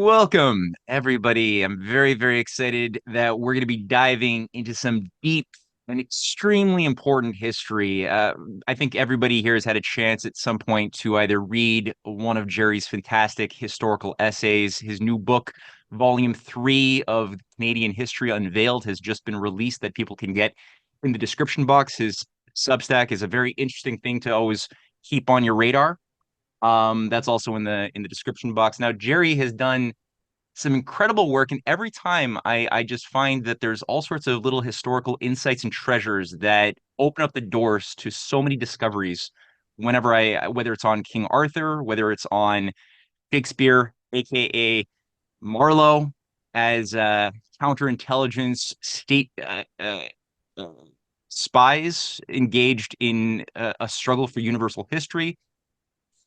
Welcome, everybody. I'm very, very excited that we're going to be diving into some deep and extremely important history. I think everybody here has had a chance at some point to either read one of Jerry's fantastic historical essays. His new book, Volume 3 of Canadian History Unveiled, has just been released that people can get in the description box. His Substack is a very interesting thing to always keep on your radar. That's also in the description box. Now, Jerry has done some incredible work, and every time I just find that there's all sorts of little historical insights and treasures that open up the doors to so many discoveries. Whether it's on King Arthur, whether it's on Shakespeare, aka Marlowe, as counterintelligence uh, spies engaged in a struggle for universal history,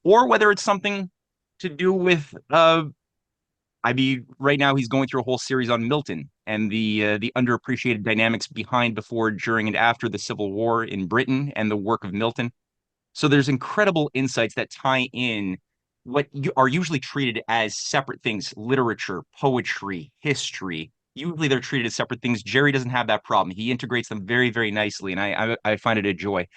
or whether it's something to do with right now he's going through a whole series on Milton and the underappreciated dynamics behind, before, during, and after the Civil War in Britain and the work of Milton. So there's incredible insights that tie in are usually treated as separate things: literature, poetry, history. Usually they're treated as separate things. Jerry doesn't have that problem. He integrates them very, very nicely, and I find it a joy.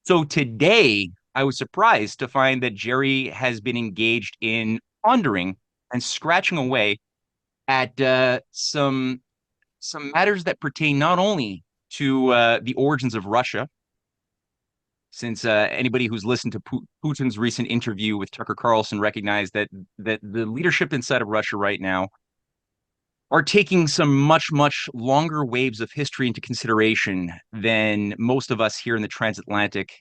So today, I was surprised to find that Jerry has been engaged in pondering and scratching away at some matters that pertain not only to the origins of Russia, since anybody who's listened to Putin's recent interview with Tucker Carlson recognized that the leadership inside of Russia right now are taking some much longer waves of history into consideration than most of us here in the transatlantic,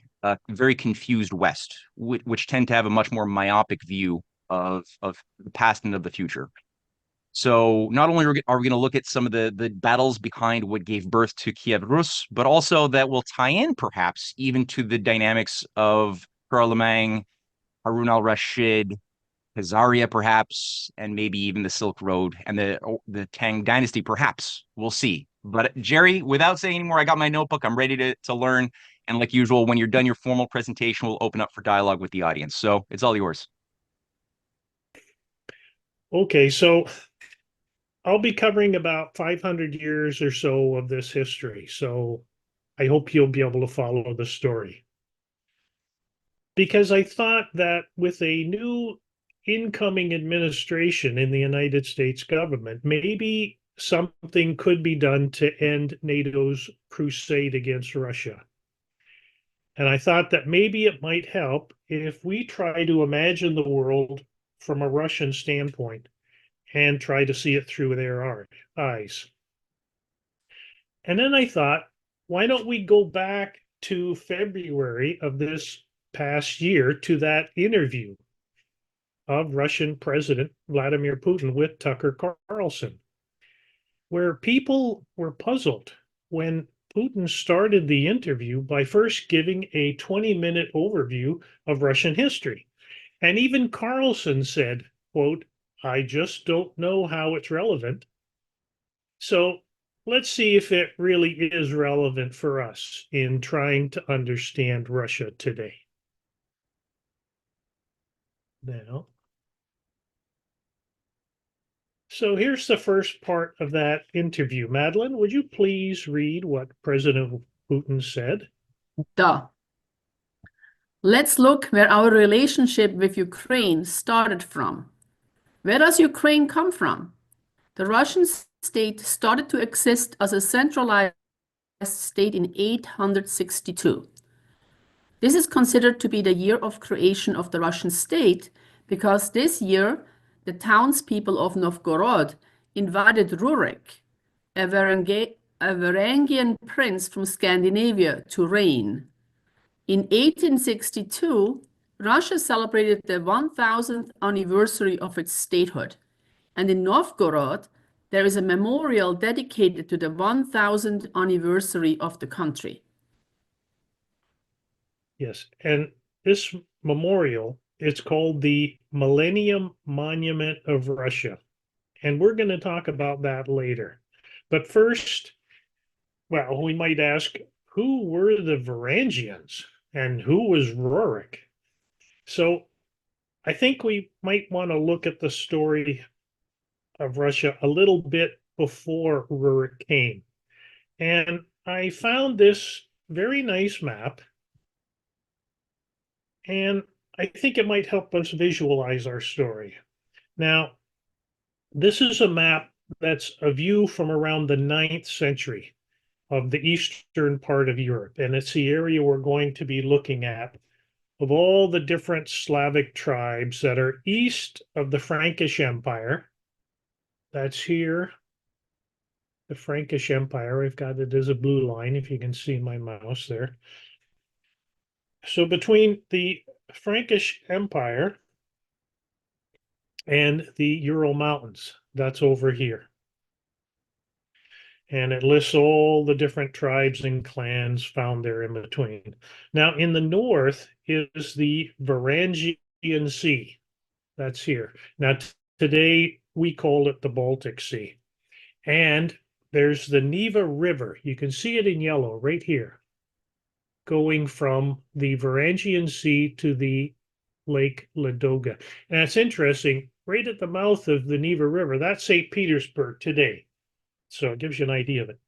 very confused West, which tend to have a much more myopic view of the past and of the future. So not only are we going to look at some of the battles behind what gave birth to Kievan Rus, but also that will tie in perhaps even to the dynamics of Charlemagne, Harun al-Rashid, Khazaria perhaps, and maybe even the Silk Road and the Tang Dynasty perhaps. We'll see. But Jerry, without saying any more, I got my notebook. I'm ready to learn. And like usual, when you're done your formal presentation, we'll open up for dialogue with the audience. So it's all yours. Okay, so I'll be covering about 500 years or so of this history. So I hope you'll be able to follow the story. Because I thought that with a new incoming administration in the United States government, maybe something could be done to end NATO's crusade against Russia. And I thought that maybe it might help if we try to imagine the world from a Russian standpoint and try to see it through their eyes. And then I thought, why don't we go back to February of this past year to that interview of Russian President Vladimir Putin with Tucker Carlson, where people were puzzled when Putin started the interview by first giving a 20-minute overview of Russian history. And even Carlson said, quote, "I just don't know how it's relevant." So let's see if it really is relevant for us in trying to understand Russia today. Now, so here's the first part of that interview. Madeline, would you please read what President Putin said? Duh. Let's look where our relationship with Ukraine started from. Where does Ukraine come from? The Russian state started to exist as a centralized state in 862. This is considered to be the year of creation of the Russian state because this year the townspeople of Novgorod invited Rurik, a Varangian prince from Scandinavia, to reign. In 1862, Russia celebrated the 1000th anniversary of its statehood, and in Novgorod, there is a memorial dedicated to the 1000th anniversary of the country. Yes, and this memorial, it's called the Millennium Monument of Russia, and we're going to talk about that later. But first, well, we might ask, who were the Varangians and who was Rurik? So I think we might want to look at the story of Russia a little bit before Rurik came. And I found this very nice map, and I think it might help us visualize our story. Now, this is a map that's a view from around the 9th century of the eastern part of Europe, and it's the area we're going to be looking at of all the different Slavic tribes that are east of the Frankish Empire. That's here, the Frankish Empire. I've got it as a blue line, if you can see my mouse there. So between the Frankish Empire and the Ural Mountains, that's over here. And it lists all the different tribes and clans found there in between. Now, in the north is the Varangian Sea. That's here. Now, today we call it the Baltic Sea. And there's the Neva River. You can see it in yellow right here, going from the Varangian Sea to the Lake Ladoga. And it's interesting, right at the mouth of the Neva River, that's St. Petersburg today. So it gives you an idea of it.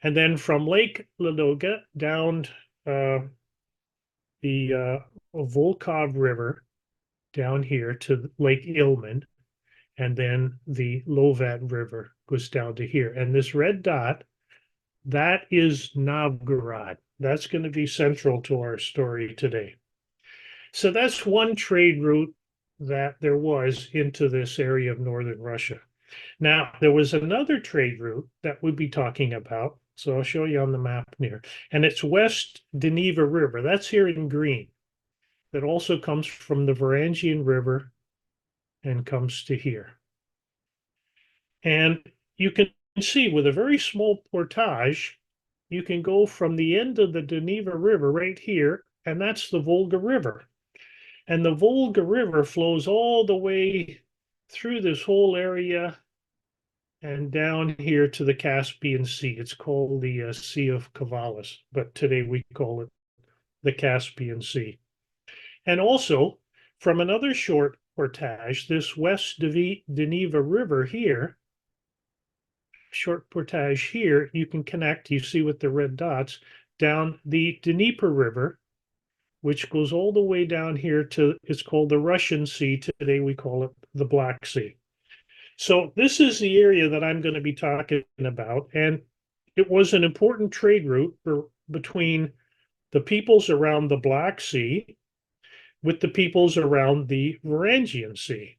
And then from Lake Ladoga down the Volkhov River down here to Lake Ilmen, and then the Lovat River goes down to here. And this red dot, that is Novgorod. That's going to be central to our story today. So that's one trade route that there was into this area of northern Russia. Now, there was another trade route that we'll be talking about. So I'll show you on the map here. And it's west Dneva River. That's here in green. That also comes from the Varangian River and comes to here. And you can see with a very small portage, you can go from the end of the Dneva River right here, and that's the Volga River. And the Volga River flows all the way through this whole area and down here to the Caspian Sea. It's called the Sea of Kavalis, but today we call it the Caspian Sea. And also, from another short portage, this West Dneva River here, short portage here, you can connect, you see with the red dots, down the Dnieper River, which goes all the way down here to, it's called the Russian Sea. Today we call it the Black Sea. So this is the area that I'm going to be talking about. And it was an important trade route between the peoples around the Black Sea with the peoples around the Varangian Sea.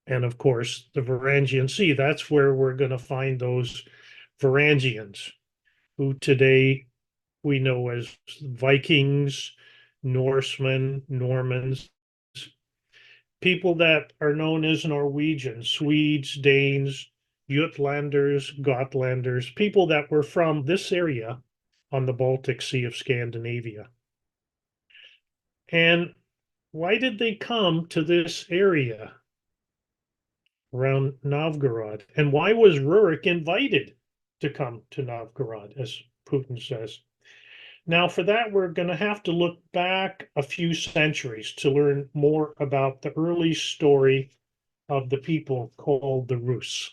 And of course, the Varangian Sea, that's where we're going to find those Varangians, who today we know as Vikings, Norsemen, Normans, people that are known as Norwegians, Swedes, Danes, Jutlanders, Gotlanders, people that were from this area on the Baltic Sea of Scandinavia. And why did they come to this area around Novgorod? And why was Rurik invited to come to Novgorod, as Putin says? Now, for that, we're going to have to look back a few centuries to learn more about the early story of the people called the Rus.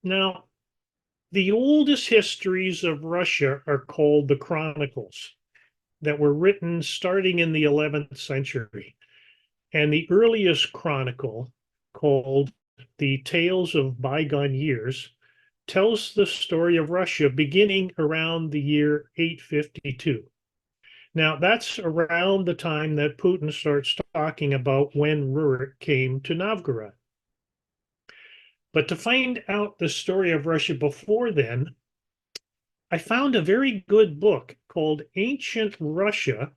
Now, the oldest histories of Russia are called the Chronicles, that were written starting in the 11th century. And the earliest chronicle, called the Tales of Bygone Years, tells the story of Russia beginning around the year 852. Now, that's around the time that Putin starts talking about when Rurik came to Novgorod. But to find out the story of Russia before then, I found a very good book called Ancient Russia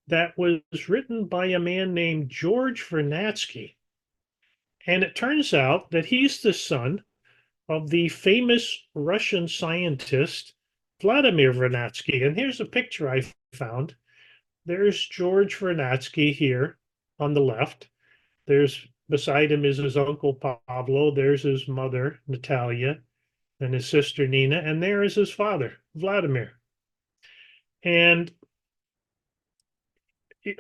that was written by a man named George Vernadsky. And it turns out that he's the son of the famous Russian scientist Vladimir Vernadsky. And here's a picture I found. There's George Vernadsky here on the left. There's beside him is his uncle Pablo. There's his mother, Natalia, and his sister Nina. And there is his father, Vladimir. And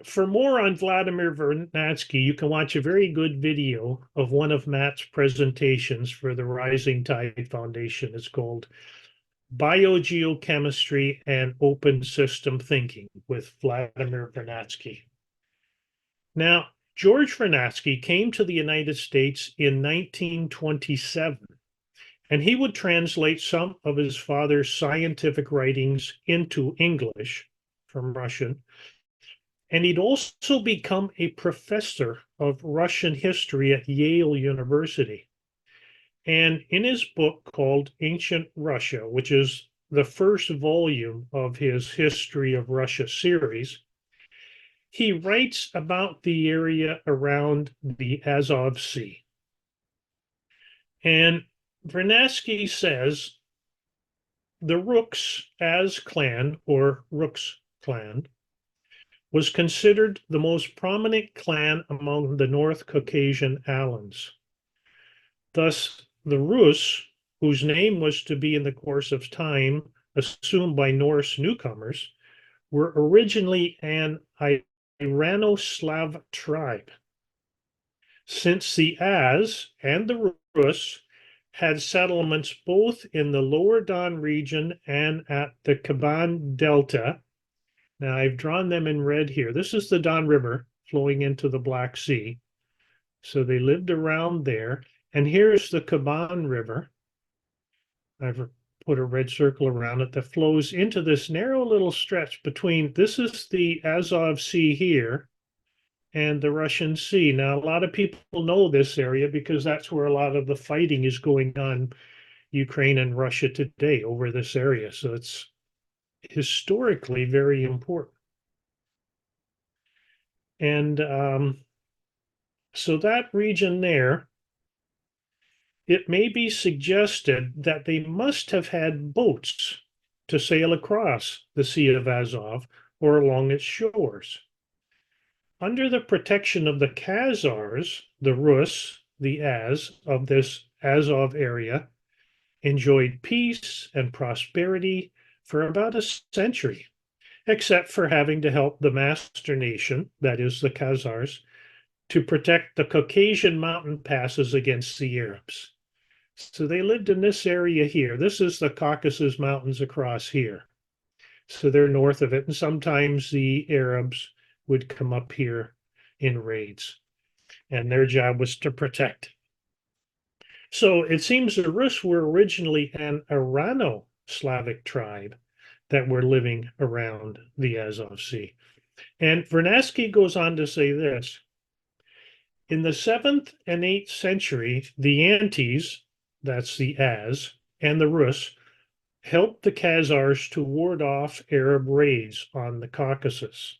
for more on Vladimir Vernadsky, you can watch a very good video of one of Matt's presentations for the Rising Tide Foundation. It's called Biogeochemistry and Open System Thinking with Vladimir Vernadsky. Now, George Vernadsky came to the United States in 1927, and he would translate some of his father's scientific writings into English from Russian. And he'd also become a professor of Russian history at Yale University. And in his book called Ancient Russia, which is the first volume of his History of Russia series, he writes about the area around the Azov Sea. And Vernadsky says the Ruks as clan, or Ruks clan, was considered the most prominent clan among the North Caucasian Alans. Thus, the Rus, whose name was to be in the course of time assumed by Norse newcomers, were originally an Irano-Slav tribe. Since the Az and the Rus had settlements both in the lower Don region and at the Kuban Delta. Now, I've drawn them in red here. This is the Don River flowing into the Black Sea. So they lived around there. And here's the Kuban River. I've put a red circle around it that flows into this narrow little stretch between, this is the Azov Sea here, and the Russian Sea. Now, a lot of people know this area because that's where a lot of the fighting is going on, Ukraine and Russia today, over this area. So it's historically very important. And so that region there, it may be suggested that they must have had boats to sail across the Sea of Azov or along its shores. Under the protection of the Khazars, the Rus, the Az of this Azov area, enjoyed peace and prosperity for about a century, except for having to help the master nation, that is the Khazars, to protect the Caucasian mountain passes against the Arabs. So they lived in this area here. This is the Caucasus Mountains across here. So they're north of it, and sometimes the Arabs would come up here in raids, and their job was to protect. So it seems the Rus were originally an Irano-Slavic tribe that were living around the Azov Sea. And Vernadsky goes on to say this: in the 7th and 8th century, the Antes, that's the Az, and the Rus helped the Khazars to ward off Arab raids on the Caucasus.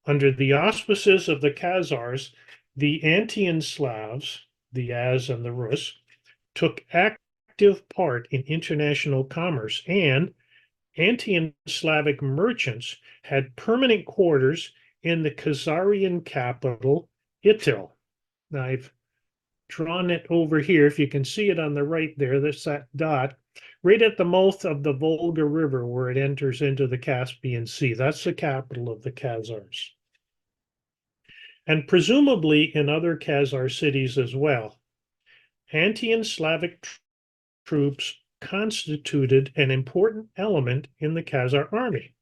Under the auspices of the Khazars, the Antean Slavs, the Az and the Rus, took active part in international commerce, and Antean Slavic merchants had permanent quarters in the Khazarian capital, Itil. Now, I've drawn it over here. If you can see it on the right there, that's that dot, right at the mouth of the Volga River where it enters into the Caspian Sea. That's the capital of the Khazars. And presumably in other Khazar cities as well. Antean Slavic troops constituted an important element in the Khazar army.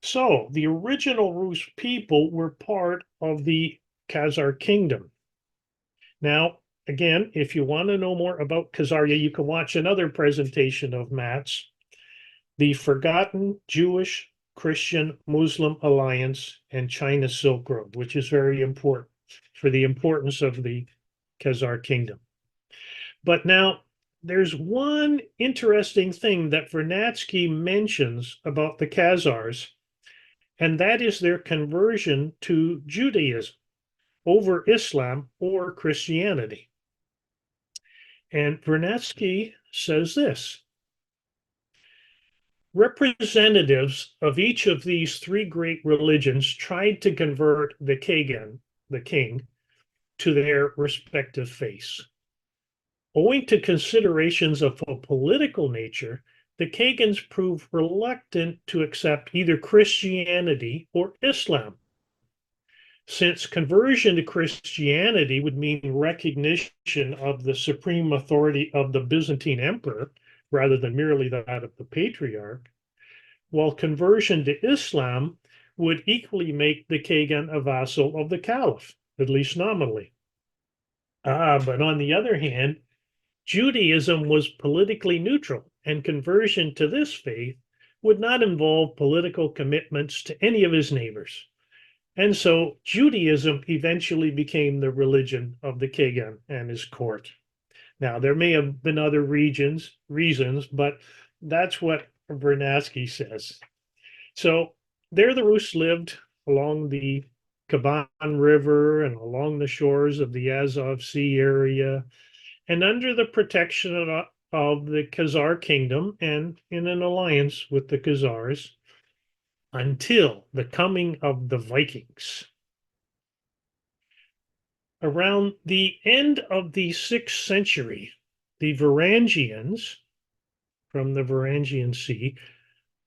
So the original Rus people were part of the Khazar Kingdom. Now, again, if you want to know more about Khazaria, you can watch another presentation of Matt's, The Forgotten Jewish, Christian, Muslim Alliance and China Silk Road, which is very important for the importance of the Khazar Kingdom. But now, there's one interesting thing that Vernadsky mentions about the Khazars, and that is their conversion to Judaism over Islam or Christianity. And Vernadsky says this: representatives of each of these three great religions tried to convert the Kagan, the king, to their respective faiths. Owing to considerations of a political nature, the Khagans proved reluctant to accept either Christianity or Islam, since conversion to Christianity would mean recognition of the supreme authority of the Byzantine emperor rather than merely that of the patriarch, while conversion to Islam would equally make the Khagan a vassal of the Caliph, at least nominally. But on the other hand, Judaism was politically neutral, and conversion to this faith would not involve political commitments to any of his neighbors. And so Judaism eventually became the religion of the Khagan and his court. Now, there may have been other reasons, but that's what Vernadsky says. So there the Rus lived along the Kaban River and along the shores of the Azov Sea area, and under the protection of the Khazar Kingdom and in an alliance with the Khazars until the coming of the Vikings. Around the end of the 6th century, the Varangians from the Varangian Sea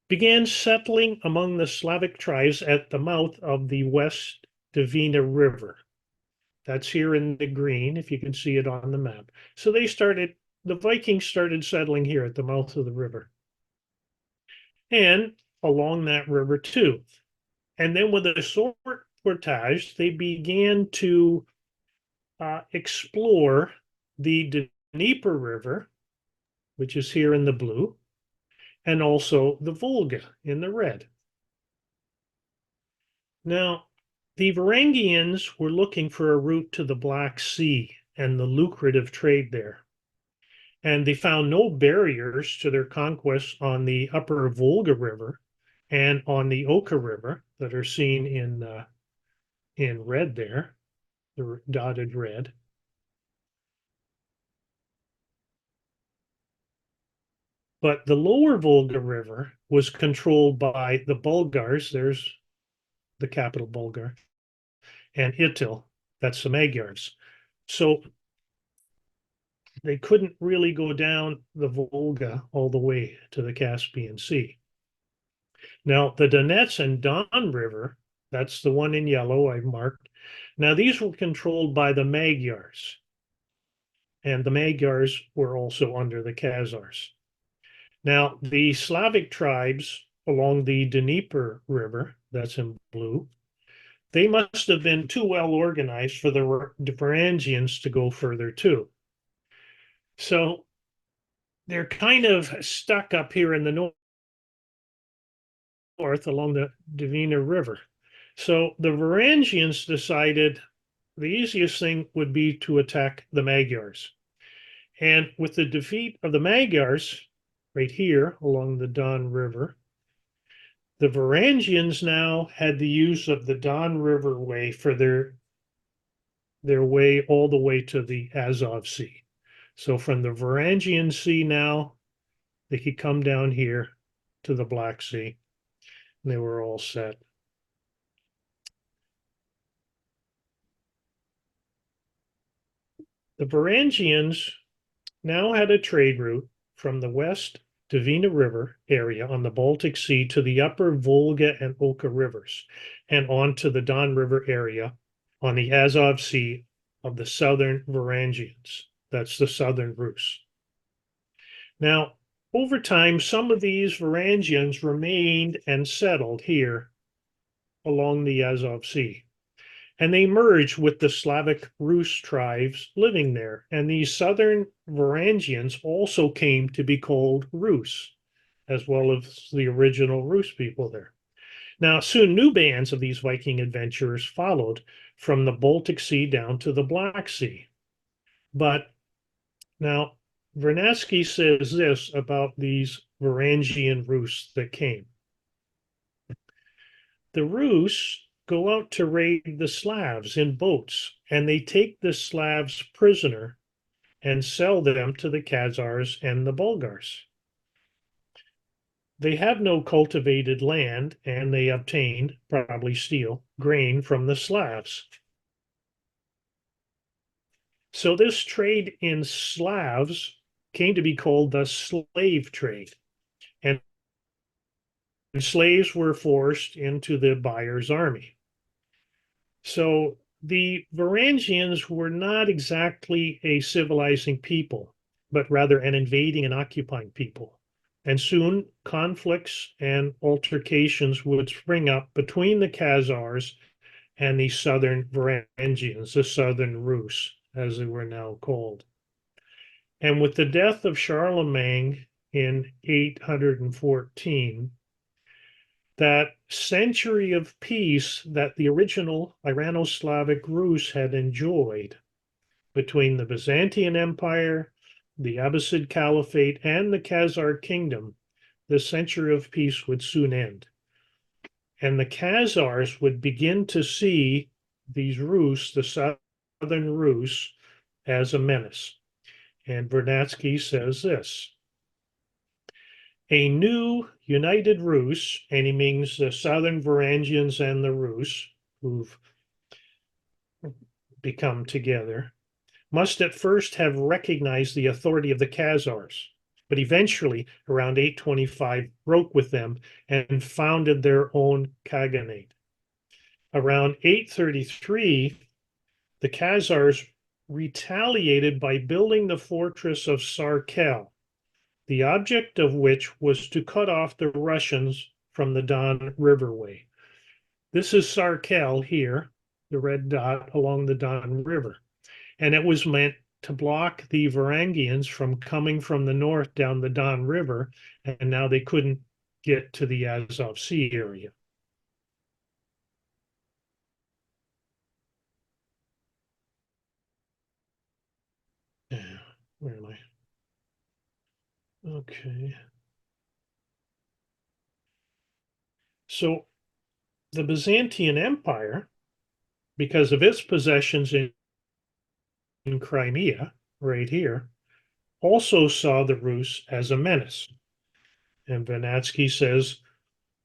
began settling among the Slavic tribes at the mouth of the West Dvina River. That's here in the green, if you can see it on the map. So the Vikings started settling here at the mouth of the river and along that river too. And then with a sword portage, they began to explore the Dnieper River, which is here in the blue, and also the Volga in the red. Now, the Varangians were looking for a route to the Black Sea and the lucrative trade there. And they found no barriers to their conquests on the upper Volga River and on the Oka River that are seen in red there, the dotted red. But the lower Volga River was controlled by the Bulgars. There's the capital, Bulgar, and Itil, that's the Magyars. So they couldn't really go down the Volga all the way to the Caspian Sea. Now, the Donets and Don River, that's the one in yellow I've marked. Now, these were controlled by the Magyars, and the Magyars were also under the Khazars. Now, the Slavic tribes along the Dnieper River, that's in blue, they must have been too well organized for the Varangians to go further too. So they're kind of stuck up here in the north along the Dvina River. So the Varangians decided the easiest thing would be to attack the Magyars. And with the defeat of the Magyars, right here along the Don River, the Varangians now had the use of the Don River way for their way all the way to the Azov Sea. So from the Varangian Sea now, they could come down here to the Black Sea, and they were all set. The Varangians now had a trade route from the West Dvina River area on the Baltic Sea to the upper Volga and Oka rivers, and on to the Don River area on the Azov Sea of the southern Varangians. That's the southern Rus. Now, over time, some of these Varangians remained and settled here along the Azov Sea. And they merged with the Slavic Rus tribes living there. And these southern Varangians also came to be called Rus, as well as the original Rus people there. Now, soon new bands of these Viking adventurers followed from the Baltic Sea down to the Black Sea. But now, Vernadsky says this about these Varangian Rus that came. The Rus go out to raid the Slavs in boats, and they take the Slavs prisoner and sell them to the Khazars and the Bulgars. They have no cultivated land, and they obtained, probably steal, grain from the Slavs. So this trade in Slavs came to be called the slave trade. slaves were forced into the buyer's army. So the Varangians were not exactly a civilizing people, but rather an invading and occupying people. And soon conflicts and altercations would spring up between the Khazars and the southern Varangians, the southern Rus, as they were now called. And with the death of Charlemagne in 814, that century of peace that the original Irano-Slavic Rus had enjoyed between the Byzantine Empire, the Abbasid Caliphate, and the Khazar Kingdom, this century of peace would soon end. And the Khazars would begin to see these Rus, the southern Rus, as a menace. And Vernadsky says this: a new united Rus, and he means the southern Varangians and the Rus, who've become together, must at first have recognized the authority of the Khazars, but eventually, around 825, broke with them and founded their own Khaganate. Around 833, the Khazars retaliated by building the fortress of Sarkel, the object of which was to cut off the Russians from the Don Riverway. This is Sarkel here, the red dot along the Don River. And it was meant to block the Varangians from coming from the north down the Don River, and now they couldn't get to the Azov Sea area. Where am I? Okay. So the Byzantine Empire, because of its possessions in Crimea, right here, also saw the Rus as a menace. And Vernadsky says,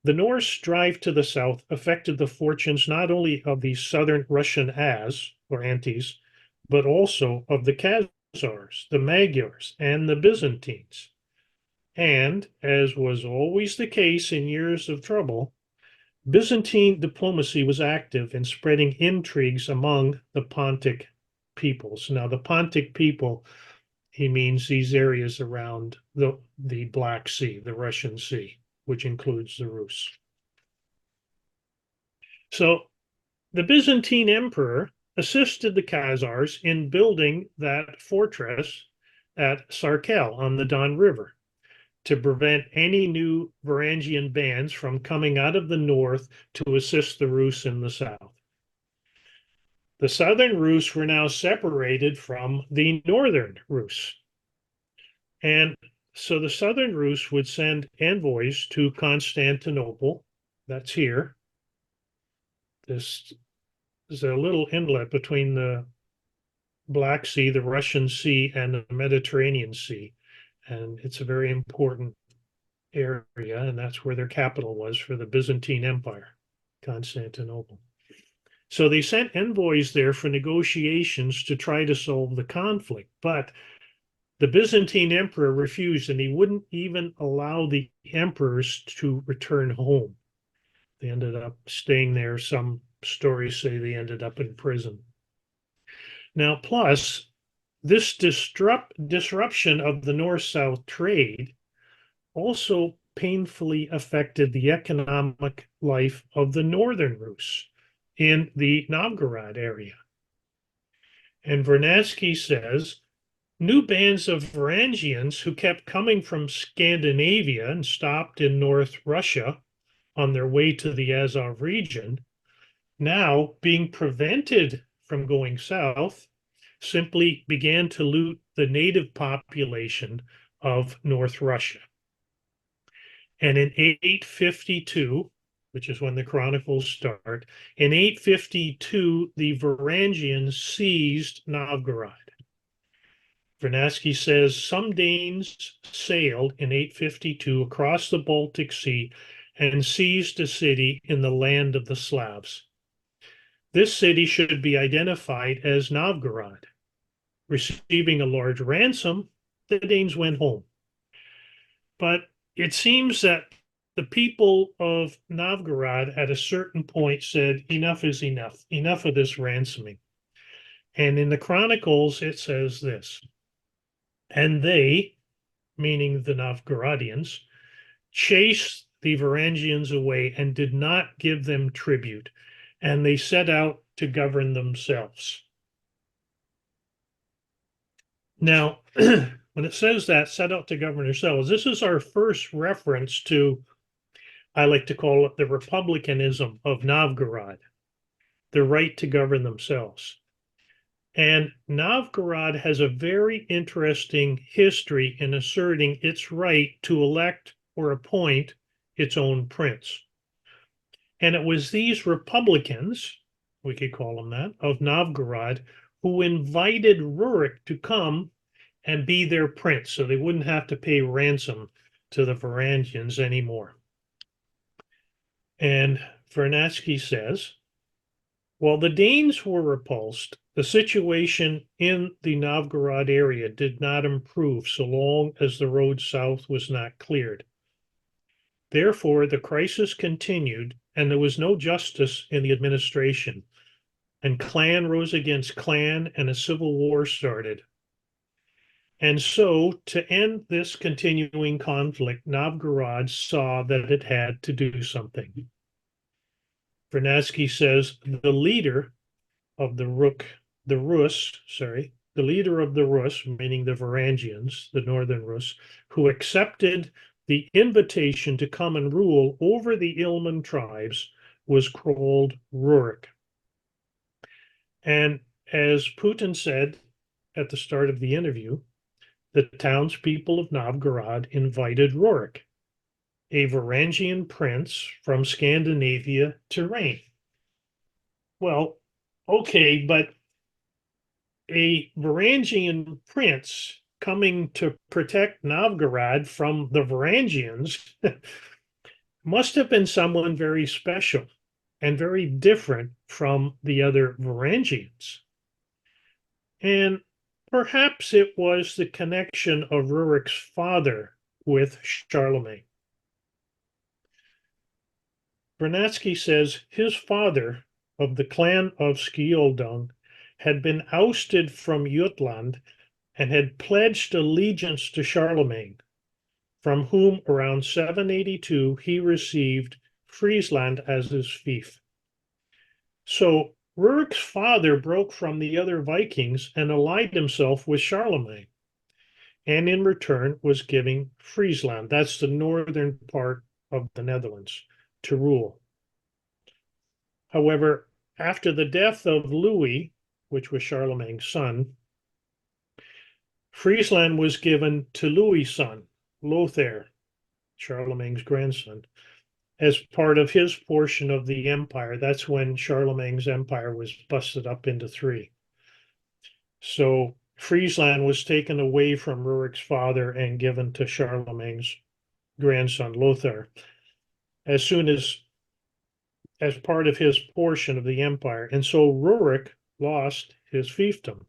the Norse drive to the south affected the fortunes not only of the southern Russian or Antes, but also of the Khazars, the Magyars, and the Byzantines. And, as was always the case in years of trouble, Byzantine diplomacy was active in spreading intrigues among the Pontic peoples. Now, the Pontic people, he means these areas around the Black Sea, the Russian Sea, which includes the Rus. So the Byzantine emperor assisted the Khazars in building that fortress at Sarkel on the Don River to prevent any new Varangian bands from coming out of the north to assist the Rus in the south. The southern Rus were now separated from the northern Rus. And so the southern Rus would send envoys to Constantinople. That's here. This is a little inlet between the Black Sea, the Russian Sea, and the Mediterranean Sea. And it's a very important area, and that's where their capital was for the Byzantine Empire, Constantinople. So they sent envoys there for negotiations to try to solve the conflict, but the Byzantine emperor refused, and he wouldn't even allow the emperors to return home. They ended up staying there. Some stories say they ended up in prison. Now, plus, this disruption of the north-south trade also painfully affected the economic life of the northern Rus in the Novgorod area. And Vernadsky says, new bands of Varangians who kept coming from Scandinavia and stopped in North Russia on their way to the Azov region, now being prevented from going south, simply began to loot the native population of North Russia. And in 852, which is when the Chronicles start, in 852, the Varangians seized Novgorod. Vernadsky says some Danes sailed in 852 across the Baltic Sea and seized a city in the land of the Slavs. This city should be identified as Novgorod. Receiving a large ransom, the Danes went home. But it seems that the people of Novgorod at a certain point said, enough is enough, enough of this ransoming. And in the Chronicles, it says this, and they, meaning the Novgorodians, chased the Varangians away and did not give them tribute, and they set out to govern themselves. Now, when it says that, set out to govern themselves, this is our first reference to, I like to call it the republicanism of Novgorod, the right to govern themselves. And Novgorod has a very interesting history in asserting its right to elect or appoint its own prince. And it was these Republicans, we could call them that, of Novgorod, who invited Rurik to come and be their prince, so they wouldn't have to pay ransom to the Varangians anymore. And Vernadsky says, while the Danes were repulsed, the situation in the Novgorod area did not improve so long as the road south was not cleared. Therefore, the crisis continued, and there was no justice in the administration, and clan rose against clan, and a civil war started. And so, to end this continuing conflict, Novgorod saw that it had to do something. Vernadsky says the leader of the Rus, meaning the Varangians, the northern Rus, who accepted the invitation to come and rule over the Ilmen tribes, was called Rurik. And as Putin said at the start of the interview, the townspeople of Novgorod invited Rurik, a Varangian prince from Scandinavia, to reign. Well, okay, but a Varangian prince coming to protect Novgorod from the Varangians must have been someone very special and very different from the other Varangians. And perhaps it was the connection of Rurik's father with Charlemagne. Vernadsky says his father of the clan of Skjoldung had been ousted from Jutland and had pledged allegiance to Charlemagne, from whom around 782 he received Friesland as his fief. So Rurik's father broke from the other Vikings and allied himself with Charlemagne, and in return was giving Friesland, that's the northern part of the Netherlands, to rule. However, after the death of Louis, which was Charlemagne's son, Friesland was given to Louis' son, Lothair, Charlemagne's grandson, as part of his portion of the empire. That's when Charlemagne's empire was busted up into three. So Friesland was taken away from Rurik's father and given to Charlemagne's grandson, Lothair, as part of his portion of the empire. And so Rurik lost his fiefdom.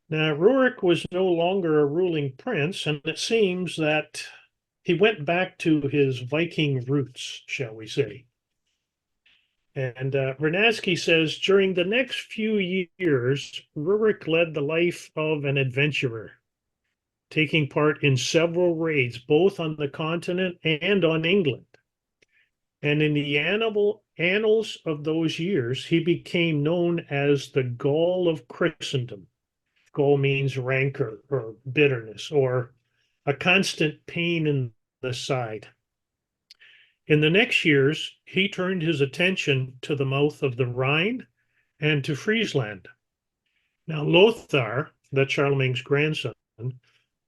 Now, Rurik was no longer a ruling prince, and it seems that he went back to his Viking roots, shall we say. And Vernadsky says, during the next few years, Rurik led the life of an adventurer, taking part in several raids, both on the continent and on England. And in the annals of those years, he became known as the Gaul of Christendom. Gaul means rancor or bitterness or a constant pain in the side. In the next years, he turned his attention to the mouth of the Rhine and to Friesland. Now, Lothar, that's Charlemagne's grandson,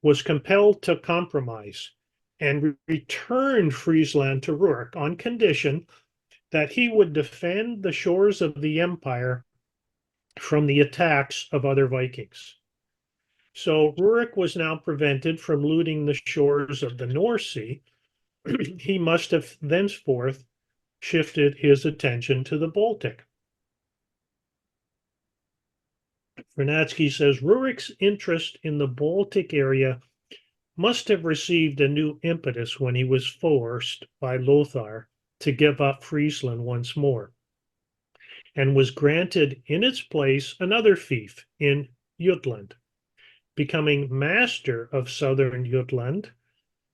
was compelled to compromise and returned Friesland to Rurik on condition that he would defend the shores of the empire from the attacks of other Vikings. So Rurik was now prevented from looting the shores of the North Sea. He must have thenceforth shifted his attention to the Baltic. Vernadsky says Rurik's interest in the Baltic area must have received a new impetus when he was forced by Lothar to give up Friesland once more, and was granted in its place another fief in Jutland. Becoming master of southern Jutland,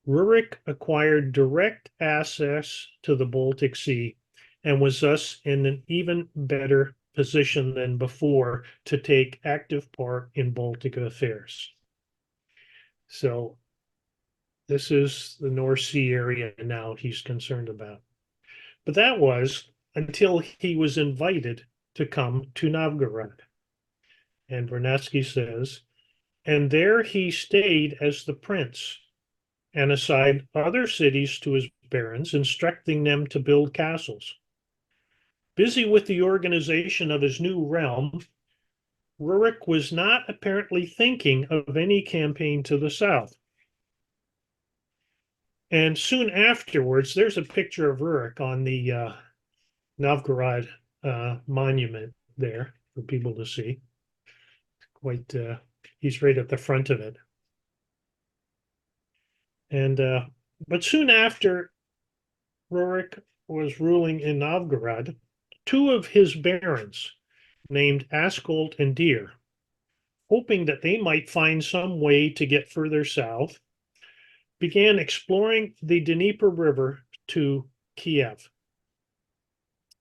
Rurik acquired direct access to the Baltic Sea and was thus in an even better position than before to take active part in Baltic affairs. So this is the North Sea area now he's concerned about. But that was until he was invited to come to Novgorod. And Vernadsky says, and there he stayed as the prince and assigned other cities to his barons, instructing them to build castles. Busy with the organization of his new realm, Rurik was not apparently thinking of any campaign to the south. And soon afterwards, there's a picture of Rurik on the Novgorod monument there for people to see. Quite, he's right at the front of it. And but soon after Rurik was ruling in Novgorod, two of his barons, named Askold and Deer, hoping that they might find some way to get further south, began exploring the Dnieper River to Kiev.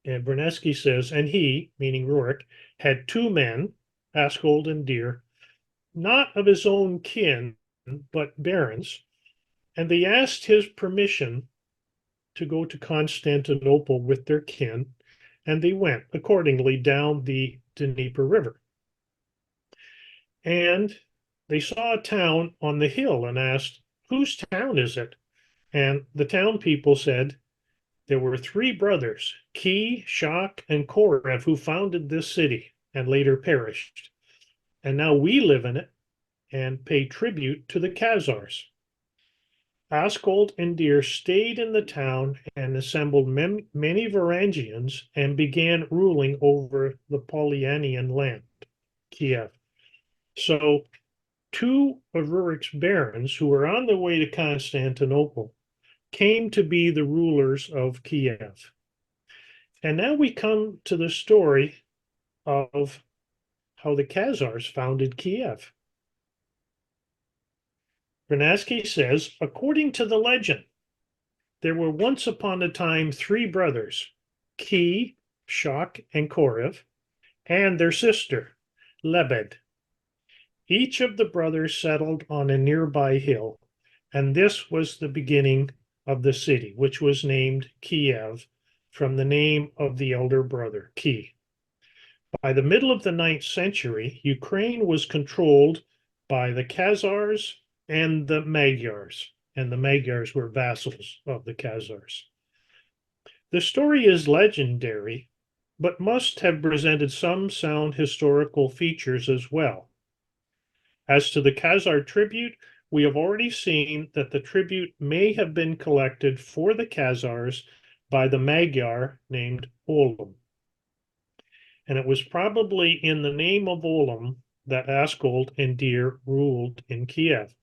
And Vernadsky says, and he, meaning Rurik, had two men, Askold and Deer, not of his own kin, but barons, and they asked his permission to go to Constantinople with their kin, and they went accordingly down the Dnieper River. And they saw a town on the hill and asked, whose town is it? And the town people said, there were three brothers, Ki, Shak, and Korev, who founded this city and later perished. And now we live in it and pay tribute to the Khazars. Askold and Deer stayed in the town and assembled many Varangians and began ruling over the Polyanian land, Kiev. So two of Rurik's barons, who were on their way to Constantinople, came to be the rulers of Kiev. And now we come to the story of how the Khazars founded Kiev. Vernadsky says, according to the legend, there were once upon a time three brothers, Ki, Shak, and Korev, and their sister, Lebed. Each of the brothers settled on a nearby hill, and this was the beginning of the city, which was named Kiev from the name of the elder brother, Ki. By the middle of the 9th century, Ukraine was controlled by the Khazars and the Magyars, and the Magyars were vassals of the Khazars. The story is legendary, but must have presented some sound historical features as well. As to the Khazar tribute, we have already seen that the tribute may have been collected for the Khazars by the Magyar named Oleg. And it was probably in the name of Oleg that Askold and Deer ruled in Kiev.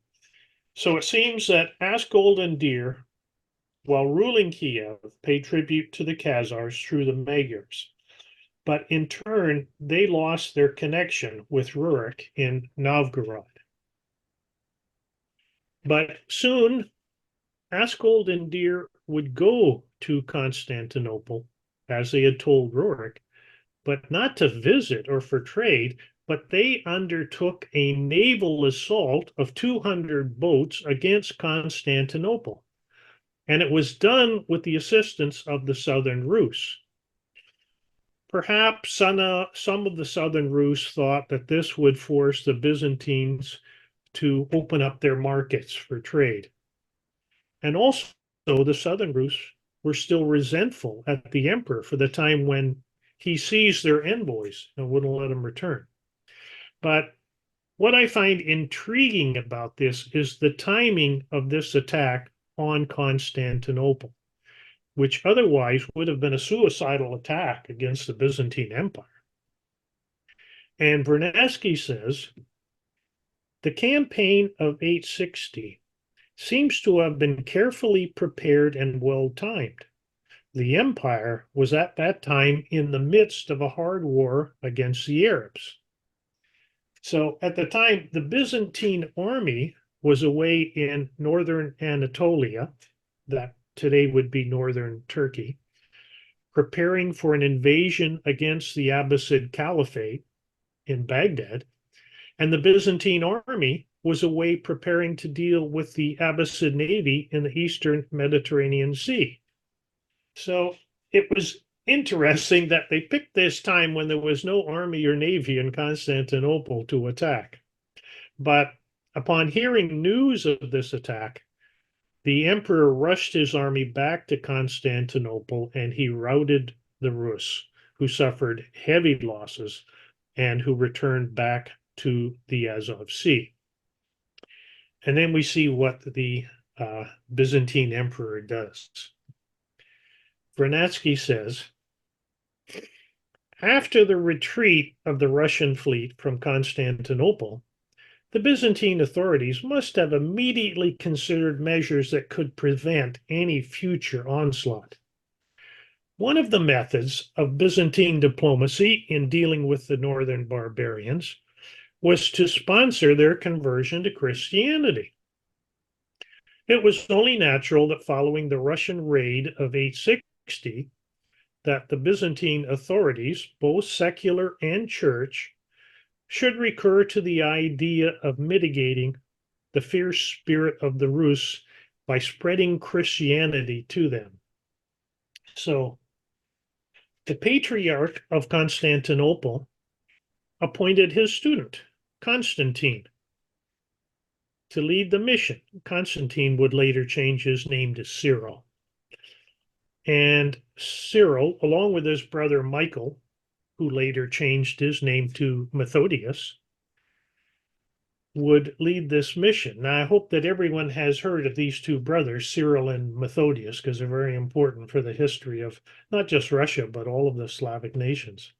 So it seems that Askold and Deer, while ruling Kiev, paid tribute to the Khazars through the Magyars. But in turn, they lost their connection with Rurik in Novgorod. But soon, Askold and Deer would go to Constantinople, as they had told Rurik, but not to visit or for trade, but they undertook a naval assault of 200 boats against Constantinople. And it was done with the assistance of the Southern Rus. Perhaps some of the Southern Rus thought that this would force the Byzantines to open up their markets for trade. And also, the Southern Rus were still resentful at the emperor for the time when he seized their envoys and wouldn't let them return. But what I find intriguing about this is the timing of this attack on Constantinople, which otherwise would have been a suicidal attack against the Byzantine Empire. And Vernadsky says, the campaign of 860 seems to have been carefully prepared and well timed. The empire was at that time in the midst of a hard war against the Arabs. So at the time, the Byzantine army was away in northern Anatolia, that today would be northern Turkey, preparing for an invasion against the Abbasid Caliphate in Baghdad. And the Byzantine army was away preparing to deal with the Abbasid navy in the eastern Mediterranean Sea. So it was interesting that they picked this time when there was no army or navy in Constantinople to attack. But upon hearing news of this attack, the emperor rushed his army back to Constantinople and he routed the Rus, who suffered heavy losses and who returned back to the Azov Sea. And then we see what the Byzantine emperor does. Vernadsky says, after the retreat of the Russian fleet from Constantinople, the Byzantine authorities must have immediately considered measures that could prevent any future onslaught. One of the methods of Byzantine diplomacy in dealing with the northern barbarians was to sponsor their conversion to Christianity. It was only natural that following the Russian raid of 860, that the Byzantine authorities, both secular and church, should recur to the idea of mitigating the fierce spirit of the Rus by spreading Christianity to them. So the Patriarch of Constantinople appointed his student, Constantine, to lead the mission. Constantine would later change his name to Cyril. And Cyril, along with his brother Michael, who later changed his name to Methodius, would lead this mission. Now, I hope that everyone has heard of these two brothers, Cyril and Methodius, because they're very important for the history of not just Russia, but all of the Slavic nations.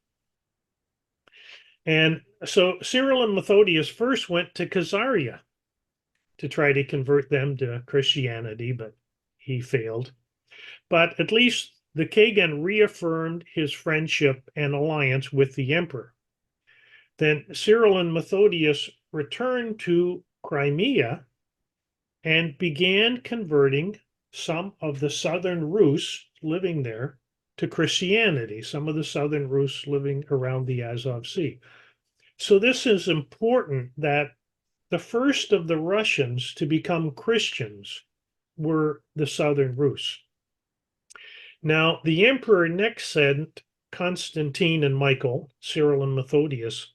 And so Cyril and Methodius first went to Khazaria to try to convert them to Christianity, but he failed. But at least the Khagan reaffirmed his friendship and alliance with the emperor. Then Cyril and Methodius returned to Crimea and began converting some of the southern Rus living there to Christianity, some of the southern Rus living around the Azov Sea. So this is important, that the first of the Russians to become Christians were the southern Rus. Now, the emperor next sent Constantine and Michael, Cyril and Methodius,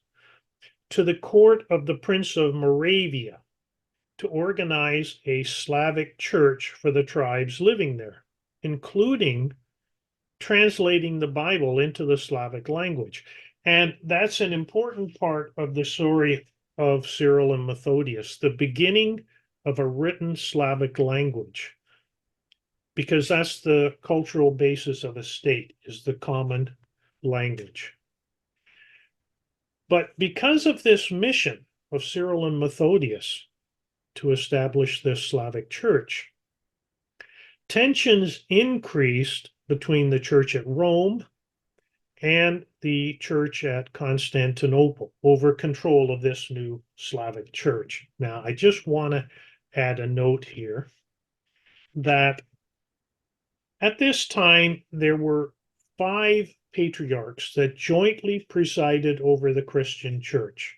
to the court of the Prince of Moravia to organize a Slavic church for the tribes living there, including translating the Bible into the Slavic language. And that's an important part of the story of Cyril and Methodius, the beginning of a written Slavic language, because that's the cultural basis of a state, is the common language. But because of this mission of Cyril and Methodius to establish this Slavic church, tensions increased between the church at Rome and the church at Constantinople over control of this new Slavic church. Now, I just want to add a note here that at this time, there were 5 patriarchs that jointly presided over the Christian church.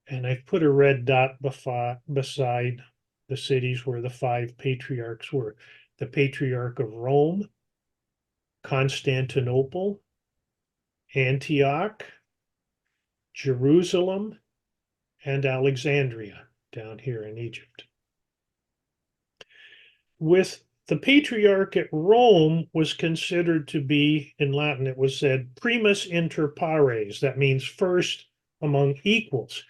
And I've put a red dot beside the cities where the 5 patriarchs were. The Patriarch of Rome, Constantinople, Antioch, Jerusalem, and Alexandria down here in Egypt. With the Patriarch at Rome was considered to be, in Latin it was said, primus inter pares, that means first among equals.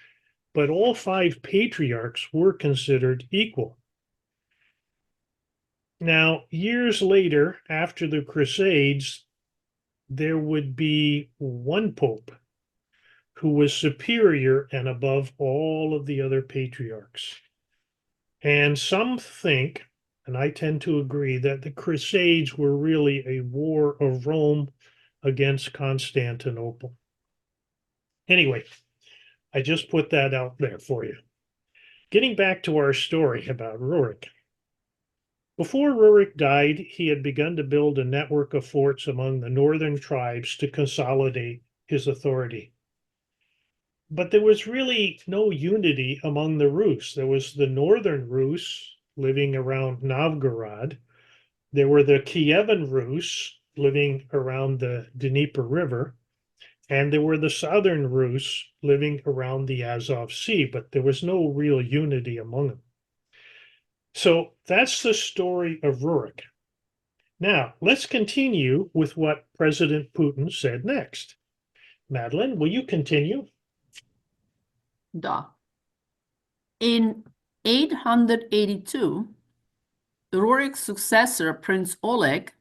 But all 5 patriarchs were considered equal. Now, years later, after the Crusades, there would be one pope who was superior and above all of the other patriarchs. And some think, and I tend to agree, that the Crusades were really a war of Rome against Constantinople. Anyway, I just put that out there for you. Getting back to our story about Rurik. Before Rurik died, he had begun to build a network of forts among the northern tribes to consolidate his authority. But there was really no unity among the Rus. There was the northern Rus living around Novgorod. There were the Kievan Rus living around the Dnieper River. And there were the southern Rus living around the Azov Sea, but there was no real unity among them. So that's the story of Rurik. Now, let's continue with what President Putin said next. Madeline, will you continue? Da. In 882, Rurik's successor, Prince Oleg,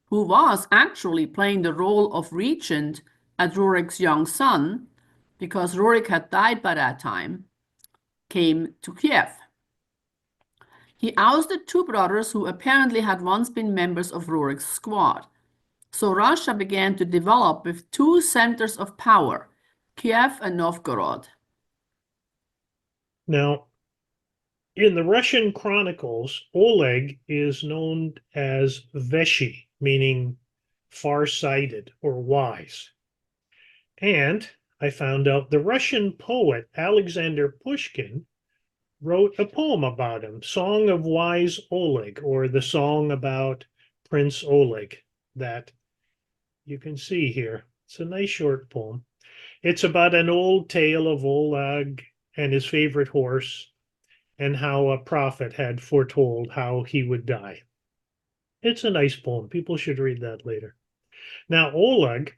who was actually playing the role of regent at Rurik's young son, because Rurik had died by that time, came to Kiev. He ousted two brothers who apparently had once been members of Rurik's squad. So Russia began to develop with two centers of power, Kiev and Novgorod. Now, in the Russian chronicles, Oleg is known as Veshy, meaning far-sighted or wise. And I found out the Russian poet Alexander Pushkin wrote a poem about him, Song of Wise Oleg, or the song about Prince Oleg, that you can see here. It's a nice short poem. It's about an old tale of Oleg and his favorite horse, and how a prophet had foretold how he would die. It's a nice poem. People should read that later. Now, Oleg,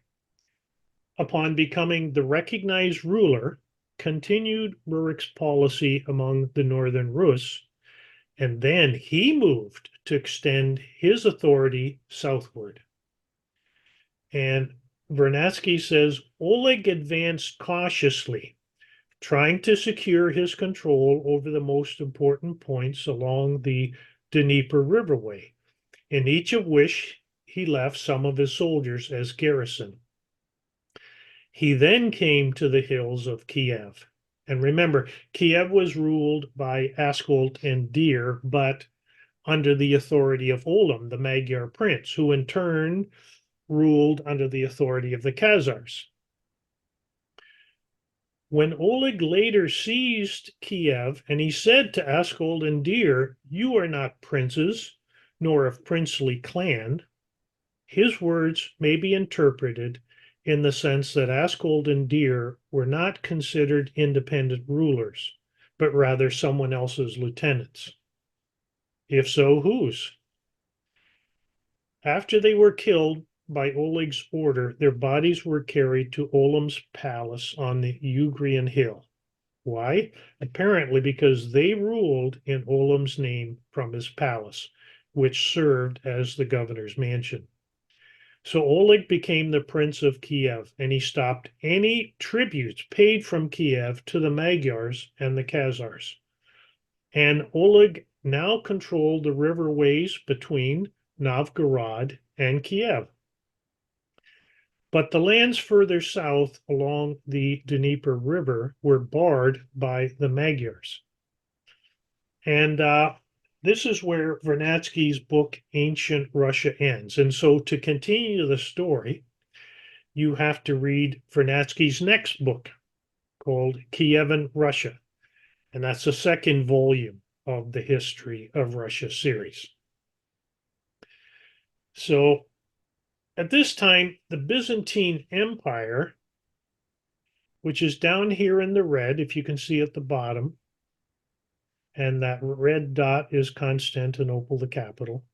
upon becoming the recognized ruler, continued Rurik's policy among the northern Rus, and then he moved to extend his authority southward. And Vernadsky says Oleg advanced cautiously, trying to secure his control over the most important points along the Dnieper Riverway, in each of which he left some of his soldiers as garrison. He then came to the hills of Kiev. And remember, Kiev was ruled by Askold and Dir, but under the authority of Olam, the Magyar prince, who in turn ruled under the authority of the Khazars. When Oleg later seized Kiev, and he said to Askold and Dir, "You are not princes, nor of princely clan," his words may be interpreted in the sense that Askold and Dir were not considered independent rulers, but rather someone else's lieutenants. If so, whose? After they were killed by Oleg's order, their bodies were carried to Olam's palace on the Ugrian hill. Why? Apparently because they ruled in Olam's name from his palace, which served as the governor's mansion. So Oleg became the prince of Kiev, and he stopped any tributes paid from Kiev to the Magyars and the Khazars. And Oleg now controlled the riverways between Novgorod and Kiev. But the lands further south along the Dnieper River were barred by the Magyars. And this is where Vernadsky's book, Ancient Russia, ends. And so to continue the story, you have to read Vernadsky's next book called Kievan Russia. And that's the second volume of the History of Russia series. So at this time, the Byzantine Empire, which is down here in the red, if you can see at the bottom, and that red dot is Constantinople, the capital.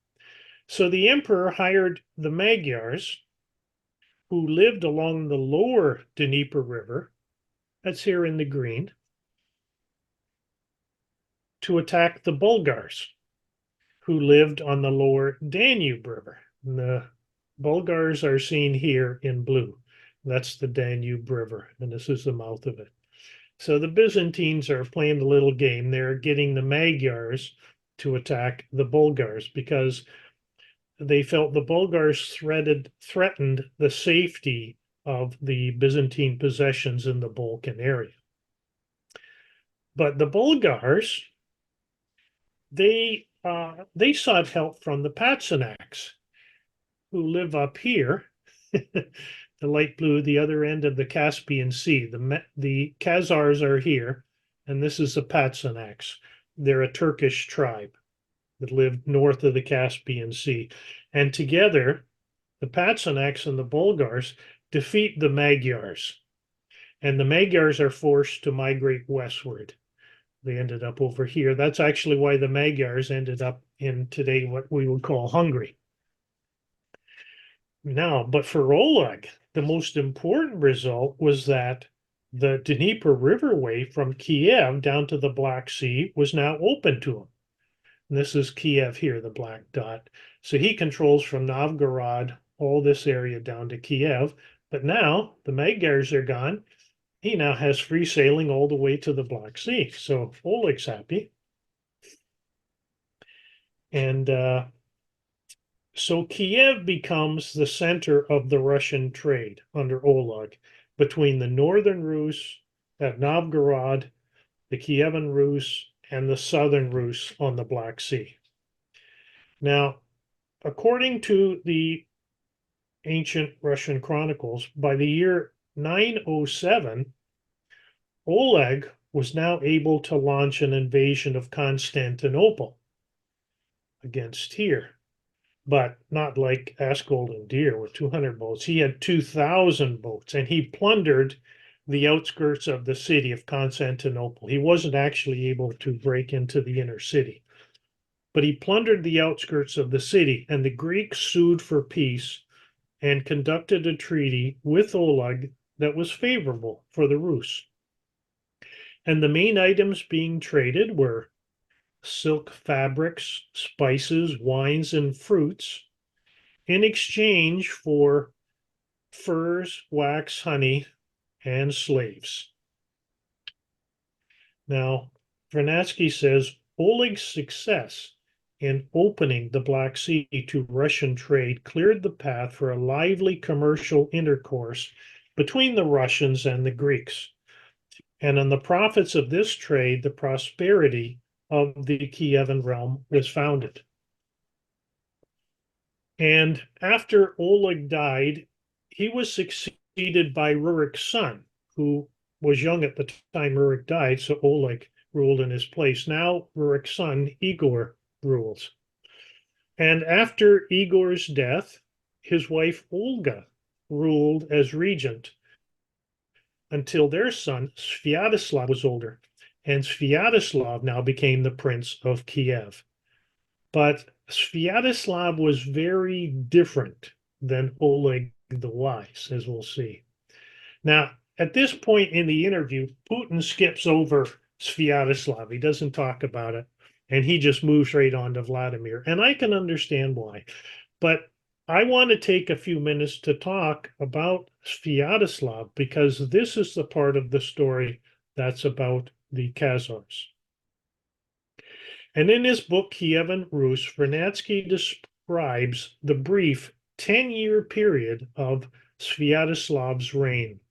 So the emperor hired the Magyars, who lived along the lower Dnieper River, that's here in the green, to attack the Bulgars, who lived on the lower Danube River. And the Bulgars are seen here in blue. That's the Danube River, and this is the mouth of it. So the Byzantines are playing the little game. They're getting the Magyars to attack the Bulgars because they felt the Bulgars threatened the safety of the Byzantine possessions in the Balkan area. But the Bulgars, they sought help from the Patsanaks, who live up here, the light blue, the other end of the Caspian Sea. The Khazars are here, and this is the Patsanaks. They're a Turkish tribe that lived north of the Caspian Sea. And together, the Patsanaks and the Bulgars defeat the Magyars. And the Magyars are forced to migrate westward. They ended up over here. That's actually why the Magyars ended up in today what we would call Hungary. Now, but for Oleg, the most important result was that the Dnieper Riverway from Kiev down to the Black Sea was now open to him. And this is Kiev here, the black dot. So he controls from Novgorod all this area down to Kiev. But now the Magyars are gone. He now has free sailing all the way to the Black Sea. So Oleg's happy. And so Kiev becomes the center of the Russian trade under Oleg between the northern Rus at Novgorod, the Kievan Rus, and the southern Rus on the Black Sea. Now, according to the ancient Russian chronicles, by the year 907, Oleg was now able to launch an invasion of Constantinople against here, but not like Askold and Deer with 200 boats. He had 2,000 boats, and he plundered the outskirts of the city of Constantinople. He wasn't actually able to break into the inner city, but he plundered the outskirts of the city, and the Greeks sued for peace and conducted a treaty with Oleg that was favorable for the Rus. And the main items being traded were silk fabrics, spices, wines, and fruits in exchange for furs, wax, honey, and slaves. Now, Vernadsky says Oleg's success in opening the Black Sea to Russian trade cleared the path for a lively commercial intercourse between the Russians and the Greeks. And on the profits of this trade, the prosperity of the Kievan realm was founded. And after Oleg died, he was succeeded by Rurik's son, who was young at the time Rurik died, so Oleg ruled in his place. Now Rurik's son, Igor, rules. And after Igor's death, his wife Olga ruled as regent until their son Sviatoslav was older. And Sviatoslav now became the Prince of Kiev. But Sviatoslav was very different than Oleg the Wise, as we'll see. Now, at this point in the interview, Putin skips over Sviatoslav. He doesn't talk about it, and he just moves right on to Vladimir. And I can understand why. But I want to take a few minutes to talk about Sviatoslav, because this is the part of the story that's about the Khazars. And in his book, Kievan Rus, Vernadsky describes the brief 10-year period of Sviatoslav's reign.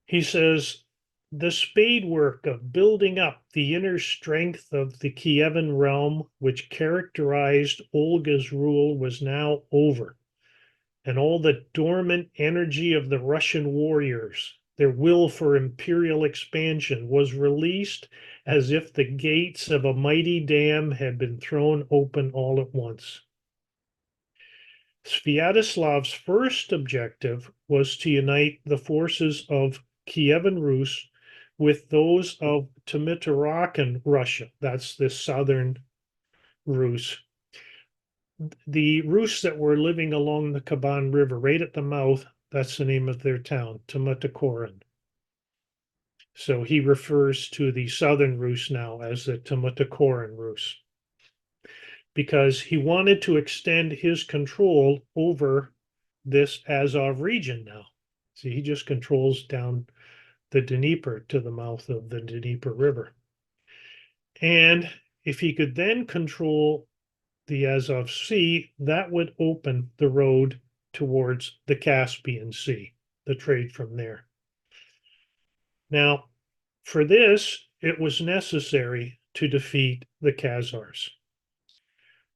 He says, the spade work of building up the inner strength of the Kievan realm, which characterized Olga's rule, was now over. And all the dormant energy of the Russian warriors, their will for imperial expansion, was released as if the gates of a mighty dam had been thrown open all at once. Sviatoslav's first objective was to unite the forces of Kievan Rus with those of Timurtaran Russia. That's the southern Rus. The Rus that were living along the Kuban River, right at the mouth, that's the name of their town, Timurtaran. So he refers to the southern Rus now as the Timurtaran Rus, because he wanted to extend his control over this Azov region now. See, he just controls down the Dnieper to the mouth of the Dnieper River. And if he could then control the Azov Sea, that would open the road towards the Caspian Sea, the trade from there. Now, for this, it was necessary to defeat the Khazars.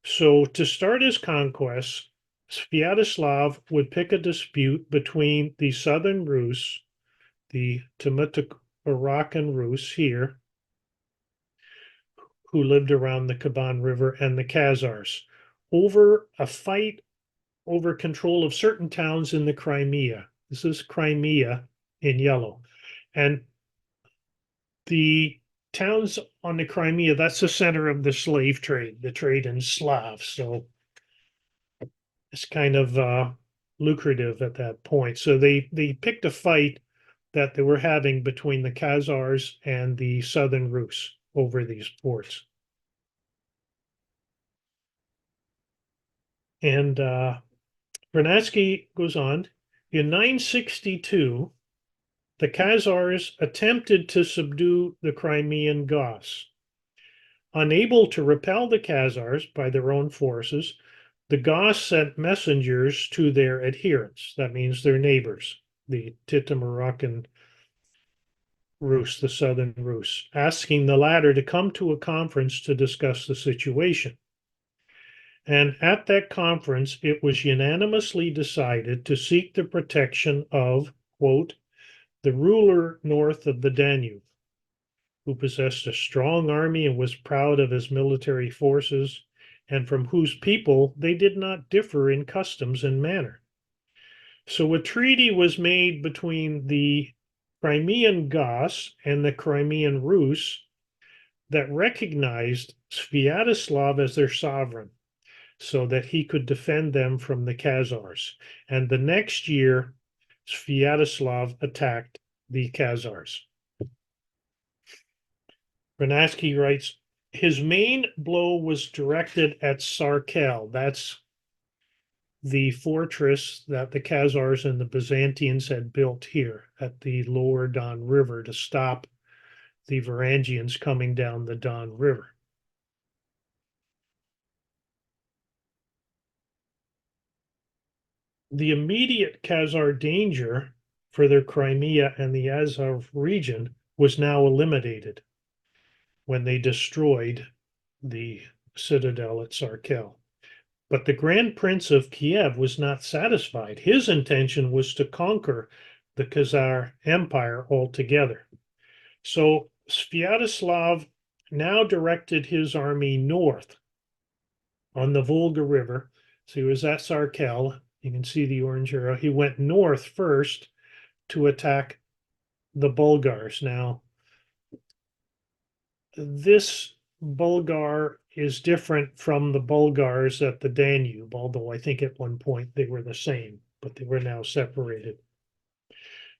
So to start his conquests, Sviatoslav would pick a dispute between the southern Rus, the Timucuran Rus here, who lived around the Kuban River, and the Khazars, over a fight over control of certain towns in the Crimea. This is Crimea in yellow. And the towns on the Crimea, that's the center of the slave trade, the trade in Slavs. So it's kind of lucrative at that point. So they picked a fight that they were having between the Khazars and the southern Rus over these ports. And Vernadsky goes on, in 962, the Khazars attempted to subdue the Crimean Goths. Unable to repel the Khazars by their own forces, the Goths sent messengers to their adherents, that means their neighbors, the Timucuran Rus, the southern Rus, asking the latter to come to a conference to discuss the situation. And at that conference, it was unanimously decided to seek the protection of, quote, the ruler north of the Danube, who possessed a strong army and was proud of his military forces, and from whose people they did not differ in customs and manner. So a treaty was made between the Crimean Goths and the Crimean Rus that recognized Sviatoslav as their sovereign, so that he could defend them from the Khazars. And the next year, Sviatoslav attacked the Khazars. Vernadsky writes, his main blow was directed at Sarkel. That's the fortress that the Khazars and the Byzantines had built here at the lower Don River to stop the Varangians coming down the Don River. The immediate Khazar danger for their Crimea and the Azov region was now eliminated when they destroyed the citadel at Sarkel. But the Grand Prince of Kiev was not satisfied. His intention was to conquer the Khazar Empire altogether. So Sviatoslav now directed his army north on the Volga River. So he was at Sarkel. You can see the orange arrow. He went north first to attack the Bulgars. Now, this Bulgar is different from the Bulgars at the Danube, although I think at one point they were the same, but they were now separated.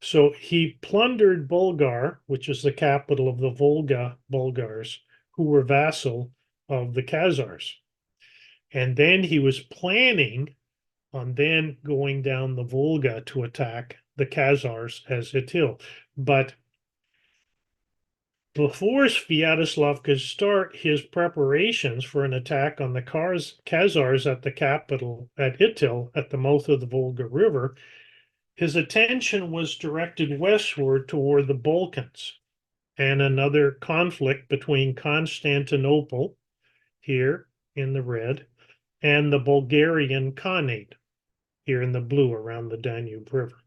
So he plundered Bulgar, which is the capital of the Volga Bulgars, who were vassal of the Khazars. And then he was planning on then going down the Volga to attack the Khazars as Itil. But before Sviatoslav could start his preparations for an attack on the Khazars at the capital, at Itil, at the mouth of the Volga River, his attention was directed westward toward the Balkans and another conflict between Constantinople, here in the red, and the Bulgarian Khanate, here in the blue around the Danube River.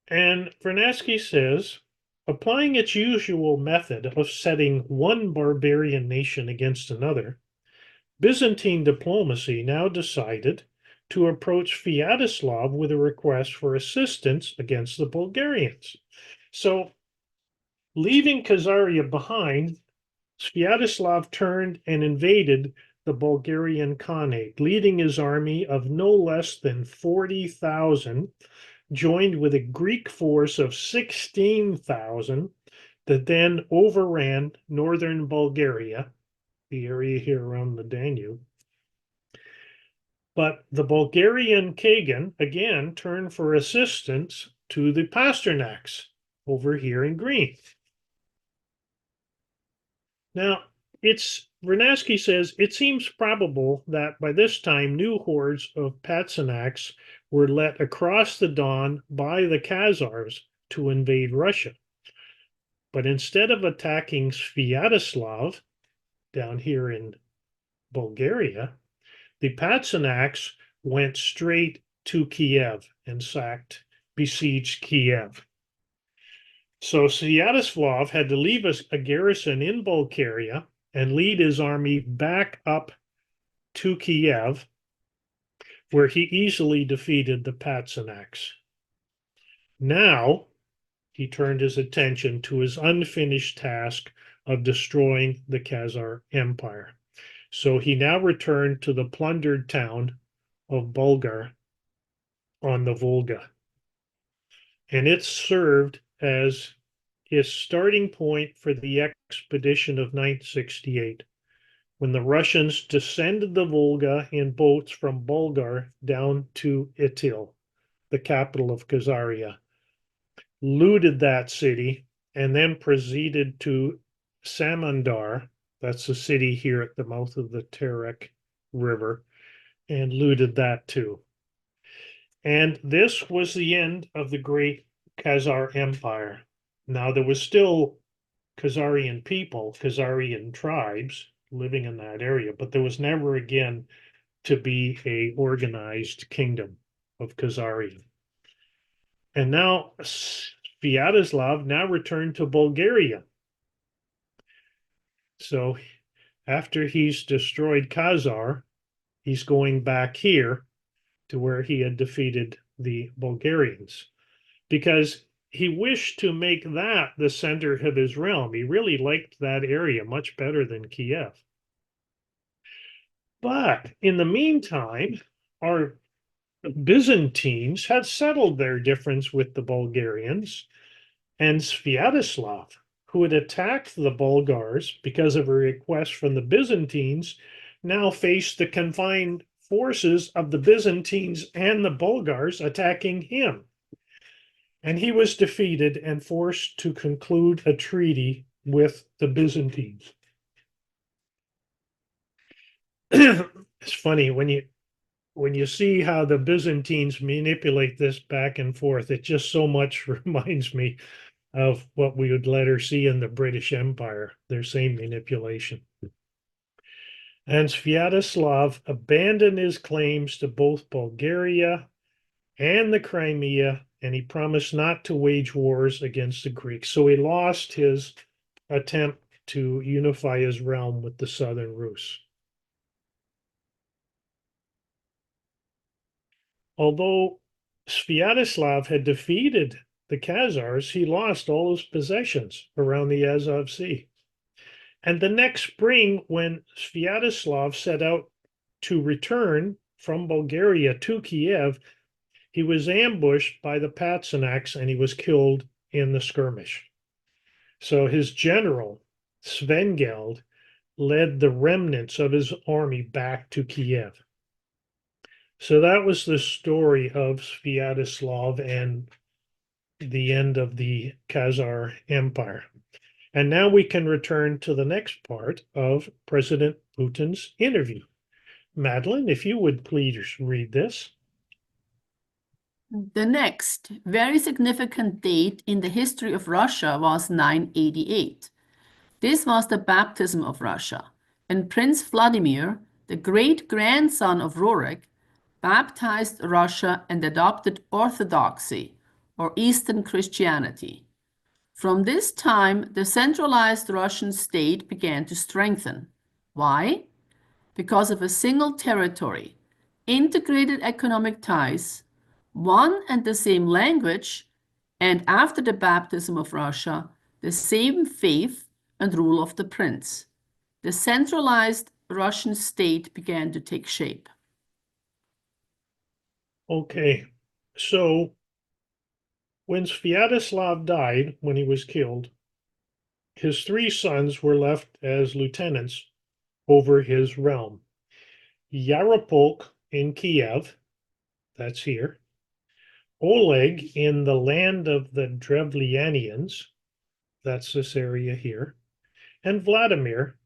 And Vernadsky says, applying its usual method of setting one barbarian nation against another, Byzantine diplomacy now decided to approach Sviatoslav with a request for assistance against the Bulgarians. So, leaving Khazaria behind, Sviatoslav turned and invaded the Bulgarian Khanate, leading his army of no less than 40,000, joined with a Greek force of 16,000 that then overran northern Bulgaria, the area here around the Danube. But the Bulgarian Kagan again turned for assistance to the Pasternaks over here in green. Now, Vernadsky says, it seems probable that by this time new hordes of Pasternaks were let across the Don by the Khazars to invade Russia. But instead of attacking Sviatoslav down here in Bulgaria, the Pasternaks went straight to Kiev and besieged Kiev. So Sviatoslav had to leave a garrison in Bulgaria and lead his army back up to Kiev, where he easily defeated the Pasternaks. Now he turned his attention to his unfinished task of destroying the Khazar Empire. So he now returned to the plundered town of Bulgar on the Volga. And it served as his starting point for the expedition of 968, when the Russians descended the Volga in boats from Bulgar down to Itil, the capital of Khazaria, looted that city, and then proceeded to Samandar, that's the city here at the mouth of the Terek River, and looted that too. And this was the end of the great Khazar Empire. Now, there was still Khazarian people, Khazarian tribes living in that area, but there was never again to be a organized kingdom of Khazaria. And now Sviatoslav now returned to Bulgaria. So after he's destroyed Khazar, he's going back here to where he had defeated the Bulgarians, because he wished to make that the center of his realm. He really liked that area much better than Kiev. But in the meantime, our Byzantines had settled their difference with the Bulgarians, and Sviatoslav, who had attacked the Bulgars because of a request from the Byzantines, now faced the combined forces of the Byzantines and the Bulgars attacking him. And he was defeated and forced to conclude a treaty with the Byzantines. It's funny when you see how the Byzantines manipulate this back and forth, it just so much reminds me of what we would later see in the British Empire, their same manipulation. And Sviatoslav abandoned his claims to both Bulgaria and the Crimea, and he promised not to wage wars against the Greeks. So he lost his attempt to unify his realm with the Southern Rus. Although Sviatoslav had defeated the Khazars, he lost all his possessions around the Azov Sea. And the next spring, when Sviatoslav set out to return from Bulgaria to Kiev, he was ambushed by the Pasternaks and he was killed in the skirmish. So his general, Svengeld, led the remnants of his army back to Kiev. So that was the story of Sviatoslav and the end of the Khazar Empire. And now we can return to the next part of President Putin's interview. Madeline, if you would please read this. The next very significant date in the history of Russia was 988. This was the baptism of Russia, and Prince Vladimir, the great-grandson of Rurik, baptized Russia and adopted Orthodoxy, or Eastern Christianity. From this time, the centralized Russian state began to strengthen. Why? Because of a single territory, integrated economic ties, one and the same language, and after the baptism of Russia, the same faith and rule of the prince. The centralized Russian state began to take shape. Okay, so when Sviatoslav died, when he was killed, his three sons were left as lieutenants over his realm. Yaropolk in Kiev, that's here, Oleg in the land of the Drevlianians, that's this area here, and Vladimir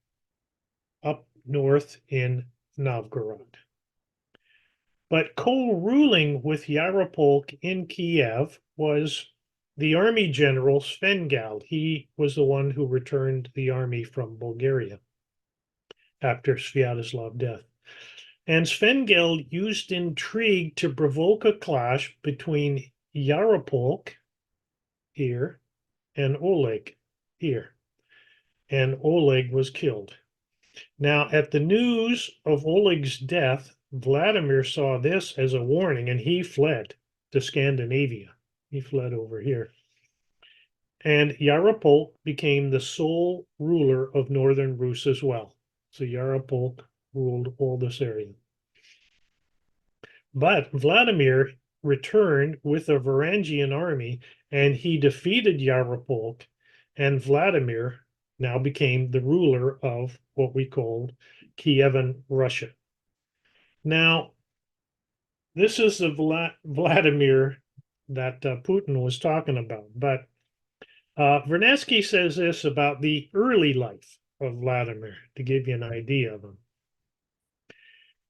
up north in Novgorod. But co-ruling with Yaropolk in Kiev was the army general Svengald. He was the one who returned the army from Bulgaria after Sviatoslav's death. And Svengeld used intrigue to provoke a clash between Yaropolk here and Oleg here. And Oleg was killed. Now, at the news of Oleg's death, Vladimir saw this as a warning and he fled to Scandinavia. He fled over here. And Yaropolk became the sole ruler of northern Rus as well. So Yaropolk ruled all this area. But Vladimir returned with a Varangian army and he defeated Yaropolk, and Vladimir now became the ruler of what we called Kievan Russia. Now, this is the Vladimir that Putin was talking about, but Vernadsky says this about the early life of Vladimir to give you an idea of him.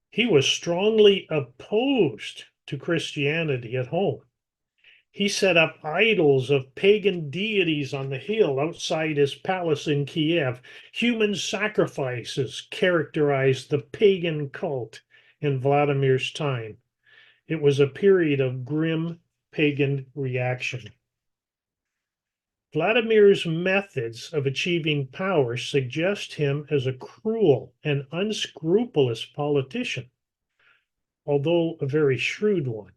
He was strongly opposed to Christianity at home. He set up idols of pagan deities on the hill outside his palace in Kiev. Human sacrifices characterized the pagan cult in Vladimir's time. It was a period of grim pagan reaction. Vladimir's methods of achieving power suggest him as a cruel and unscrupulous politician, although a very shrewd one.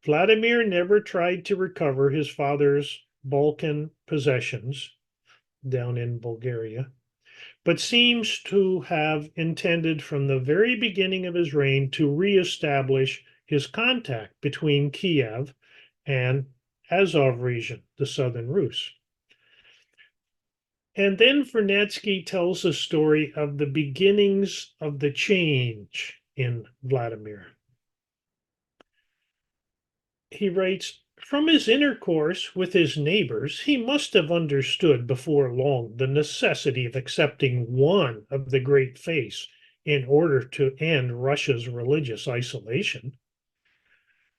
Vladimir never tried to recover his father's Balkan possessions down in Bulgaria, but seems to have intended from the very beginning of his reign to reestablish his contact between Kiev and Azov region, the southern Rus. And then Vernadsky tells the story of the beginnings of the change in Vladimir. He writes, from his intercourse with his neighbors, he must have understood before long the necessity of accepting one of the great faiths in order to end Russia's religious isolation.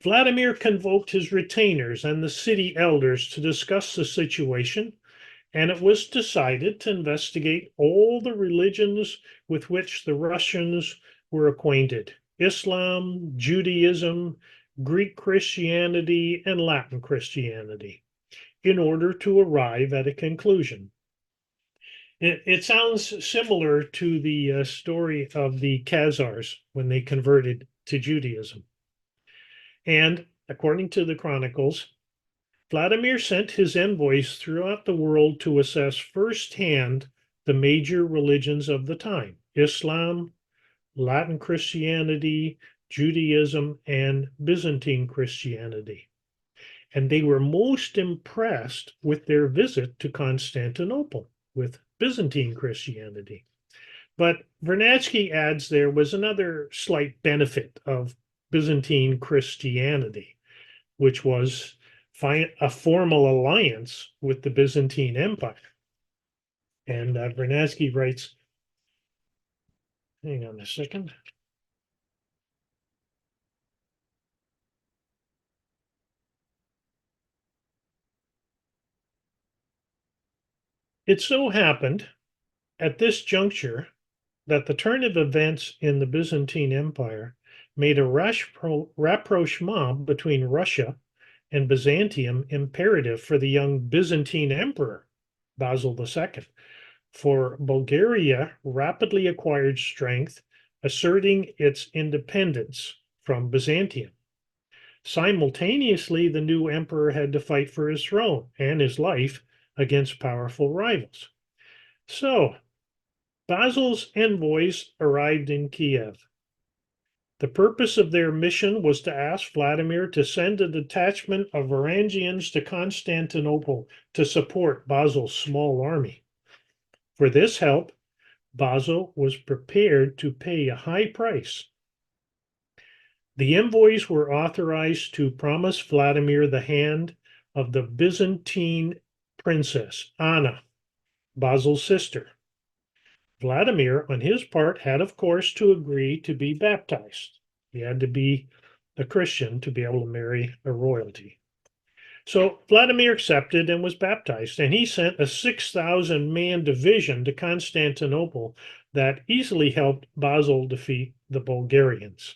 Vladimir convoked his retainers and the city elders to discuss the situation, and it was decided to investigate all the religions with which the Russians were acquainted: Islam, Judaism, Greek Christianity, and Latin Christianity, in order to arrive at a conclusion. It sounds similar to the story of the Khazars when they converted to Judaism. And according to the Chronicles, Vladimir sent his envoys throughout the world to assess firsthand the major religions of the time: Islam, Latin Christianity, Judaism, and Byzantine Christianity. And they were most impressed with their visit to Constantinople with Byzantine Christianity. But Vernadsky adds there was another slight benefit of Byzantine Christianity, which was a formal alliance with the Byzantine Empire. And Vernadsky writes, hang on a second. It so happened at this juncture that the turn of events in the Byzantine Empire made a rapprochement between Russia and Byzantium imperative for the young Byzantine emperor, Basil II. For Bulgaria rapidly acquired strength, asserting its independence from Byzantium. Simultaneously, the new emperor had to fight for his throne and his life against powerful rivals. So, Basil's envoys arrived in Kiev. The purpose of their mission was to ask Vladimir to send a detachment of Varangians to Constantinople to support Basil's small army. For this help, Basil was prepared to pay a high price. The envoys were authorized to promise Vladimir the hand of the Byzantine princess, Anna, Basil's sister. Vladimir, on his part, had, of course, to agree to be baptized. He had to be a Christian to be able to marry a royalty. So Vladimir accepted and was baptized, and he sent a 6,000-man division to Constantinople that easily helped Basil defeat the Bulgarians.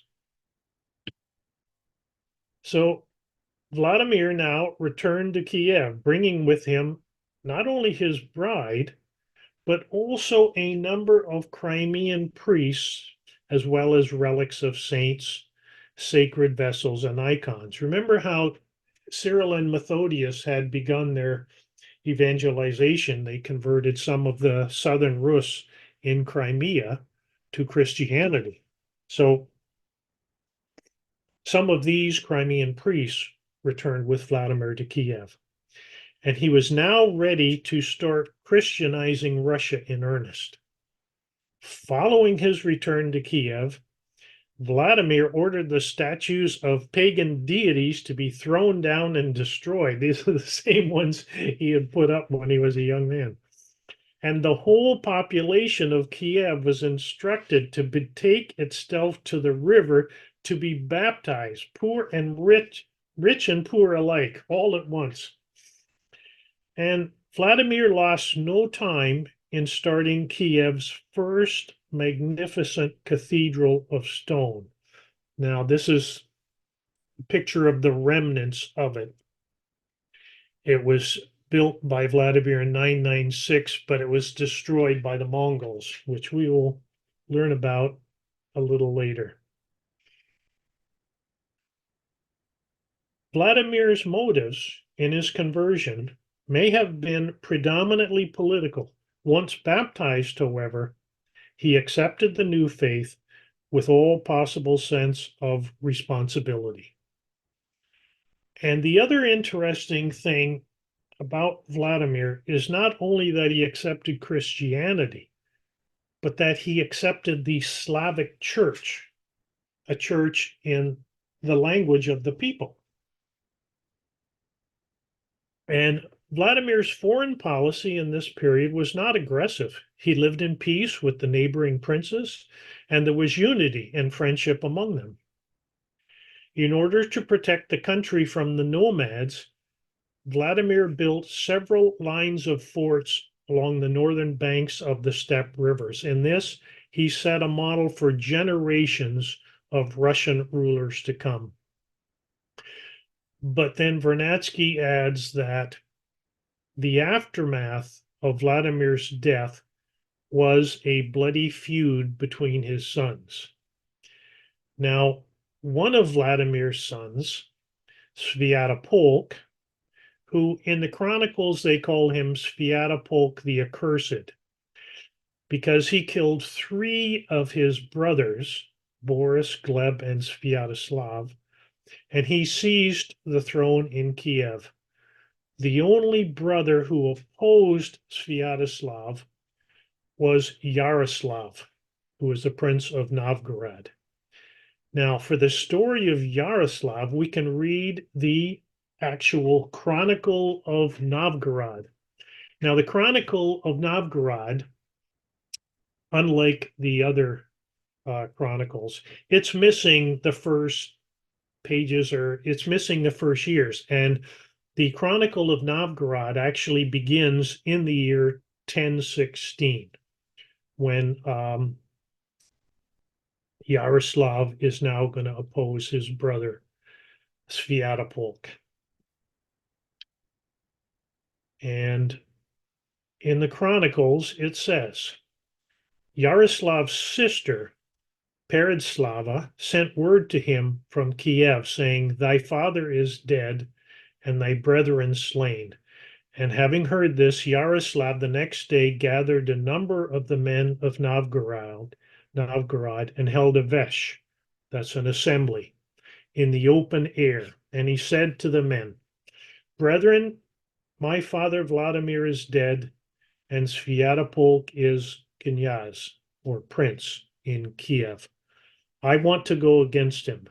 So Vladimir now returned to Kiev, bringing with him not only his bride, but also a number of Crimean priests, as well as relics of saints, sacred vessels, and icons. Remember how Cyril and Methodius had begun their evangelization. They converted some of the southern Rus in Crimea to Christianity. So some of these Crimean priests returned with Vladimir to Kiev. And he was now ready to start Christianizing Russia in earnest. Following his return to Kiev, Vladimir ordered the statues of pagan deities to be thrown down and destroyed. These are the same ones he had put up when he was a young man. And the whole population of Kiev was instructed to betake itself to the river to be baptized, poor and rich, rich and poor alike, all at once. And Vladimir lost no time in starting Kiev's first magnificent cathedral of stone. Now, this is a picture of the remnants of it. It was built by Vladimir in 996, but it was destroyed by the Mongols, which we will learn about a little later. Vladimir's motives in his conversion may have been predominantly political. Once baptized, however, he accepted the new faith with all possible sense of responsibility. And the other interesting thing about Vladimir is not only that he accepted Christianity, but that he accepted the Slavic Church, a church in the language of the people. And Vladimir's foreign policy in this period was not aggressive. He lived in peace with the neighboring princes, and there was unity and friendship among them. In order to protect the country from the nomads, Vladimir built several lines of forts along the northern banks of the steppe rivers. In this, he set a model for generations of Russian rulers to come. But then Vernadsky adds that the aftermath of Vladimir's death was a bloody feud between his sons. Now, one of Vladimir's sons, Sviatopolk, who in the Chronicles they call him Sviatopolk the Accursed, because he killed 3 of his brothers, Boris, Gleb, and Sviatoslav, and he seized the throne in Kiev. The only brother who opposed Sviatoslav was Yaroslav, who was the Prince of Novgorod. Now, for the story of Yaroslav, we can read the actual Chronicle of Novgorod. Now, the Chronicle of Novgorod, unlike the other chronicles, it's missing the first pages, or it's missing the first years. And the Chronicle of Novgorod actually begins in the year 1016, when Yaroslav is now going to oppose his brother Sviatopolk. And in the Chronicles, it says, Yaroslav's sister, Peredslava, sent word to him from Kiev, saying, Thy father is dead, and thy brethren slain. And having heard this, Yaroslav the next day gathered a number of the men of Novgorod, and held a vesh, that's an assembly, in the open air. And he said to the men, Brethren, my father Vladimir is dead, and Sviatopolk is knyaz, or prince, in Kiev. I want to go against him.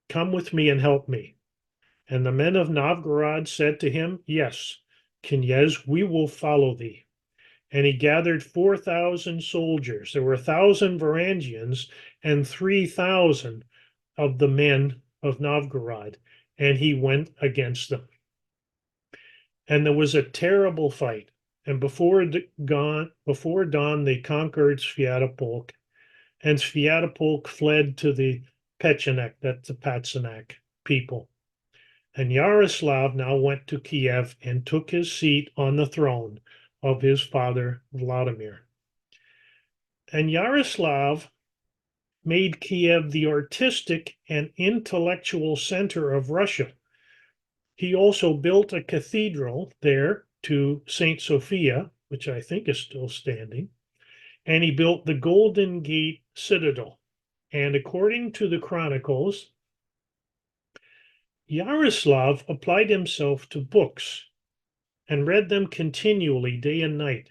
Come with me and help me." And the men of Novgorod said to him, "Yes, Knyaz, we will follow thee." And he gathered 4,000 soldiers. There were 1,000 Varangians and 3,000 of the men of Novgorod, and he went against them. And there was a terrible fight. And before dawn, they conquered Sviatopolk, and Sviatopolk fled to the Pechenek, that's the Patsanak people. And Yaroslav now went to Kiev and took his seat on the throne of his father Vladimir. And Yaroslav made Kiev the artistic and intellectual center of Russia. He also built a cathedral there to St. Sophia, which I think is still standing, and he built the Golden Gate Citadel. And according to the Chronicles, Yaroslav applied himself to books and read them continually day and night.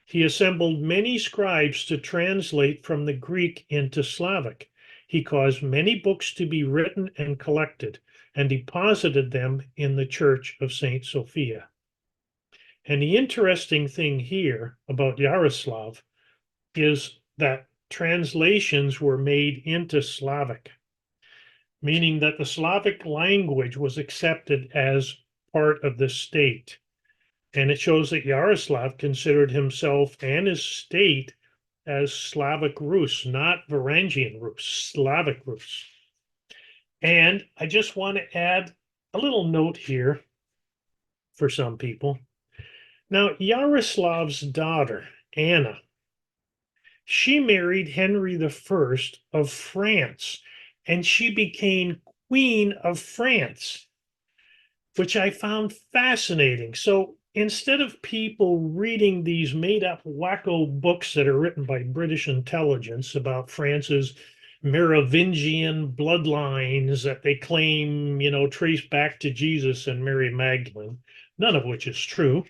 He assembled many scribes to translate from the Greek into Slavic. He caused many books to be written and collected, and deposited them in the Church of St. Sophia. And the interesting thing here about Yaroslav is that translations were made into Slavic, meaning that the Slavic language was accepted as part of the state. And it shows that Yaroslav considered himself and his state as Slavic Rus, not Varangian Rus, Slavic Rus. And I just want to add a little note here for some people. Now, Yaroslav's daughter, Anna, she married Henry I of France, and she became Queen of France, which I found fascinating. So instead of people reading these made-up wacko books that are written by British intelligence about France's Merovingian bloodlines that they claim, trace back to Jesus and Mary Magdalene, none of which is true.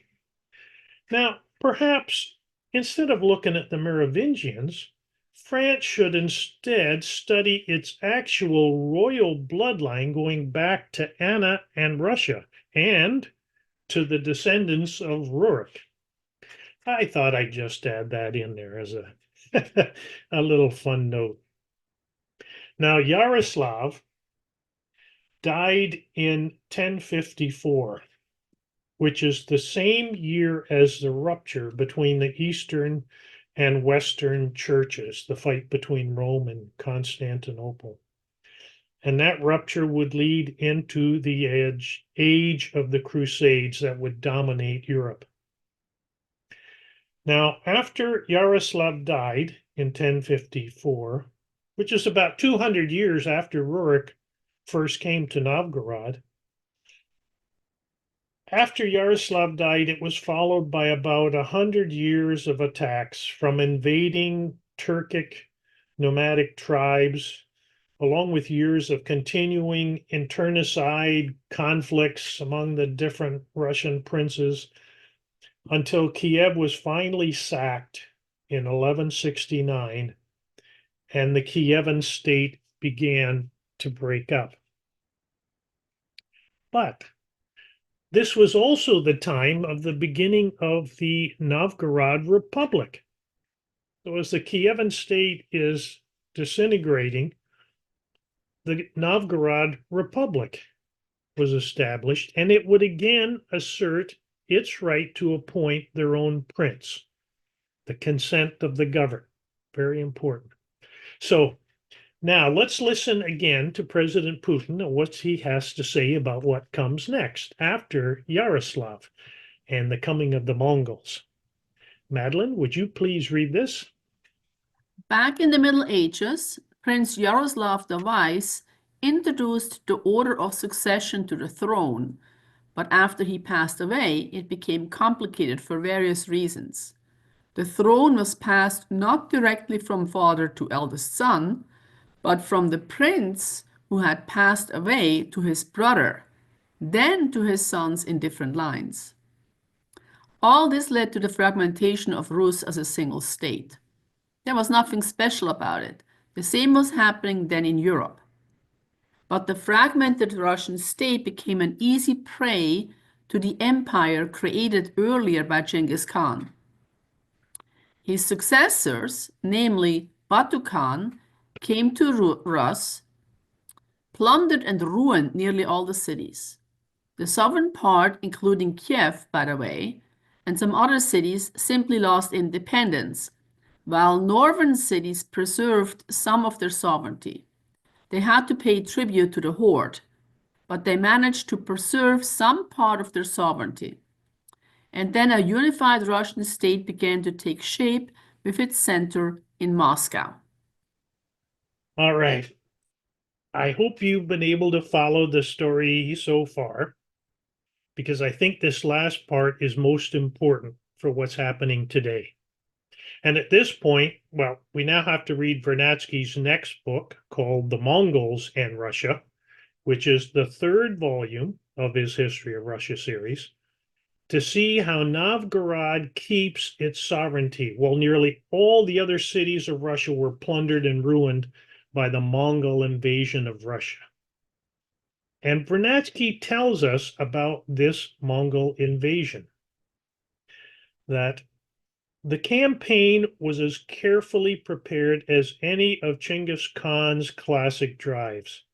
Now, perhaps instead of looking at the Merovingians, France should instead study its actual royal bloodline going back to Anna and Russia and to the descendants of Rurik. I thought I'd just add that in there as a, a little fun note. Now, Yaroslav died in 1054, which is the same year as the rupture between the Eastern and Western churches, the fight between Rome and Constantinople. And that rupture would lead into the age of the Crusades that would dominate Europe. Now, after Yaroslav died in 1054, which is about 200 years after Rurik first came to Novgorod, after Yaroslav died, it was followed by about 100 years of attacks from invading Turkic nomadic tribes, along with years of continuing internecide conflicts among the different Russian princes, until Kiev was finally sacked in 1169, and the Kievan state began to break up. But this was also the time of the beginning of the Novgorod Republic. So as the Kievan state is disintegrating, the Novgorod Republic was established, and it would again assert its right to appoint their own prince, the consent of the governed. Very important. So now let's listen again to President Putin and what he has to say about what comes next after Yaroslav and the coming of the Mongols. Madeline, would you please read this? Back in the Middle Ages, Prince Yaroslav the Wise introduced the order of succession to the throne, but after he passed away, it became complicated for various reasons. The throne was passed not directly from father to eldest son, but from the prince who had passed away to his brother, then to his sons in different lines. All this led to the fragmentation of Rus as a single state. There was nothing special about it. The same was happening then in Europe. but the fragmented Russian state became an easy prey to the empire created earlier by Genghis Khan. His successors, namely Batu Khan, came to Rus, plundered and ruined nearly all the cities. The southern part, including Kiev, by the way, and some other cities simply lost independence, while northern cities preserved some of their sovereignty. They had to pay tribute to the horde, but they managed to preserve some part of their sovereignty. And then a unified Russian state began to take shape with its center in Moscow. All right. I hope you've been able to follow the story so far, because I think this last part is most important for what's happening today. And at this point, well, we now have to read Vernadsky's next book called The Mongols and Russia, which is the third volume of his History of Russia series, to see how Novgorod keeps its sovereignty while nearly all the other cities of Russia were plundered and ruined by the Mongol invasion of Russia. And Vernadsky tells us about this Mongol invasion, that the campaign was as carefully prepared as any of Genghis Khan's classic drives.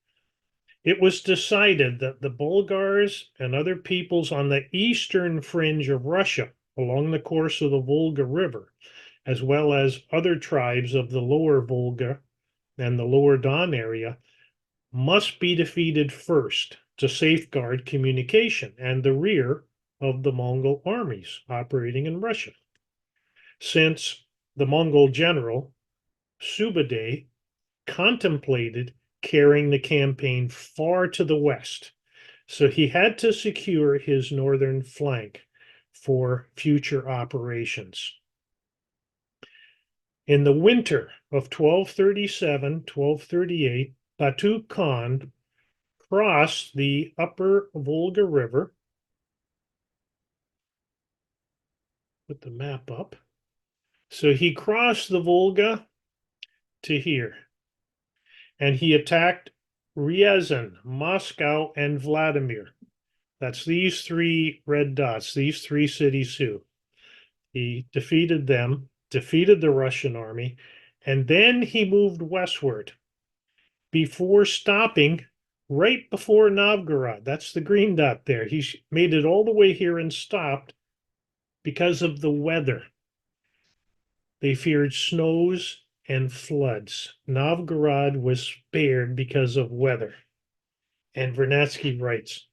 It was decided that the Bulgars and other peoples on the eastern fringe of Russia along the course of the Volga River, as well as other tribes of the lower Volga and the lower Don area, must be defeated first to safeguard communication and the rear of the Mongol armies operating in Russia. Since the Mongol general, Sube'etei, contemplated carrying the campaign far to the west, so he had to secure his northern flank for future operations. In the winter of 1237-1238, Batu Khan crossed the upper Volga River. Put the map up. So he crossed the Volga to here, and he attacked Ryazan, Moscow, and Vladimir. That's these three red dots, these three cities too. He defeated them, defeated the Russian army, and then he moved westward before stopping right before Novgorod. That's the green dot there. He made it all the way here and stopped because of the weather. They feared snows and floods. Novgorod was spared because of weather. And Vernadsky writes,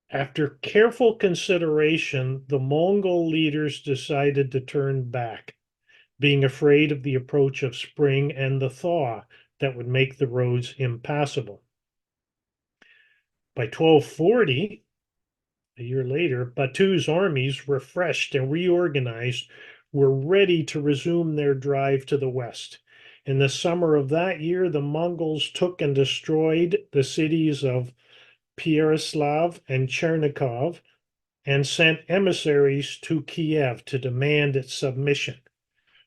after careful consideration, the Mongol leaders decided to turn back, being afraid of the approach of spring and the thaw that would make the roads impassable. By 1240, a year later, Batu's armies, refreshed and reorganized, were ready to resume their drive to the west. In the summer of that year, the Mongols took and destroyed the cities of Pyaroslav and Chernikov and sent emissaries to Kiev to demand its submission.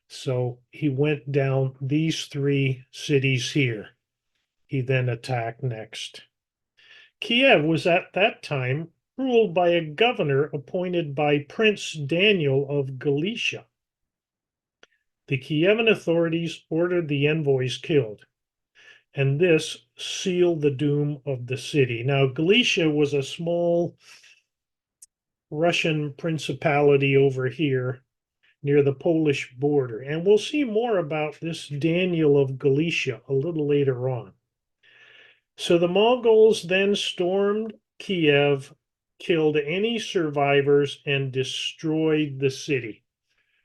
So he went down these three cities here. He then attacked next. Kiev was at that time ruled by a governor appointed by Prince Daniel of Galicia. The Kievan authorities ordered the envoys killed, and this sealed the doom of the city. Now, Galicia was a small Russian principality over here near the Polish border, and we'll see more about this Daniel of Galicia a little later on. So the Mongols then stormed Kiev, killed any survivors, and destroyed the city.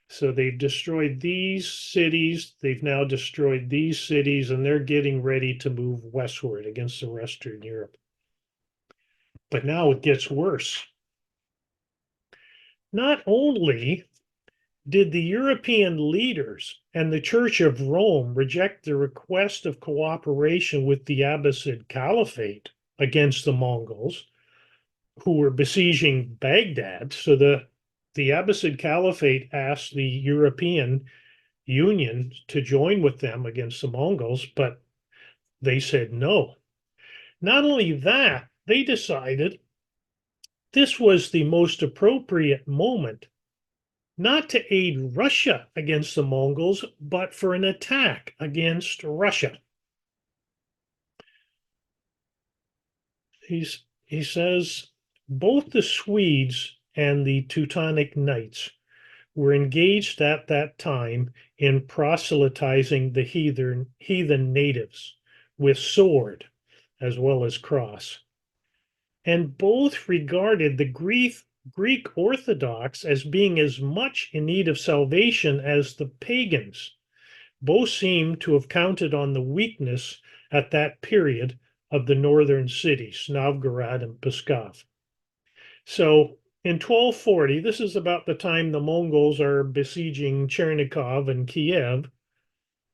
So they've destroyed these cities, they've now destroyed these cities, and they're getting ready to move westward against the Western Europe. But now it gets worse. Not only did the European leaders and the Church of Rome reject the request of cooperation with the Abbasid Caliphate against the Mongols, who were besieging Baghdad, so the Abbasid Caliphate asked the European Union to join with them against the Mongols, but they said no. Not only that, they decided this was the most appropriate moment not to aid Russia against the Mongols, but for an attack against Russia. He says both the Swedes and the Teutonic Knights were engaged at that time in proselytizing the heathen natives with sword as well as cross. And both regarded the Greek Orthodox as being as much in need of salvation as the pagans. Both seem to have counted on the weakness at that period of the northern cities, Novgorod and Pskov. So in 1240, this is about the time the Mongols are besieging Chernihiv and Kiev,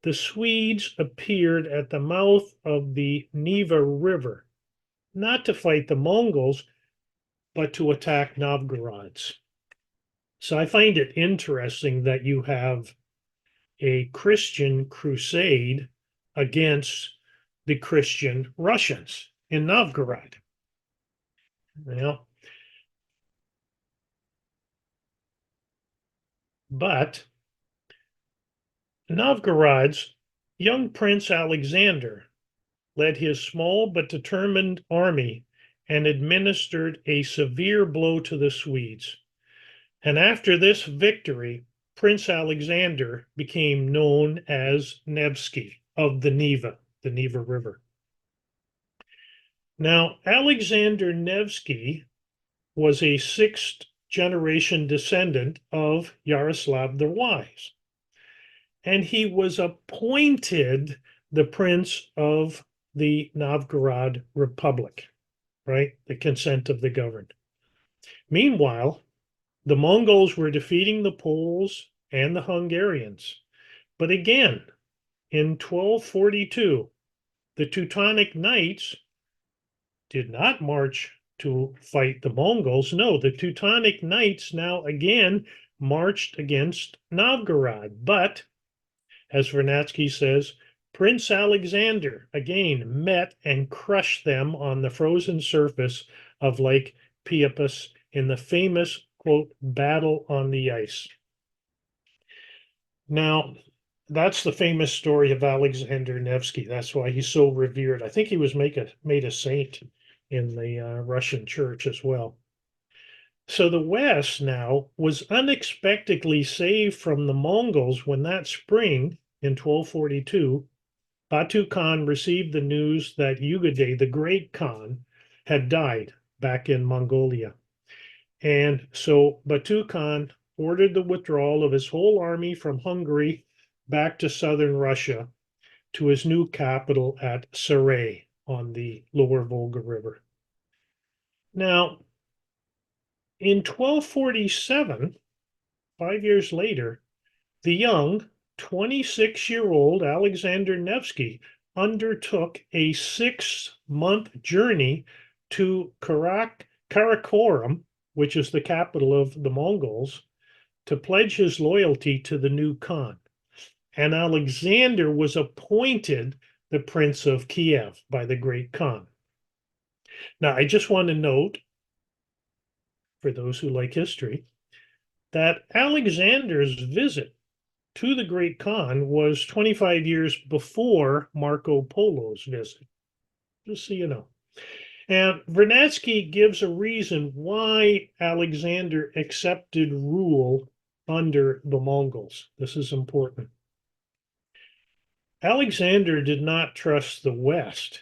the Swedes appeared at the mouth of the Neva River, not to fight the Mongols, but to attack Novgorods. So I find it interesting that you have a Christian crusade against the Christian Russians in Novgorod. But Novgorod's young Prince Alexander led his small but determined army and administered a severe blow to the Swedes. And after this victory, Prince Alexander became known as Nevsky of the Neva River. Now, Alexander Nevsky was a sixth generation descendant of Yaroslav the Wise, and he was appointed the prince of the Novgorod Republic, right? The consent of the governed. Meanwhile, the Mongols were defeating the Poles and the Hungarians. But again, in 1242, the Teutonic Knights did not march to fight the Mongols. No, the Teutonic Knights now again marched against Novgorod. But, as Vernadsky says, Prince Alexander again met and crushed them on the frozen surface of Lake Peipus in the famous, quote, battle on the ice. Now, that's the famous story of Alexander Nevsky. That's why he's so revered. I think he was made a saint in the Russian church as well. So the West now was unexpectedly saved from the Mongols when that spring in 1242, Batu Khan received the news that Ugadai, the great Khan, had died back in Mongolia. And so Batu Khan ordered the withdrawal of his whole army from Hungary back to southern Russia to his new capital at Saray on the lower Volga River. Now, in 1247, 5 years later, the young 26-year-old Alexander Nevsky undertook a 6-month journey to Karakorum, which is the capital of the Mongols, to pledge his loyalty to the new Khan. And Alexander was appointed the Prince of Kiev by the great Khan. Now, I just want to note, for those who like history, that Alexander's visit to the great Khan was 25 years before Marco Polo's visit, just so you know. And Vernadsky gives a reason why Alexander accepted rule under the Mongols. This is important. Alexander did not trust the West.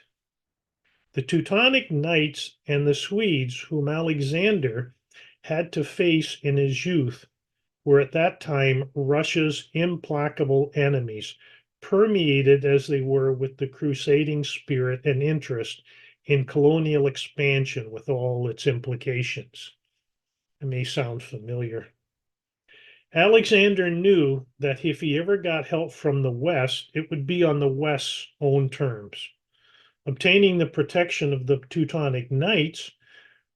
The Teutonic Knights and the Swedes, whom Alexander had to face in his youth, were at that time Russia's implacable enemies, permeated as they were with the crusading spirit and interest in colonial expansion with all its implications. It may sound familiar. Alexander knew that if he ever got help from the West, it would be on the West's own terms. Obtaining the protection of the Teutonic Knights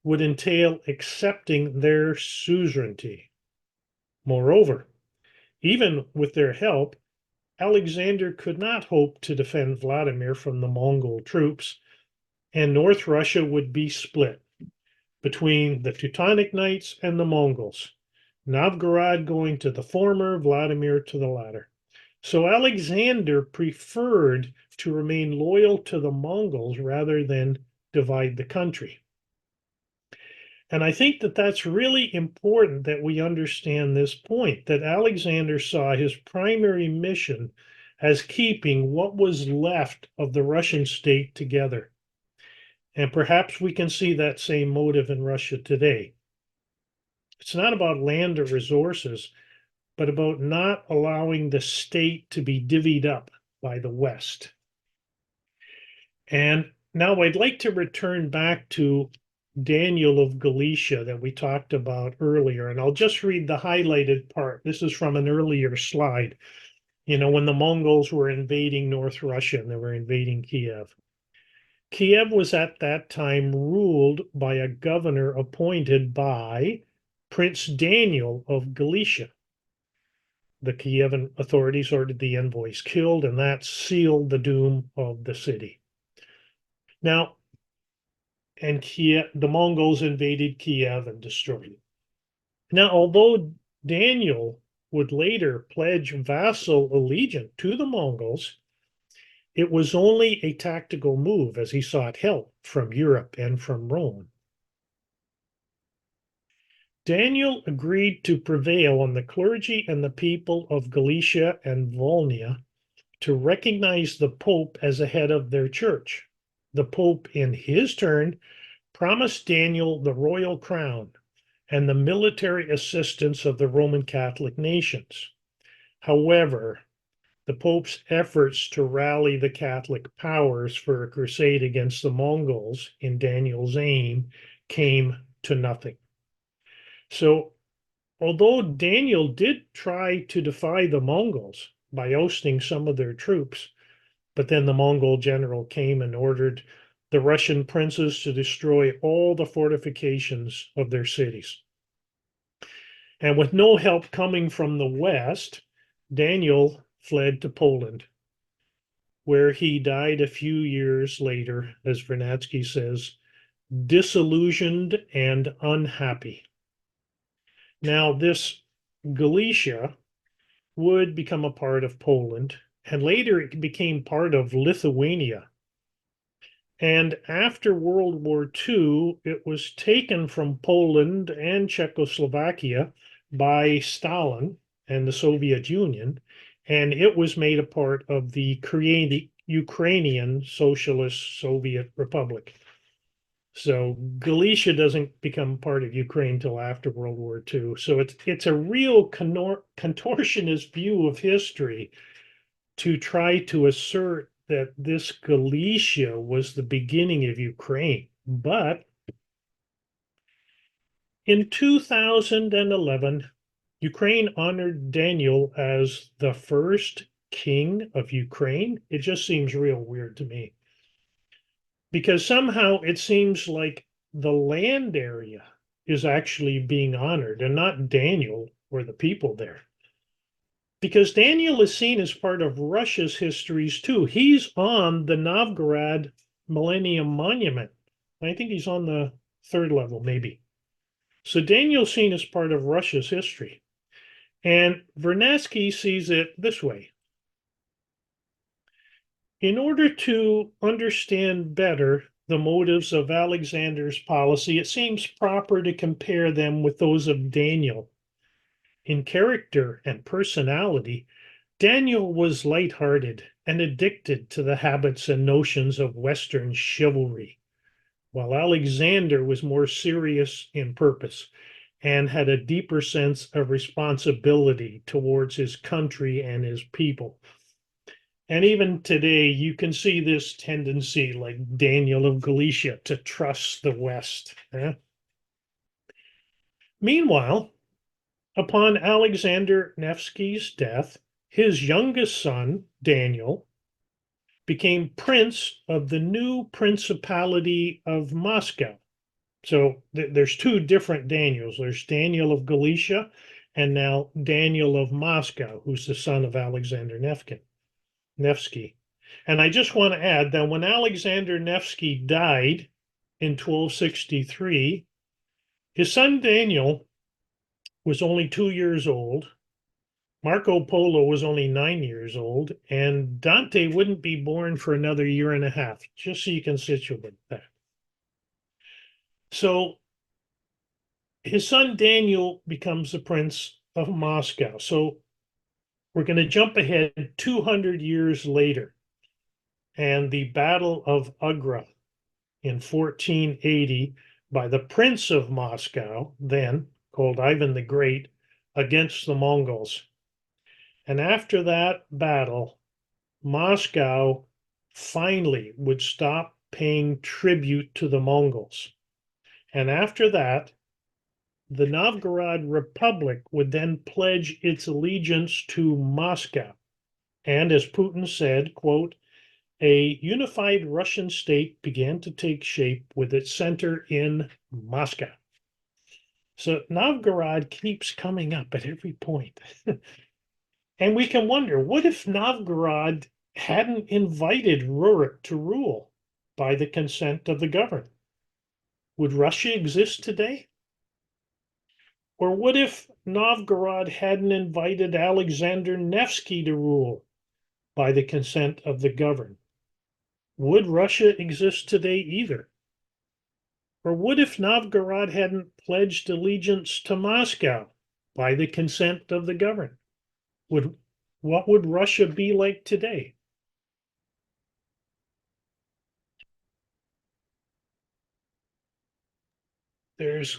would entail accepting their suzerainty. Moreover, even with their help, Alexander could not hope to defend Vladimir from the Mongol troops, and North Russia would be split between the Teutonic Knights and the Mongols, Novgorod going to the former, Vladimir to the latter. So Alexander preferred to remain loyal to the Mongols rather than divide the country. And I think that that's really important that we understand this point, that Alexander saw his primary mission as keeping what was left of the Russian state together. And perhaps we can see that same motive in Russia today. It's not about land or resources, but about not allowing the state to be divvied up by the West. And now I'd like to return back to Daniel of Galicia that we talked about earlier, and I'll just read the highlighted part. This is from an earlier slide. You know, when the Mongols were invading North Russia and they were invading Kiev. Kiev was at that time ruled by a governor appointed by Prince Daniel of Galicia. The Kievan authorities ordered the envoys killed, and that sealed the doom of the city. Now, and Kiev, the Mongols invaded Kiev and destroyed it. Now, although Daniel would later pledge vassal allegiance to the Mongols, it was only a tactical move as he sought help from Europe and from Rome. Daniel agreed to prevail on the clergy and the people of Galicia and Volhynia to recognize the Pope as a head of their church. The Pope, in his turn, promised Daniel the royal crown and the military assistance of the Roman Catholic nations. However, the Pope's efforts to rally the Catholic powers for a crusade against the Mongols in Daniel's aim came to nothing. So, although Daniel did try to defy the Mongols by ousting some of their troops, but then the Mongol general came and ordered the Russian princes to destroy all the fortifications of their cities. And with no help coming from the West, Daniel fled to Poland, where he died a few years later, as Vernadsky says, disillusioned and unhappy. Now, this Galicia would become a part of Poland, and later it became part of Lithuania. And after World War II, it was taken from Poland and Czechoslovakia by Stalin and the Soviet Union, and it was made a part of the Ukrainian Socialist Soviet Republic. So Galicia doesn't become part of Ukraine till after World War II. So it's a real contortionist view of history to try to assert that this Galicia was the beginning of Ukraine. But in 2011, Ukraine honored Daniel as the first king of Ukraine. It just seems real weird to me, because somehow it seems like the land area is actually being honored and not Daniel or the people there. Because Daniel is seen as part of Russia's histories too. He's on the Novgorod Millennium Monument. I think he's on the third level, maybe. So Daniel's seen as part of Russia's history. And Vernadsky sees it this way. In order to understand better the motives of Alexander's policy, it seems proper to compare them with those of Daniel. In character and personality, Daniel was lighthearted and addicted to the habits and notions of Western chivalry, while Alexander was more serious in purpose and had a deeper sense of responsibility towards his country and his people. And even today, you can see this tendency, like Daniel of Galicia, to trust the West. Meanwhile, upon Alexander Nevsky's death, his youngest son, Daniel, became prince of the new Principality of Moscow. So there's two different Daniels. There's Daniel of Galicia and now Daniel of Moscow, who's the son of Alexander Nevsky. And I just want to add that when Alexander Nevsky died in 1263, his son Daniel was only 2 years old. Marco Polo was only 9 years old, and Dante wouldn't be born for another year and a half, just so you can situate that. So his son Daniel becomes the Prince of Moscow. So we're going to jump ahead 200 years later, and the Battle of Agra in 1480 by the Prince of Moscow, then called Ivan the Great, against the Mongols. And after that battle, Moscow finally would stop paying tribute to the Mongols. And after that, the Novgorod Republic would then pledge its allegiance to Moscow. And as Putin said, quote, a unified Russian state began to take shape with its center in Moscow. So Novgorod keeps coming up at every point. And we can wonder, what if Novgorod hadn't invited Rurik to rule by the consent of the governed? Would Russia exist today? Or what if Novgorod hadn't invited Alexander Nevsky to rule by the consent of the governed? Would Russia exist today either? Or what if Novgorod hadn't pledged allegiance to Moscow by the consent of the governed? What would Russia be like today? There's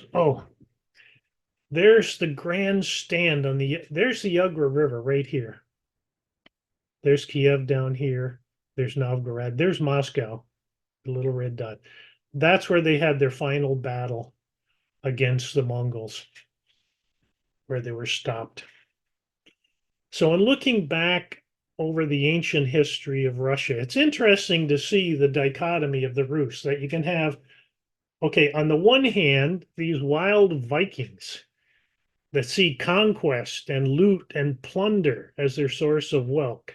the grand stand there's the Ugra River right here. There's Kiev down here. There's Novgorod. There's Moscow, the little red dot. That's where they had their final battle against the Mongols, where they were stopped. So in looking back over the ancient history of Russia, it's interesting to see the dichotomy of the Rus, that you can have, okay, on the one hand, these wild Vikings that see conquest and loot and plunder as their source of wealth,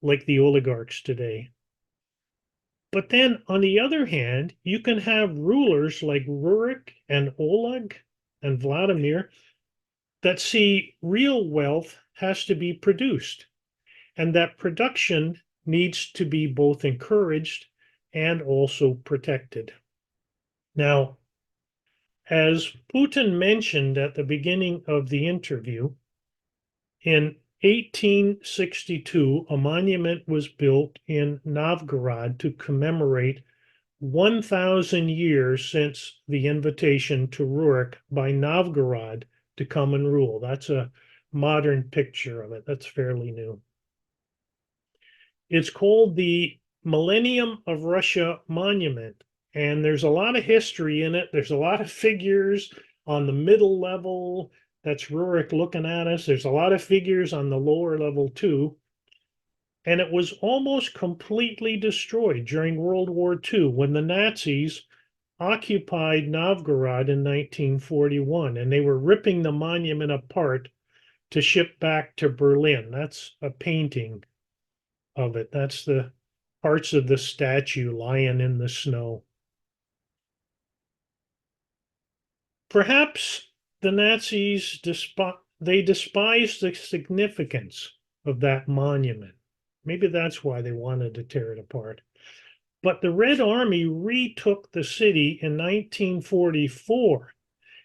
like the oligarchs today. But then on the other hand, you can have rulers like Rurik and Oleg and Vladimir that see real wealth has to be produced, and that production needs to be both encouraged and also protected. Now, as Putin mentioned at the beginning of the interview, in 1862, a monument was built in Novgorod to commemorate 1,000 years since the invitation to Rurik by Novgorod to come and rule. That's a modern picture of it. That's fairly new. It's called the Millennium of Russia Monument, and there's a lot of history in it. There's a lot of figures on the middle level. That's Rurik looking at us. There's a lot of figures on the lower level too. And it was almost completely destroyed during World War II when the Nazis occupied Novgorod in 1941, and they were ripping the monument apart to ship back to Berlin. That's a painting of it. That's the parts of the statue lying in the snow. Perhaps the Nazis despised the significance of that monument. Maybe that's why they wanted to tear it apart. But the Red Army retook the city in 1944.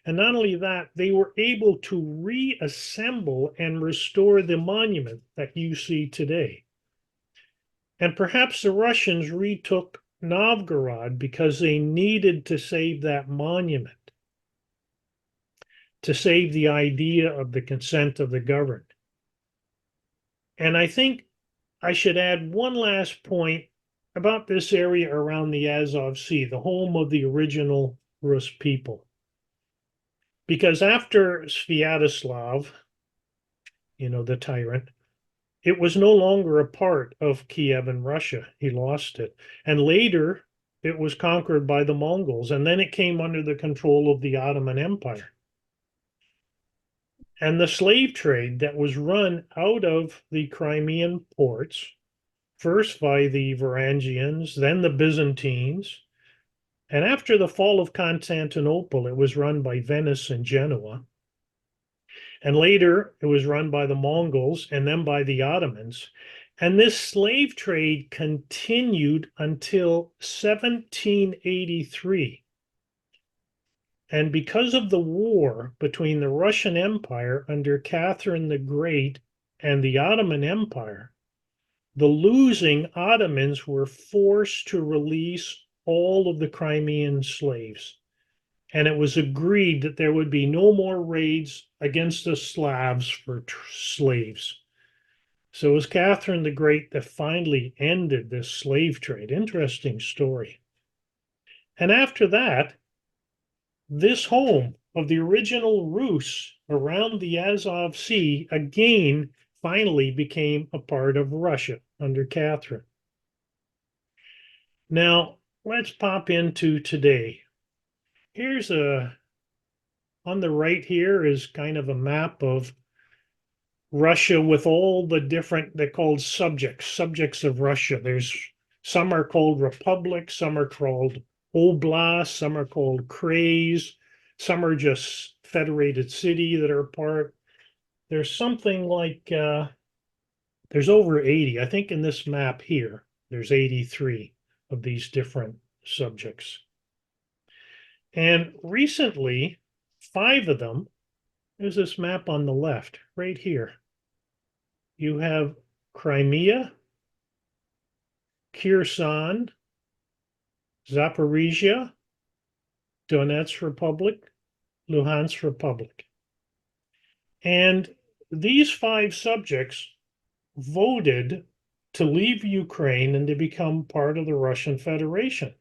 And not only that, they were able to reassemble and restore the monument that you see today. And perhaps the Russians retook Novgorod because they needed to save that monument, to save the idea of the consent of the governed. And I think I should add one last point about this area around the Azov Sea, the home of the original Rus people. Because after Sviatoslav, the tyrant, it was no longer a part of Kievan Russia. He lost it. And later, it was conquered by the Mongols, and then it came under the control of the Ottoman Empire. And the slave trade that was run out of the Crimean ports, first by the Varangians, then the Byzantines, and after the fall of Constantinople, it was run by Venice and Genoa. And later, it was run by the Mongols and then by the Ottomans. And this slave trade continued until 1783. And because of the war between the Russian Empire under Catherine the Great and the Ottoman Empire, the losing Ottomans were forced to release all of the Crimean slaves. And it was agreed that there would be no more raids against the Slavs for slaves. So it was Catherine the Great that finally ended this slave trade. Interesting story. And after that, this home of the original Rus around the Azov Sea again finally became a part of Russia under Catherine. Now, let's pop into today. Here's on the right here is kind of a map of Russia with all the different, they're called subjects of Russia. Some are called republics, some are called oblasts, some are called krays, some are just federated city that are part. There's something like, there's over 80. I think in this map here, there's 83 of these different subjects. And recently, 5 of them, there's this map on the left, right here. You have Crimea, Kherson, Zaporizhia, Donetsk Republic, Luhansk Republic. And these 5 subjects voted to leave Ukraine and to become part of the Russian Federation.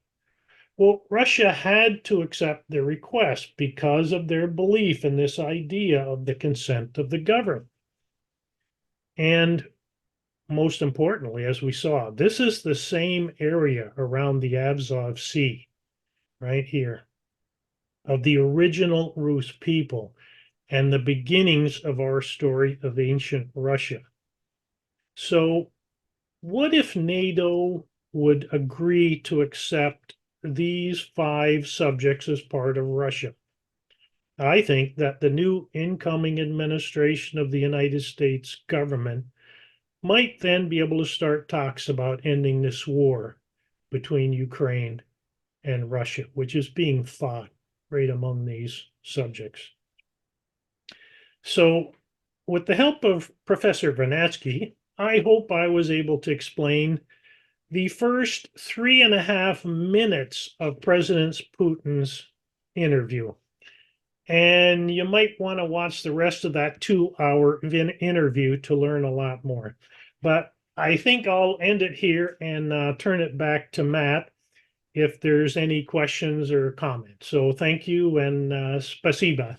Well, Russia had to accept their request because of their belief in this idea of the consent of the governed. And most importantly, as we saw, this is the same area around the Azov Sea, right here, of the original Rus people and the beginnings of our story of ancient Russia. So what if NATO would agree to accept these 5 subjects as part of Russia? I think that the new incoming administration of the United States government might then be able to start talks about ending this war between Ukraine and Russia, which is being fought right among these subjects. So, with the help of Professor Vernadsky, I hope I was able to explain the first 3.5 minutes of President Putin's interview. And you might want to watch the rest of that 2-hour interview to learn a lot more. But I think I'll end it here and turn it back to Matt if there's any questions or comments. So thank you and spasiba.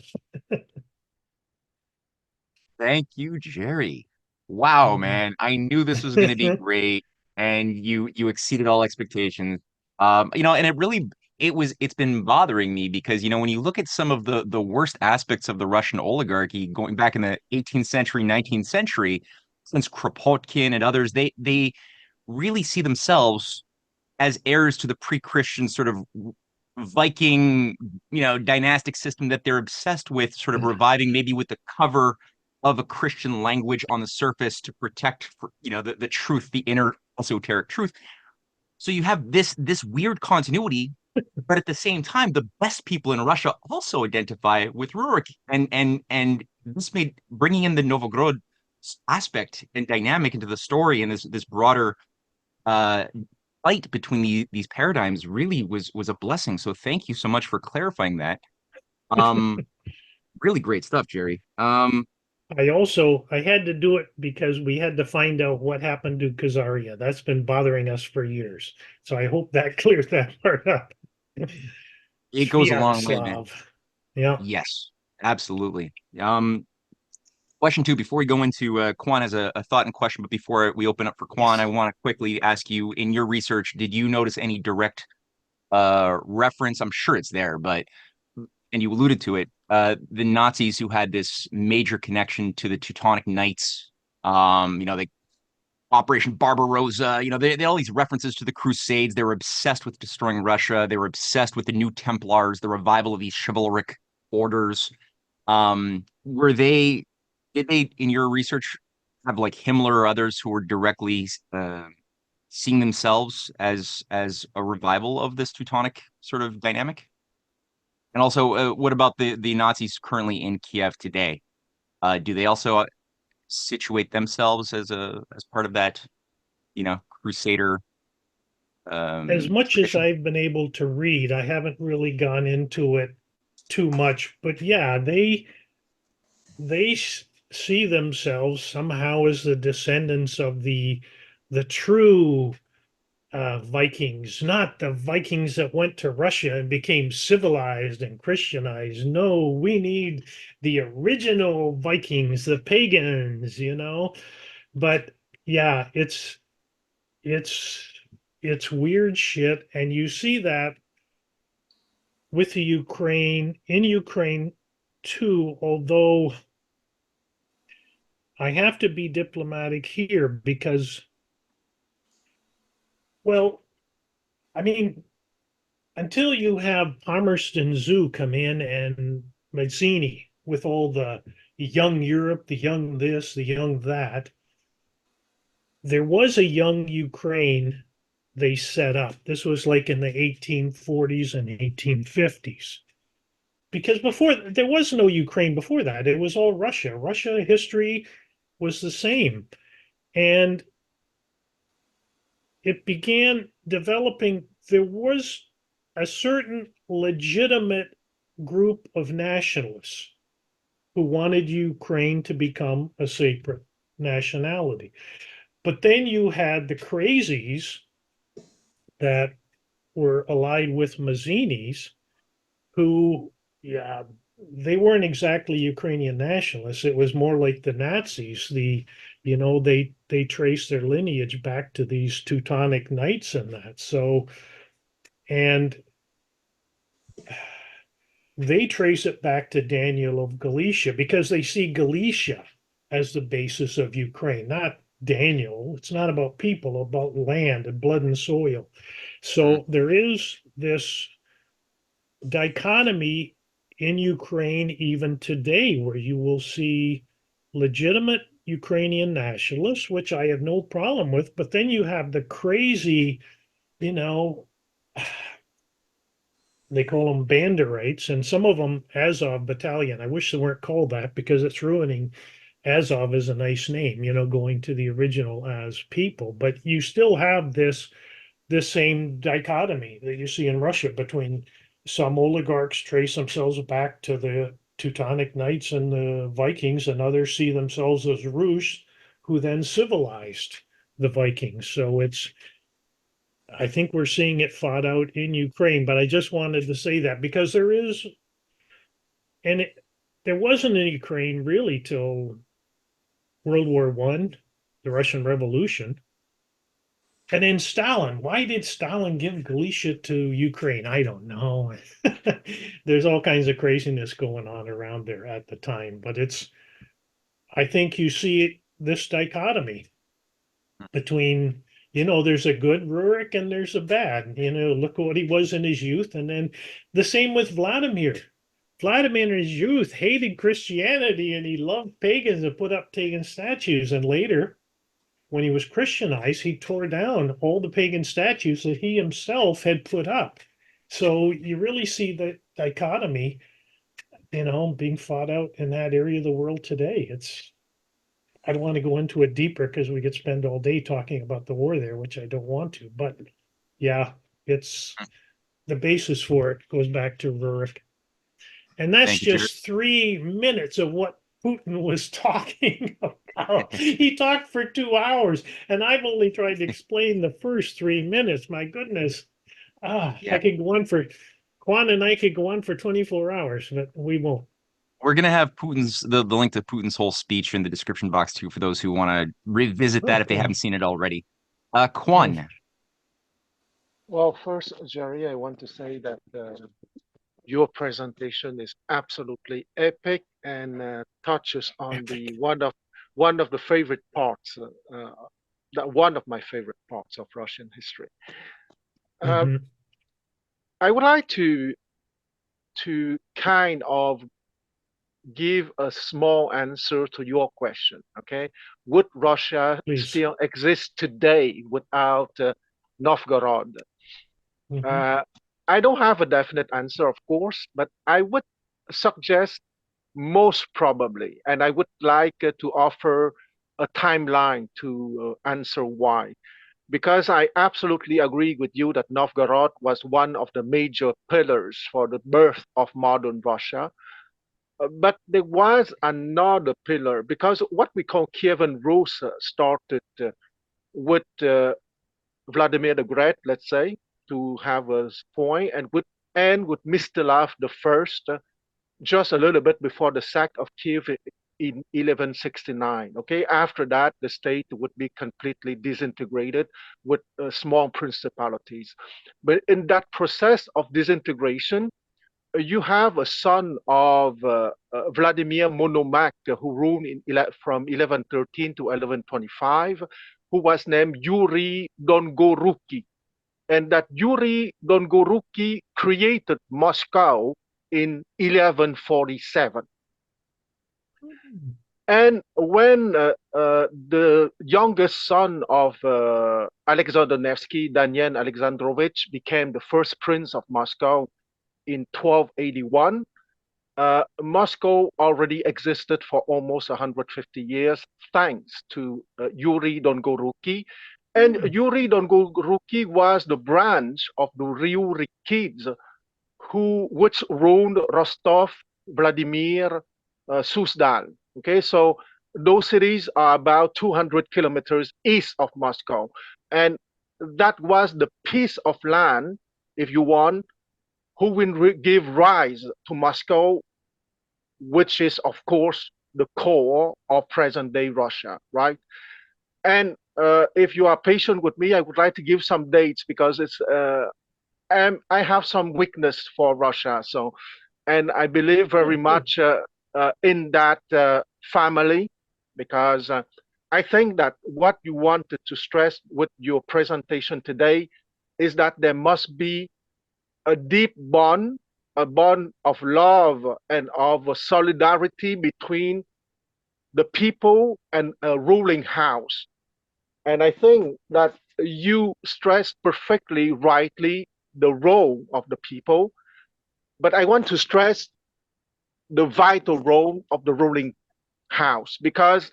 Thank you, Jerry. Wow, man. I knew this was going to be great, and you exceeded all expectations. And it's been bothering me because, when you look at some of the worst aspects of the Russian oligarchy going back in the 18th century, 19th century, since Kropotkin and others, they really see themselves as heirs to the pre-Christian sort of Viking, dynastic system that they're obsessed with, sort of reviving, maybe with the cover of a Christian language on the surface to protect, the truth, the inner esoteric truth. So you have this weird continuity, but at the same time, the best people in Russia also identify with Rurik, and this made bringing in the Novgorod aspect and dynamic into the story and this broader fight between these paradigms really was a blessing. So thank you so much for clarifying that. Really great stuff, Jerry. I had to do it because we had to find out what happened to Khazaria. That's been bothering us for years. So I hope that clears that part up. It goes a long way, man. Yeah. Yes, absolutely. Question 2, before we go into Kwan as a thought and question, but before we open up for Kwan, I want to quickly ask you, in your research, did you notice any direct reference? I'm sure it's there, and you alluded to it, the Nazis who had this major connection to the Teutonic Knights. They Operation Barbarossa. They had all these references to the Crusades. They were obsessed with destroying Russia. They were obsessed with the New Templars, the revival of these chivalric orders. Were they? Did they, in your research, have like Himmler or others who were directly seeing themselves as a revival of this Teutonic sort of dynamic? And also, what about the Nazis currently in Kiev today? Do they also situate themselves as part of that, Crusader As much as tradition? I've been able to read, I haven't really gone into it too much, but yeah, they see themselves somehow as the descendants of the true Vikings, not the Vikings that went to Russia and became civilized and Christianized. No, we need the original Vikings, the pagans. But yeah, it's it's weird shit, and you see that with the Ukraine too, although I have to be diplomatic here because, well, I mean, until you have Palmerston Zoo come in and Mazzini with all the young Europe, the young this, the young that, there was a young Ukraine they set up. This was like in the 1840s and 1850s. Because before there was no Ukraine before that. It was all Russia. Russia history was the same. And it began developing. There was a certain legitimate group of nationalists who wanted Ukraine to become a separate nationality. But then you had the crazies that were allied with Mazzini's who, yeah, they weren't exactly Ukrainian nationalists. It was more like the Nazis. They trace their lineage back to these Teutonic Knights and that. So, and they trace it back to Daniel of Galicia because they see Galicia as the basis of Ukraine, not Daniel. It's not about people, about land and blood and soil. Mm. So there is this dichotomy in Ukraine even today, where you will see legitimate Ukrainian nationalists, which I have no problem with, but then you have the crazy, you know, they call them Banderites, and some of them Azov Battalion. I wish they weren't called that because it's ruining. Azov is a nice name, going to the original as people, but you still have this same dichotomy that you see in Russia between some oligarchs trace themselves back to the Teutonic Knights and the Vikings, and others see themselves as Rus, who then civilized the Vikings. So I think we're seeing it fought out in Ukraine, but I just wanted to say that because there wasn't a Ukraine really till World War One, the Russian Revolution. And then Stalin, why did Stalin give Galicia to Ukraine? I don't know. There's all kinds of craziness going on around there at the time, but I think you see this dichotomy between, there's a good Rurik and there's a bad. Look what he was in his youth. And then the same with Vladimir. Vladimir in his youth hated Christianity and he loved pagans and put up pagan statues. And later, when he was Christianized, he tore down all the pagan statues that he himself had put up. So you really see the dichotomy, being fought out in that area of the world today. I don't want to go into it deeper because we could spend all day talking about the war there, which I don't want to. But yeah, it's the basis for it goes back to Rurik. And that's Thank you, Jared. just 3 minutes of what Putin was talking about. He talked for 2 hours, and I've only tried to explain the first 3 minutes. My goodness. I Yeah. could go on for, Quan and I could go on for 24 hours, but we won't. We're gonna have the link to Putin's whole speech in the description box too for those who want to revisit that Oh, if they good. haven't seen it already. Oh, Quan. Well, first, Jerry, I want to say that Your presentation is absolutely epic and touches on the one of the favorite parts, one of my favorite parts of Russian history. Mhm. I would like to kind of give a small answer to your question. Okay, would Russia Please. still exist today without Novgorod? Mhm. Uh, I don't have a definite answer, of course, but I would suggest most probably, and I would like to offer a timeline to answer why. Because I absolutely agree with you that Novgorod was one of the major pillars for the birth of modern Russia. But there was another pillar because what we call Kievan Rus started with Vladimir the Great, let's say, to have a point, and would end with Mstislav the First, just a little bit before the sack of Kiev in 1169. Okay, after that, the state would be completely disintegrated with small principalities. But in that process of disintegration, you have a son of Vladimir Monomakh who ruled from 1113 to 1125, who was named Yuri Dongoruki. And that Yuri Dongoruki created Moscow in 1147. And when the youngest son of Alexander Nevsky, Daniel Alexandrovich, became the first prince of Moscow in 1281, Moscow already existed for almost 150 years, thanks to Yuri Dongoruki. And Yuri Dongoruki was the branch of the Rurikids, which ruled Rostov, Vladimir, Suzdal. Okay, so those cities are about 200 kilometers east of Moscow. And that was the piece of land, if you want, who will give rise to Moscow, which is, of course, the core of present day Russia, right? And if you are patient with me, I would like to give some dates because I have some weakness for Russia. So, and I believe very much in that family because I think that what you wanted to stress with your presentation today is that there must be a deep bond, a bond of love and of solidarity between the people and a ruling house. And I think that you stressed perfectly rightly the role of the people, but I want to stress the vital role of the ruling house because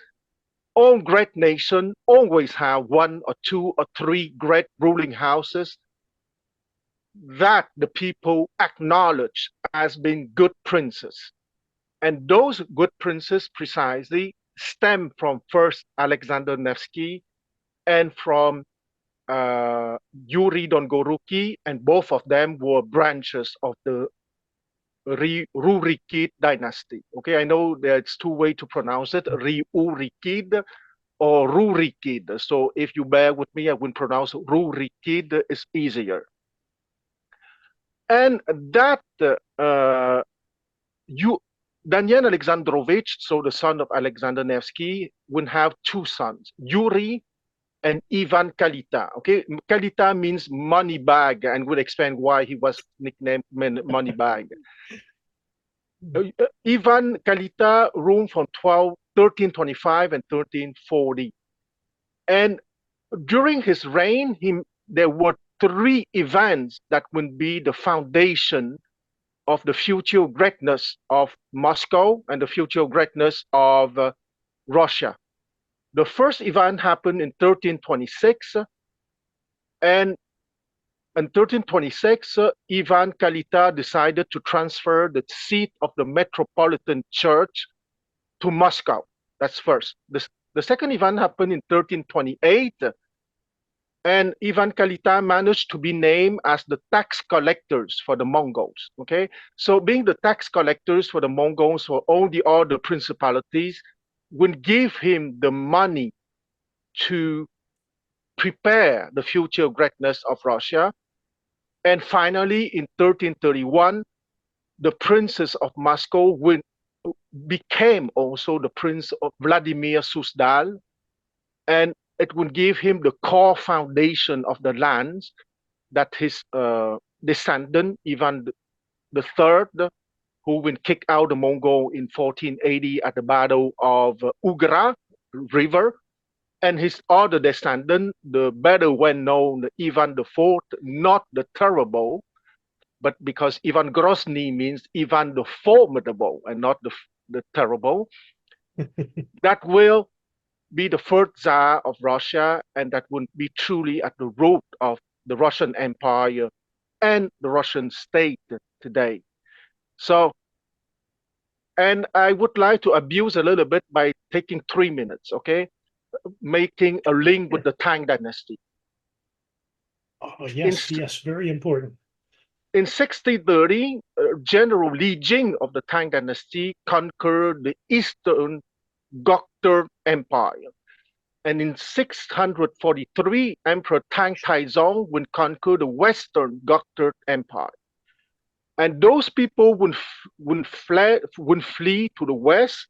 all great nations always have one or two or three great ruling houses that the people acknowledge as being good princes. And those good princes precisely stem from first Alexander Nevsky and from Yuri Dongoruki, and both of them were branches of the Rurikid dynasty. Okay, I know there's two ways to pronounce it, Rurikid or Rurikid. So if you bear with me, I will pronounce Rurikid is easier. And that you Daniel Alexandrovich, so the son of Alexander Nevsky, will have two sons, Yuri and Ivan Kalita. Okay, Kalita means money bag, and we'll explain why he was nicknamed money bag. Ivan Kalita ruled from 1325 and 1340. And during his reign, there were three events that would be the foundation of the future greatness of Moscow and the future greatness of Russia. The first event happened in 1326, and in 1326, Ivan Kalita decided to transfer the seat of the Metropolitan Church to Moscow. That's first. The second event happened in 1328, and Ivan Kalita managed to be named as the tax collectors for the Mongols. Okay, so being the tax collectors for the Mongols for all the other principalities would give him the money to prepare the future greatness of Russia. And finally, in 1331, the princes of Moscow became also the prince of Vladimir Suzdal, and it would give him the core foundation of the lands that his descendant Ivan the Third, who will kick out the Mongol in 1480 at the Battle of Ugra River, and his other descendant, the better well-known Ivan the Fourth, not the Terrible, but because Ivan Grozny means Ivan the Formidable and not the Terrible, that will be the third Tsar of Russia, and that would be truly at the root of the Russian Empire and the Russian state today. So, and I would like to abuse a little bit by taking 3 minutes, okay? Making a link with the Tang Dynasty. Oh, yes, yes, very important. In 1630, General Li Jing of the Tang Dynasty conquered the eastern GokTurk Empire. And in 643, Emperor Tang Taizong would conquer the western GokTurk Empire. And those people would flee to the west,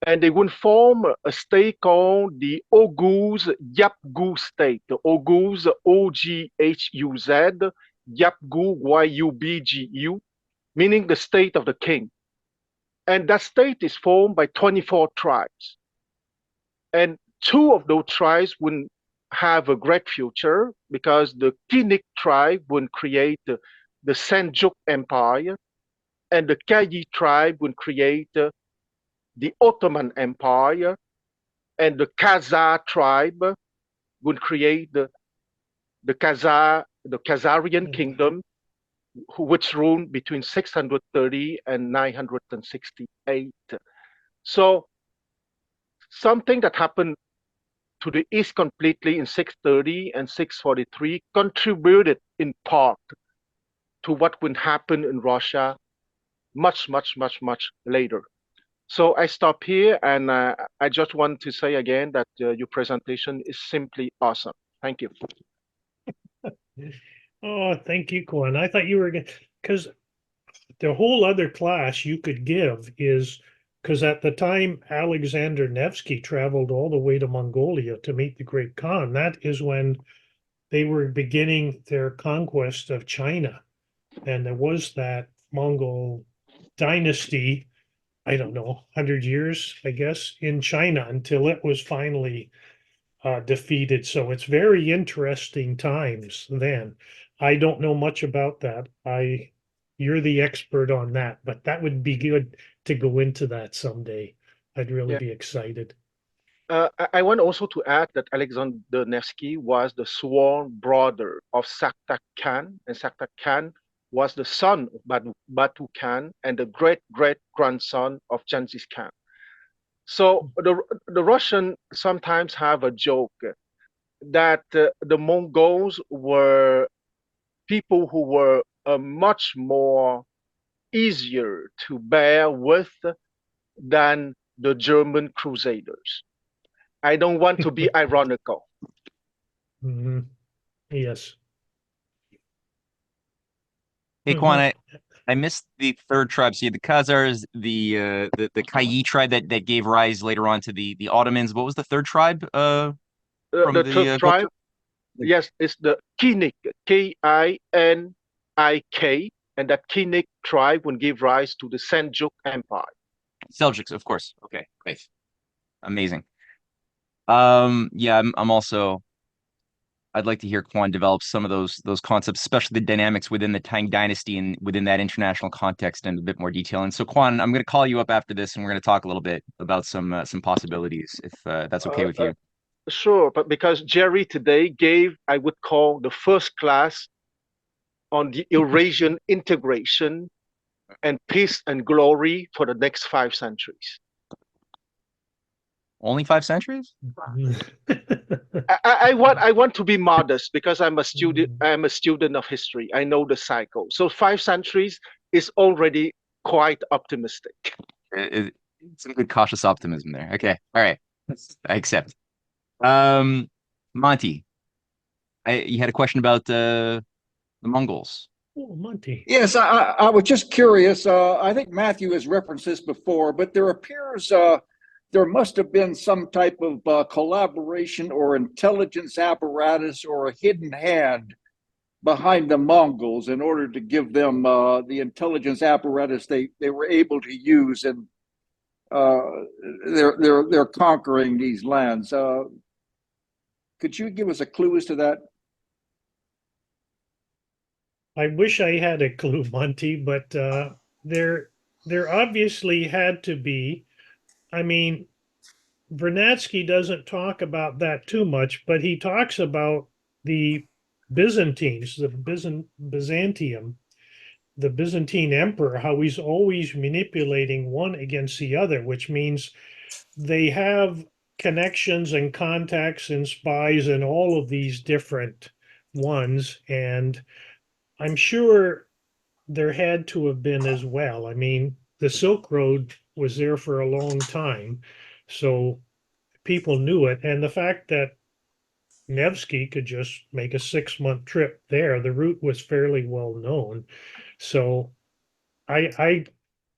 and they would form a state called the Oghuz Yapgu state. The Oghuz, O-G-H-U-Z, Yapgu, Y-U-B-G-U, meaning the state of the king. And that state is formed by 24 tribes. And 2 of those tribes would have a great future, because the Kinnik tribe would create the Seljuk Empire, and the Kayi tribe would create the Ottoman Empire, and the Khazar tribe would create the Khazarian Kingdom, which ruled between 630 and 968. So something that happened to the east completely in 630 and 643 contributed in part to what would happen in Russia much, much, much, much later. So I stop here, and I just want to say again that your presentation is simply awesome. Thank you. Oh, thank you, Quan. I thought you were going to, because the whole other class you could give is, because at the time Alexander Nevsky traveled all the way to Mongolia to meet the Great Khan, that is when they were beginning their conquest of China. And there was that Mongol dynasty, I don't know, 100 years, I guess, in China until it was finally defeated. So it's very interesting times then. I don't know much about that. You're the expert on that, but that would be good to go into that someday. I'd really be excited. I want also to add that Alexander Nevsky was the sworn brother of Saktak Khan, and Saktak Khan was the son of Batu Khan and the great-great-grandson of Genghis Khan. So the Russians sometimes have a joke that the Mongols were people who were much more easier to bear with than the German Crusaders. I don't want to be ironical. Mm-hmm. Yes. Hey, Quan, I missed the third tribe. So you had the Khazars, the Kayi tribe that gave rise later on to the Ottomans. What was the third tribe? The third tribe, yes, it's the Kinnik, K-I-N-I-K, and that Kinnik tribe would give rise to the Seljuk Empire. Seljuks, of course. Okay, great, amazing. Yeah, I'm also. I'd like to hear Quan develop some of those concepts, especially the dynamics within the Tang Dynasty and within that international context in a bit more detail. And so, Quan, I'm going to call you up after this, and we're going to talk a little bit about some possibilities, if that's okay with you. Sure, but because Jerry today gave, I would call, the first class on the Eurasian integration and peace and glory for the next 5 centuries. Only 5 centuries? I want to be modest because I'm a student. I'm a student of history. I know the cycle. So 5 centuries is already quite optimistic. Some good cautious optimism there. Okay, all right, I accept. Monty, you had a question about the Mongols. Oh, Monty. Yes, I was just curious. I think Matthew has referenced this before, but there appears there must have been some type of collaboration or intelligence apparatus or a hidden hand behind the Mongols in order to give them the intelligence apparatus they were able to use in uh, their conquering these lands. Could you give us a clue as to that? I wish I had a clue, Monty, but there obviously had to be. I mean, Vernadsky doesn't talk about that too much, but he talks about the Byzantines, Byzantium, the Byzantine emperor, how he's always manipulating one against the other, which means they have connections and contacts and spies and all of these different ones. And I'm sure there had to have been as well. I mean, the Silk Road was there for a long time, so people knew it. And the fact that Nevsky could just make a 6-month trip there, the route was fairly well known. So I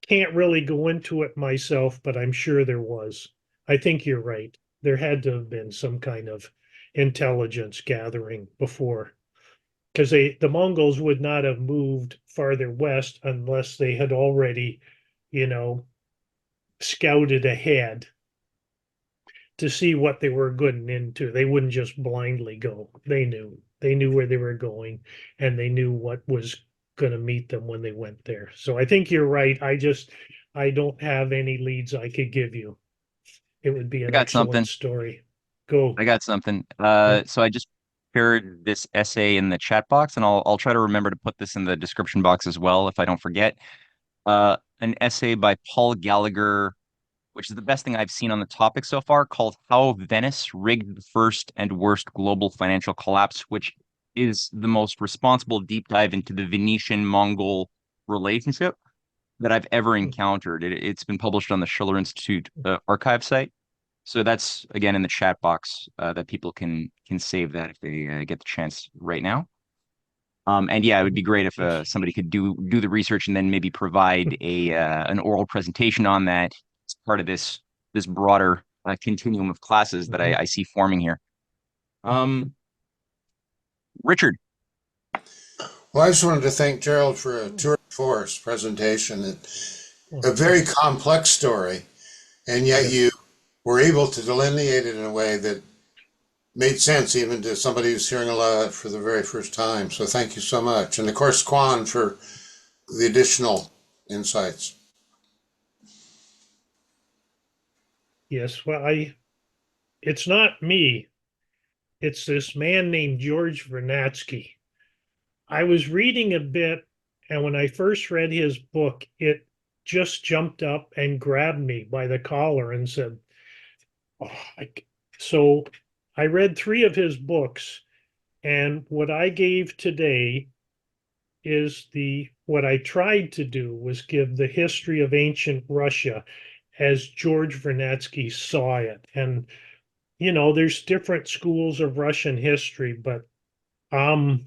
can't really go into it myself, but I'm sure there was. I think you're right. There had to have been some kind of intelligence gathering before, because the Mongols would not have moved farther west unless they had already, you know, scouted ahead to see what they were getting into. They wouldn't just blindly go. They knew where they were going, and they knew what was going to meet them when they went there. So I think you're right. I don't have any leads I could give you. It would be I an got excellent something. story. Go. I got something. Yeah. So I just shared this essay in the chat box, and I'll try to remember to put this in the description box as well if I don't forget. An essay by Paul Gallagher, which is the best thing I've seen on the topic so far, called "How Venice Rigged the First and Worst Global Financial Collapse," which is the most responsible deep dive into the Venetian-Mongol relationship that I've ever encountered. It's been published on the Schiller Institute archive site. So that's again in the chat box that people can save that if they get the chance right now. And yeah, it would be great if somebody could do the research and then maybe provide a an oral presentation on that as part of this broader continuum of classes that I see forming here. Richard. Well, I just wanted to thank Gerald for a tour de force presentation. A very complex story, and yet you were able to delineate it in a way that made sense even to somebody who's hearing a lot for the very first time. So thank you so much. And of course, Quan for the additional insights. Yes, well, it's not me. It's this man named George Vernadsky. I was reading a bit, and when I first read his book, it just jumped up and grabbed me by the collar and said, oh, so I read 3 of his books, and what I gave today is what I tried to do was give the history of ancient Russia as George Vernadsky saw it. And, there's different schools of Russian history, but I'm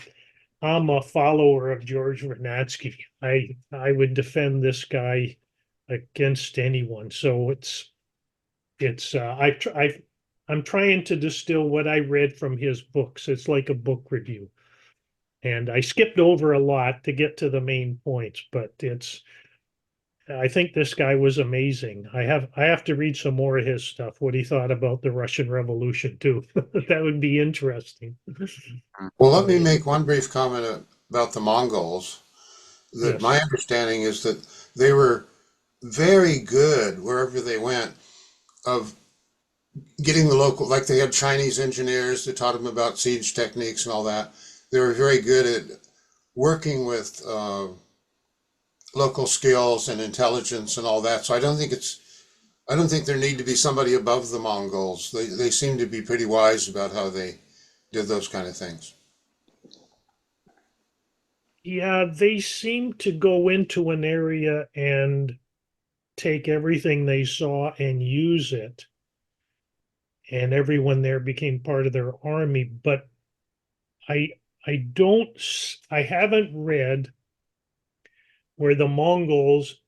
a follower of George Vernadsky. I would defend this guy against anyone. So I'm trying to distill what I read from his books. It's like a book review. And I skipped over a lot to get to the main points, but I think this guy was amazing. I have to read some more of his stuff, what he thought about the Russian Revolution too. That would be interesting. Well, let me make one brief comment about the Mongols. That Yes. my understanding is that they were very good wherever they went of getting the local, like they had Chinese engineers that taught them about siege techniques and all that. They were very good at working with local skills and intelligence and all that. So I don't think there need to be somebody above the Mongols. They seem to be pretty wise about how they did those kind of things. Yeah, they seem to go into an area and take everything they saw and use it. And everyone there became part of their army. But I haven't read where the Mongols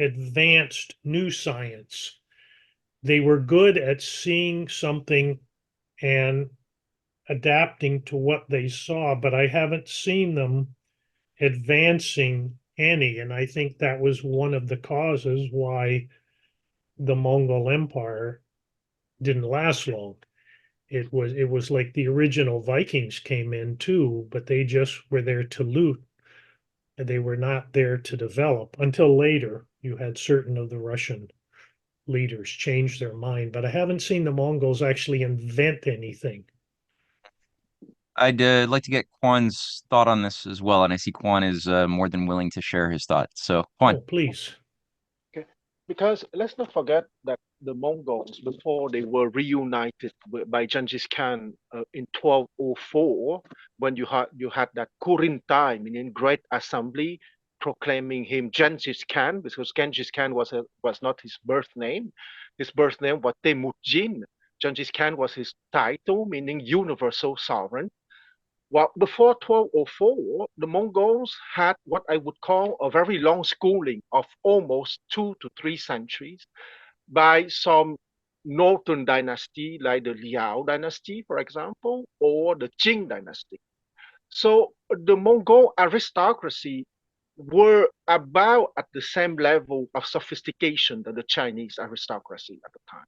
advanced new science. They were good at seeing something and adapting to what they saw, but I haven't seen them advancing any. And I think that was one of the causes why the Mongol Empire didn't last long. It was like the original Vikings came in too, but they just were there to loot. They were not there to develop until later. You had certain of the Russian leaders change their mind, but I haven't seen the Mongols actually invent anything. I'd like to get Kwan's thought on this as well, and I see Kwan is more than willing to share his thoughts. So, Kwan. Oh, please. Okay, because let's not forget that the Mongols, before they were reunited by Genghis Khan in 1204, when you had that Kurintai, meaning Great Assembly, proclaiming him Genghis Khan, because Genghis Khan was not his birth name. His birth name was Temujin. Genghis Khan was his title, meaning universal sovereign. Well, before 1204, the Mongols had what I would call a very long schooling of almost 2 to 3 centuries by some northern dynasty like the Liao dynasty, for example, or the Qing dynasty. So the Mongol aristocracy were about at the same level of sophistication than the Chinese aristocracy at the time.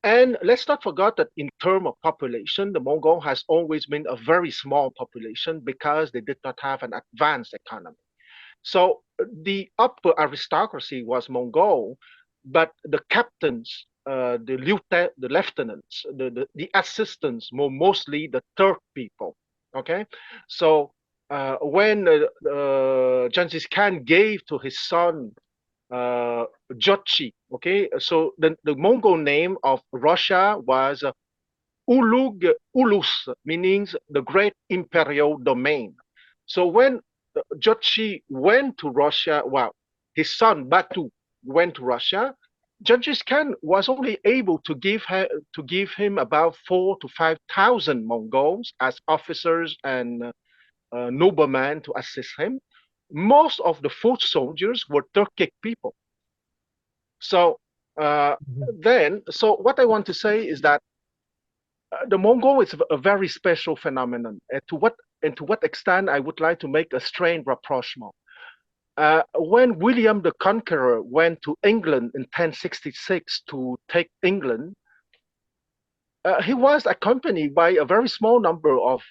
And let's not forget that in terms of population, the Mongol has always been a very small population because they did not have an advanced economy. So the upper aristocracy was Mongol, but the captains, the lieutenants, the assistants were mostly the Turk people. Okay, so when Genghis Khan gave to his son Jochi. Okay, so the Mongol name of Russia was Ulus, meaning the great imperial domain. So when Jochi went to Russia, well, his son Batu went to Russia, Genghis Khan was only able to give him about 4,000 to 5,000 Mongols as officers and noblemen to assist him. Most of the foot soldiers were Turkic people. So so what I want to say is that the Mongol is a very special phenomenon. And to what extent I would like to make a strange rapprochement. When William the Conqueror went to England in 1066 to take England, he was accompanied by a very small number of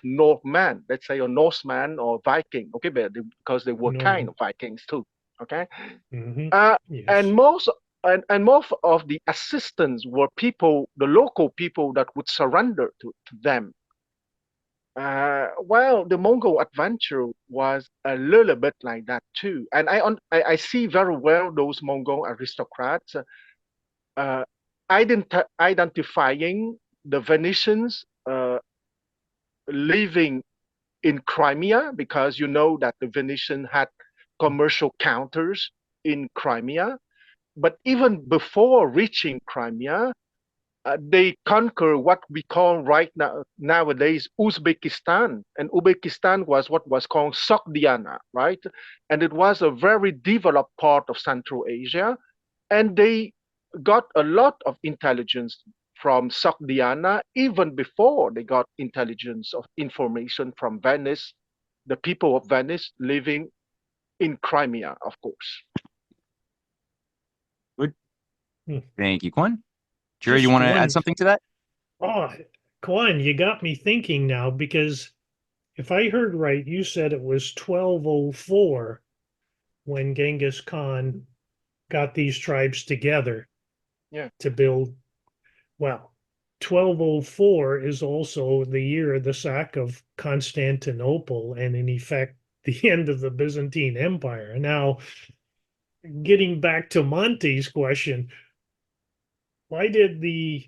Northmen, let's say a Norseman or Viking, okay, because they were kind of Vikings too, okay. Yes. And most of the assistants were people, the local people that would surrender to them. Well, the Mongol adventure was a little bit like that too, and I see very well those Mongol aristocrats identifying the Venetians living in Crimea, because you know that the Venetian had commercial counters in Crimea. But even before reaching Crimea, they conquer what we call right now nowadays Uzbekistan, and Uzbekistan was what was called Sogdiana, right? And it was a very developed part of Central Asia, and they got a lot of intelligence from Sogdiana even before they got intelligence of information from Venice, the people of Venice living in Crimea, of course. Good. Thank you, Kwan. Jerry, you want to add something to that? Oh, Kwan, you got me thinking now, because if I heard right, you said it was 1204 when Genghis Khan got these tribes together to build. Well, 1204 is also the year of the sack of Constantinople and, in effect, the end of the Byzantine Empire. Now, getting back to Monty's question, why did the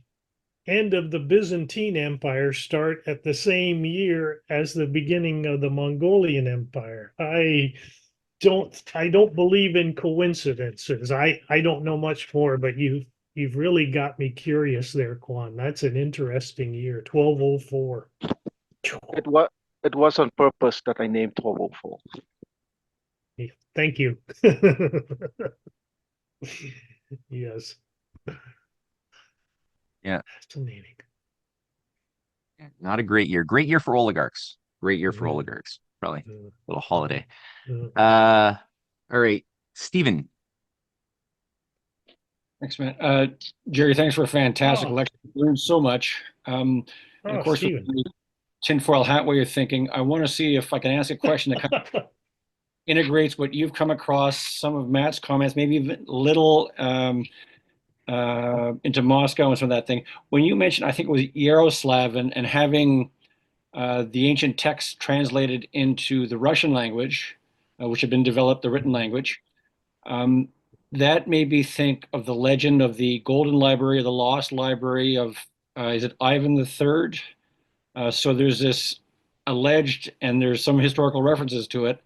end of the Byzantine Empire start at the same year as the beginning of the Mongolian Empire? I don't believe in coincidences. I don't know much more, but you've really got me curious there, Kwan. That's an interesting year, 1204. It was on purpose that I named 1204. Thank you. Yes. Yeah. Fascinating. Not a great year. Great year for oligarchs. Great year for Yeah. oligarchs. Probably Yeah. a little holiday. Yeah. All right, Stephen. Thanks, man. Jerry, thanks for a fantastic Oh, lecture. I learned so much. And of oh, course, with Stephen. the tinfoil hat way of thinking, I want to see if I can ask a question that kind of integrates what you've come across, some of Matt's comments, maybe even little into Moscow and some of that thing. When you mentioned, I think it was Yaroslav and having the ancient texts translated into the Russian language, which had been developed, the written language. That made me think of the legend of the Golden Library, or the Lost Library of, is it Ivan the Third? So there's this alleged, and there's some historical references to it,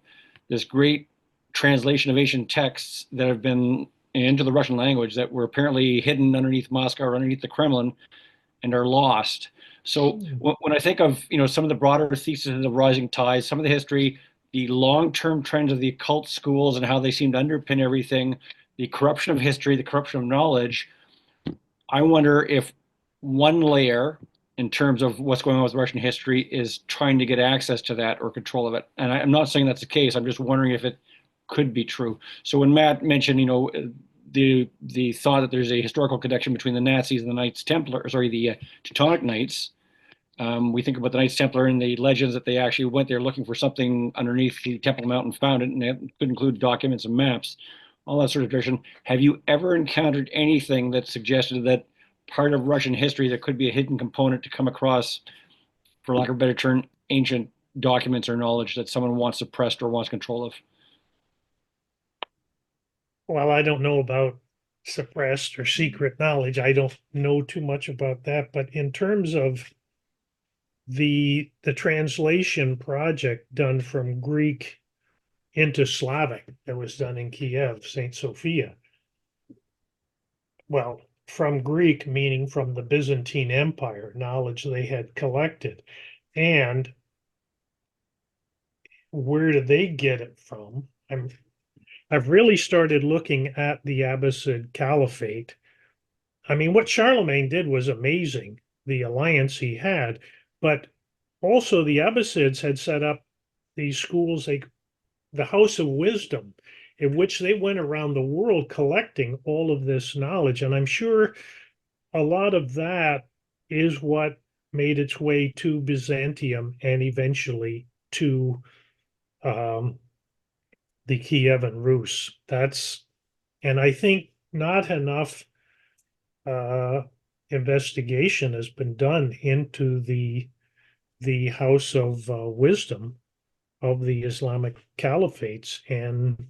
this great translation of ancient texts that have been into the Russian language that were apparently hidden underneath Moscow or underneath the Kremlin and are lost. So when I think of some of the broader theses of rising tides, some of the history, the long-term trends of the occult schools and how they seem to underpin everything, the corruption of history, the corruption of knowledge, I wonder if one layer in terms of what's going on with Russian history is trying to get access to that or control of it. And I'm not saying that's the case. I'm just wondering if it could be true. So when Matt mentioned, the thought that there's a historical connection between the Nazis and the Knights Templar, sorry, the Teutonic Knights. We think about the Knights Templar and the legends that they actually went there looking for something underneath the Temple Mount and found it, and it could include documents and maps, all that sort of tradition. Have you ever encountered anything that suggested that part of Russian history that could be a hidden component to come across, for lack of a better term, ancient documents or knowledge that someone wants suppressed or wants control of? Well, I don't know about suppressed or secret knowledge. I don't know too much about that. But in terms of the translation project done from Greek into Slavic that was done in Kiev, St. Sophia. Well, from Greek, meaning from the Byzantine Empire, knowledge they had collected. And where did they get it from? I've really started looking at the Abbasid Caliphate. I mean, what Charlemagne did was amazing, the alliance he had, but also the Abbasids had set up these schools, like the House of Wisdom, in which they went around the world collecting all of this knowledge. And I'm sure a lot of that is what made its way to Byzantium and eventually to the Kievan Rus. And I think not enough investigation has been done into the House of Wisdom of the Islamic Caliphates, and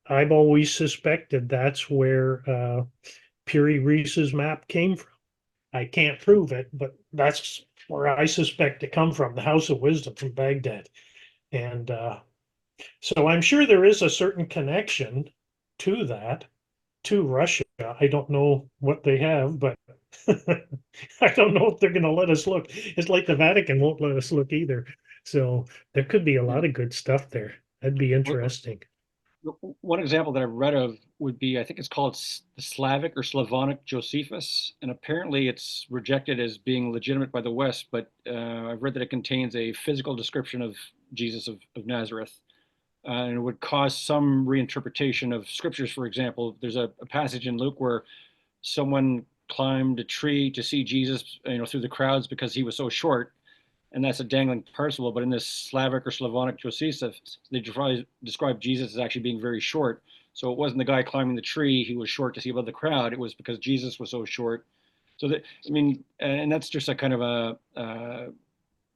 I've always suspected that's where Piri Reis's map came from. I can't prove it, but that's where I suspect it come from, the House of Wisdom from Baghdad. And so I'm sure there is a certain connection to that, to Russia. I don't know what they have, but I don't know if they're going to let us look. It's like the Vatican won't let us look either. So there could be a lot of good stuff there. That'd be interesting. One example that I've read of would be, I think it's called the Slavic or Slavonic Josephus, and apparently it's rejected as being legitimate by the West, but I've read that it contains a physical description of Jesus of Nazareth. And it would cause some reinterpretation of scriptures. For example, there's a passage in Luke where someone climbed a tree to see Jesus, through the crowds because he was so short, and that's a dangling participle. But in this Slavic or Slavonic Josephus, they describe Jesus as actually being very short. So it wasn't the guy climbing the tree who was short to see above the crowd. It was because Jesus was so short. So that, and that's just a kind of a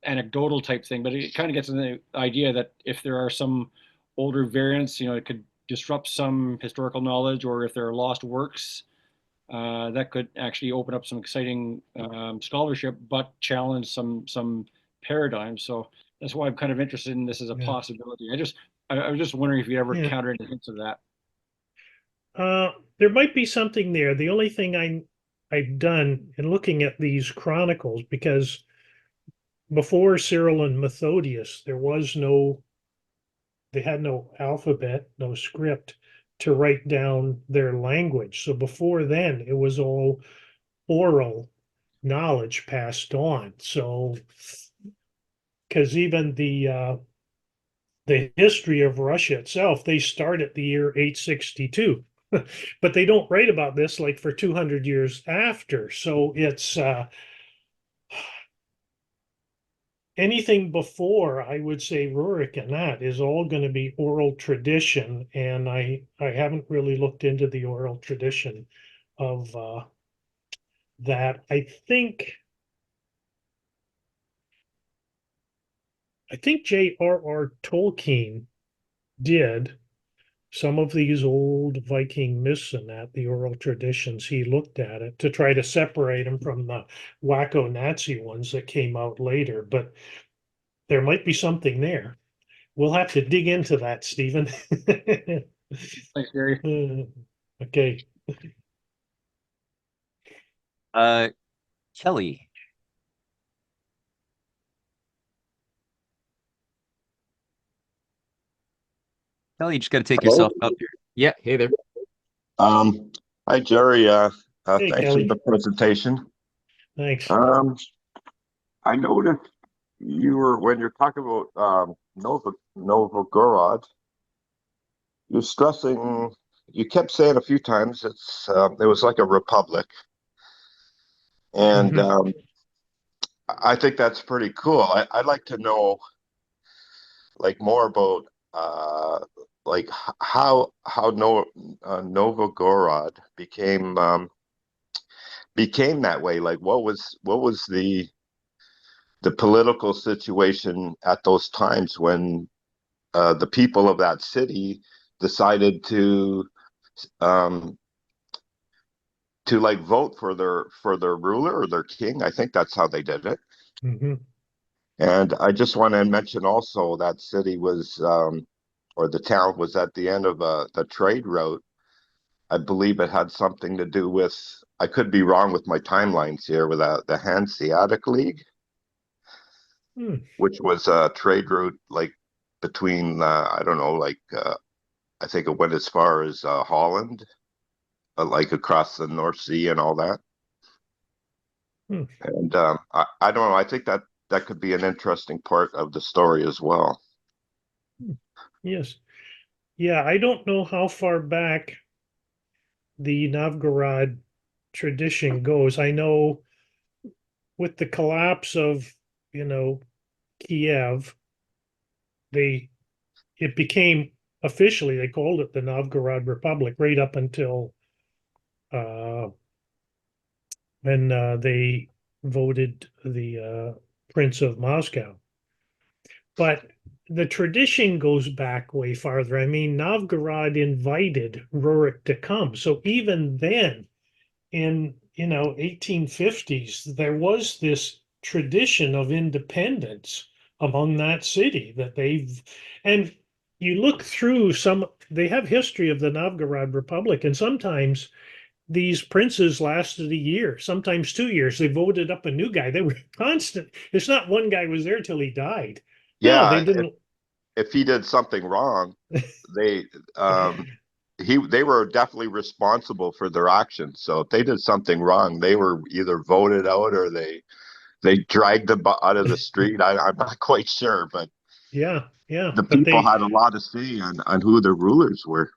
anecdotal type thing, but it kind of gets in the idea that if there are some older variants, it could disrupt some historical knowledge, or if there are lost works, that could actually open up some exciting scholarship, but challenge some paradigms. So that's why I'm kind of interested in this as a possibility. I was just wondering if you ever encountered any hints of that. There might be something there. The only thing I've done in looking at these chronicles, because before Cyril and Methodius, there was no they had no alphabet, no script to write down their language. So before then, it was all oral knowledge passed on. So, because even the history of Russia itself, they start at the year 862, but they don't write about this like for 200 years after. So it's anything before, I would say Rurik and that is all going to be oral tradition, and I haven't really looked into the oral tradition of that. I think J.R.R. Tolkien did some of these old Viking myths and that, the oral traditions. He looked at it to try to separate them from the wacko Nazi ones that came out later, but there might be something there. We'll have to dig into that, Stephen. Thanks, Gary. Okay. Kelly. Kelly, you just got to take Hello? yourself up here. Yeah, hey there. Hi, Jerry. Hey, Thanks Kelly. for the presentation. Thanks. I noticed when you're talking about Novgorod, you kept saying a few times it was like a republic, and Mhm. I think that's pretty cool. I'd like to know like more about like how Novgorod became that way. Like what was the political situation at those times when the people of that city decided um, to like vote for their ruler or their king. I think that's how they did it. Mhm. And I just want to mention also that city was or the town was at the end of the trade route. I believe it had something to do with, I could be wrong with my timelines here, with the Hanseatic League, Hmm. which was a trade route like between, I don't know, like I think it went as far as Holland, like across the North Sea and all that. Hmm. And I don't know, I think that could be an interesting part of the story as well. Yes. Yeah, I don't know how far back the Novgorod tradition goes. I know with the collapse of, Kiev, it became officially, they called it the Novgorod Republic right up until uh, when they voted the Prince of Moscow. But the tradition goes back way farther. I mean, Novgorod invited Rurik to come. So even then, in 1850s, there was this tradition of independence among that city that and you look through they have history of the Novgorod Republic, and sometimes these princes lasted a year, sometimes 2 years. They voted up a new guy. They were constant. It's not one guy was there till he died. No, they Yeah, didn't. if he did something wrong, they they were definitely responsible for their actions. So if they did something wrong, they were either voted out or they dragged them out of the street. I'm not quite sure, but Yeah, yeah. the But people had a lot to say on who the rulers were.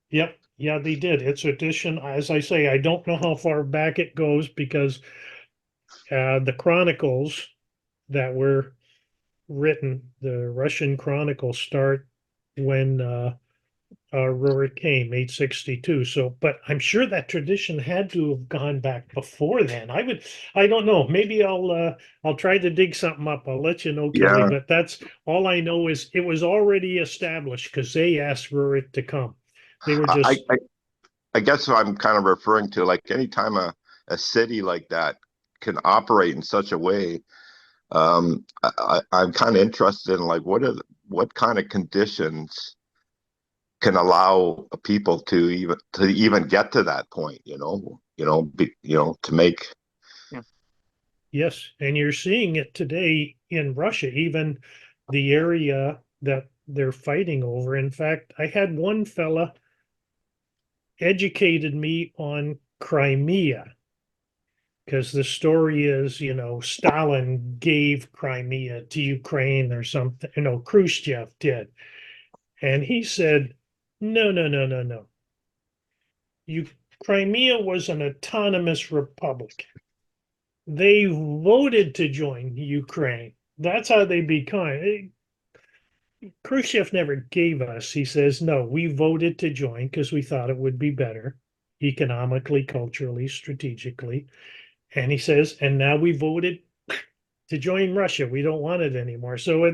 yep, yeah, they did. It's a tradition. As I say, I don't know how far back it goes because the chronicles that were written, the Russian chronicles start when Rurik came, 862. So, but I'm sure that tradition had to have gone back before then. I don't know. Maybe I'll try to dig something up. I'll let you know, Kelly. Yeah, But that's all I know is it was already established because they asked Rurik to come. They were I, just I I guess what I'm kind of referring to, like anytime a city like that can operate in such a way, I'm kind of interested in like what kind of conditions can allow a people to even get to that point, to make. yes, and you're seeing it today in Russia, even the area that they're fighting over. In fact, I had one fella educated me on Crimea, because the story is, Stalin gave Crimea to Ukraine or something. Khrushchev did. And he said, no, no, no, no, no. Crimea was an autonomous republic. They voted to join Ukraine. That's how they became. Khrushchev never gave us. He says, no, we voted to join because we thought it would be better economically, culturally, strategically. And he says, and now we voted to join Russia. We don't want it anymore. So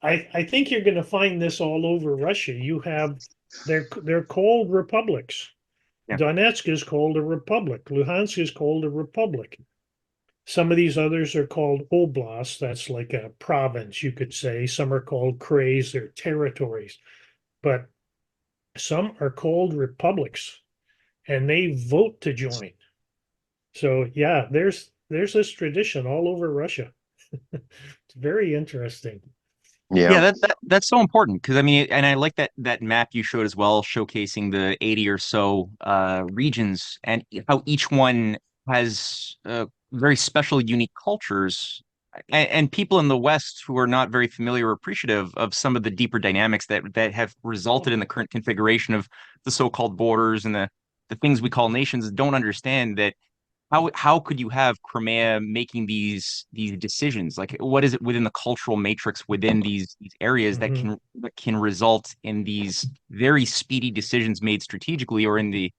I think you're going to find this all over Russia. You have, they're called republics. Yeah. Donetsk is called a republic. Luhansk is called a republic. Some of these others are called oblasts. That's like a province, you could say. Some are called krays, they're territories. But some are called republics, and they vote to join. So yeah, there's this tradition all over Russia. It's very interesting. Yeah, that's so important because I mean, and I like that map you showed as well, showcasing the 80 or so regions and how each one has very special, unique cultures, and people in the West who are not very familiar or appreciative of some of the deeper dynamics that have resulted in the current configuration of the so-called borders and the things we call nations don't understand that how could you have Crimea making these decisions? Like, what is it within the cultural matrix within these areas that can result in these very speedy decisions made strategically, or in the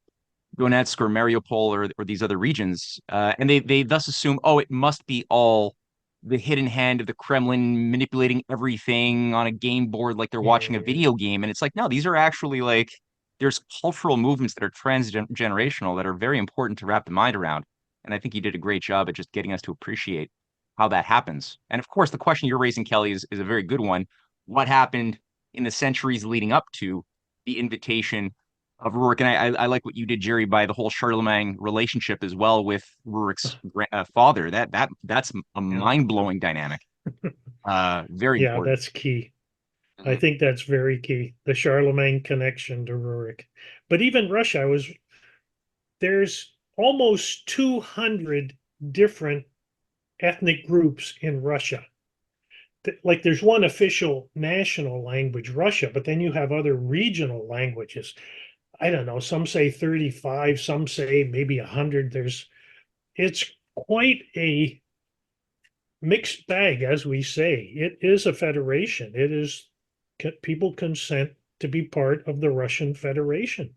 Donetsk or Mariupol or these other regions, and they thus assume, oh, it must be all the hidden hand of the Kremlin manipulating everything on a game board like they're watching a video game, and it's like, no, these are actually like there's cultural movements that are transgenerational that are very important to wrap the mind around. And I think you did a great job at just getting us to appreciate how that happens. And of course, the question you're raising, Kelly, is a very good one. What happened in the centuries leading up to the invitation of Rurik? And I like what you did, Jerry, by the whole Charlemagne relationship as well with Rurik's father. That's a mind-blowing dynamic. Very important. That's key. I think that's very key. The Charlemagne connection to Rurik. But even Russia there's almost 200 different ethnic groups in Russia. Like there's one official national language, Russia, but then you have other regional languages. I don't know, some say 35, some say maybe 100. It's quite a mixed bag, as we say. It is a federation. People consent to be part of the Russian Federation.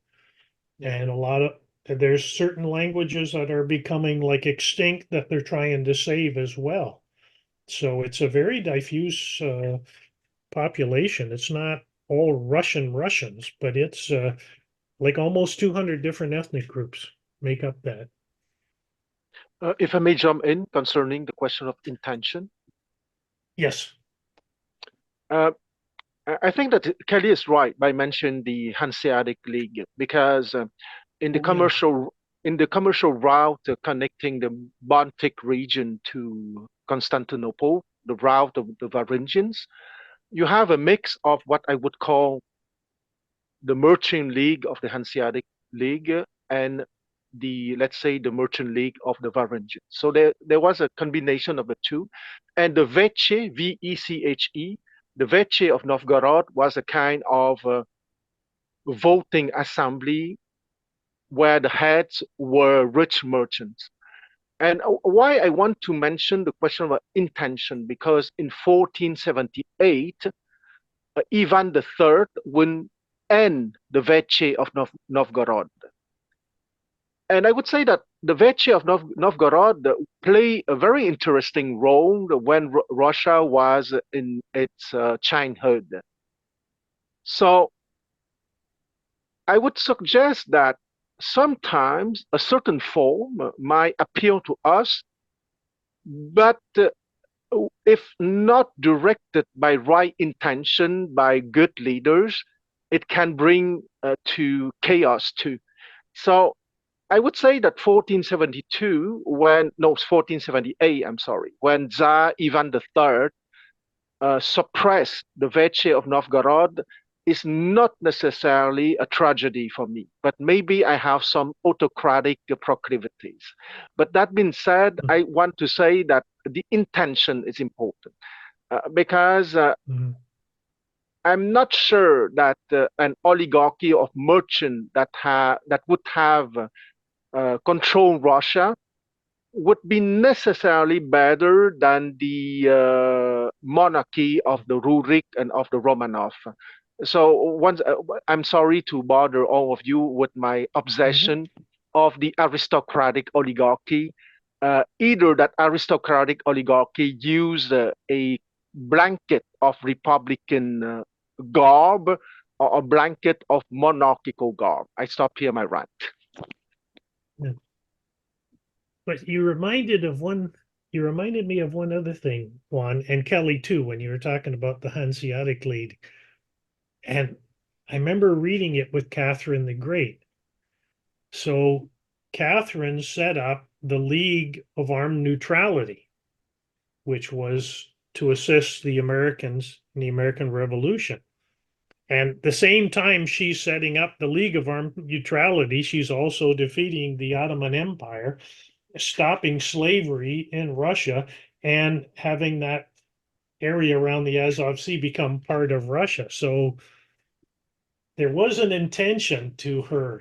And there's certain languages that are becoming like extinct that they're trying to save as well. So it's a very diffuse population. It's not all Russians, but it's like almost 200 different ethnic groups make up that. If I may jump in concerning the question of intention. Yes. I think that Kelly is right by mentioning the Hanseatic League, because in the commercial route connecting the Baltic region to Constantinople, the route of the Varangians, you have a mix of what I would call the merchant league of the Hanseatic League and let's say the merchant league of the Varangians. So there was a combination of the two, and the Veche, Veche, the Veche of Novgorod was a kind of voting assembly where the heads were rich merchants. And why I want to mention the question of intention, because in 1478, Ivan III will end the Veche of Novgorod. And I would say that the Veche of Novgorod play a very interesting role when Russia was in its childhood. So I would suggest that sometimes a certain form might appeal to us, but if not directed by right intention, by good leaders, it can bring to chaos too. So I would say that 1478, when Tsar Ivan III suppress the Veche of Novgorod is not necessarily a tragedy for me, but maybe I have some autocratic proclivities. But that being said, I want to say that the intention is important because I'm not sure that an oligarchy of merchants that would have control Russia would be necessarily better than the monarchy of the Rurik and of the Romanov. So I'm sorry to bother all of you with my obsession of the aristocratic oligarchy. Either that aristocratic oligarchy used a blanket of republican garb or a blanket of monarchical garb. I stop here my rant. Yeah. But you reminded me of one other thing, Juan, and Kelly too, when you were talking about the Hanseatic League. And I remember reading it with Catherine the Great. So Catherine set up the League of Armed Neutrality, which was to assist the Americans in the American Revolution. And the same time she's setting up the League of Armed Neutrality, she's also defeating the Ottoman Empire, stopping slavery in Russia, and having that area around the Azov Sea become part of Russia. So there was an intention to her,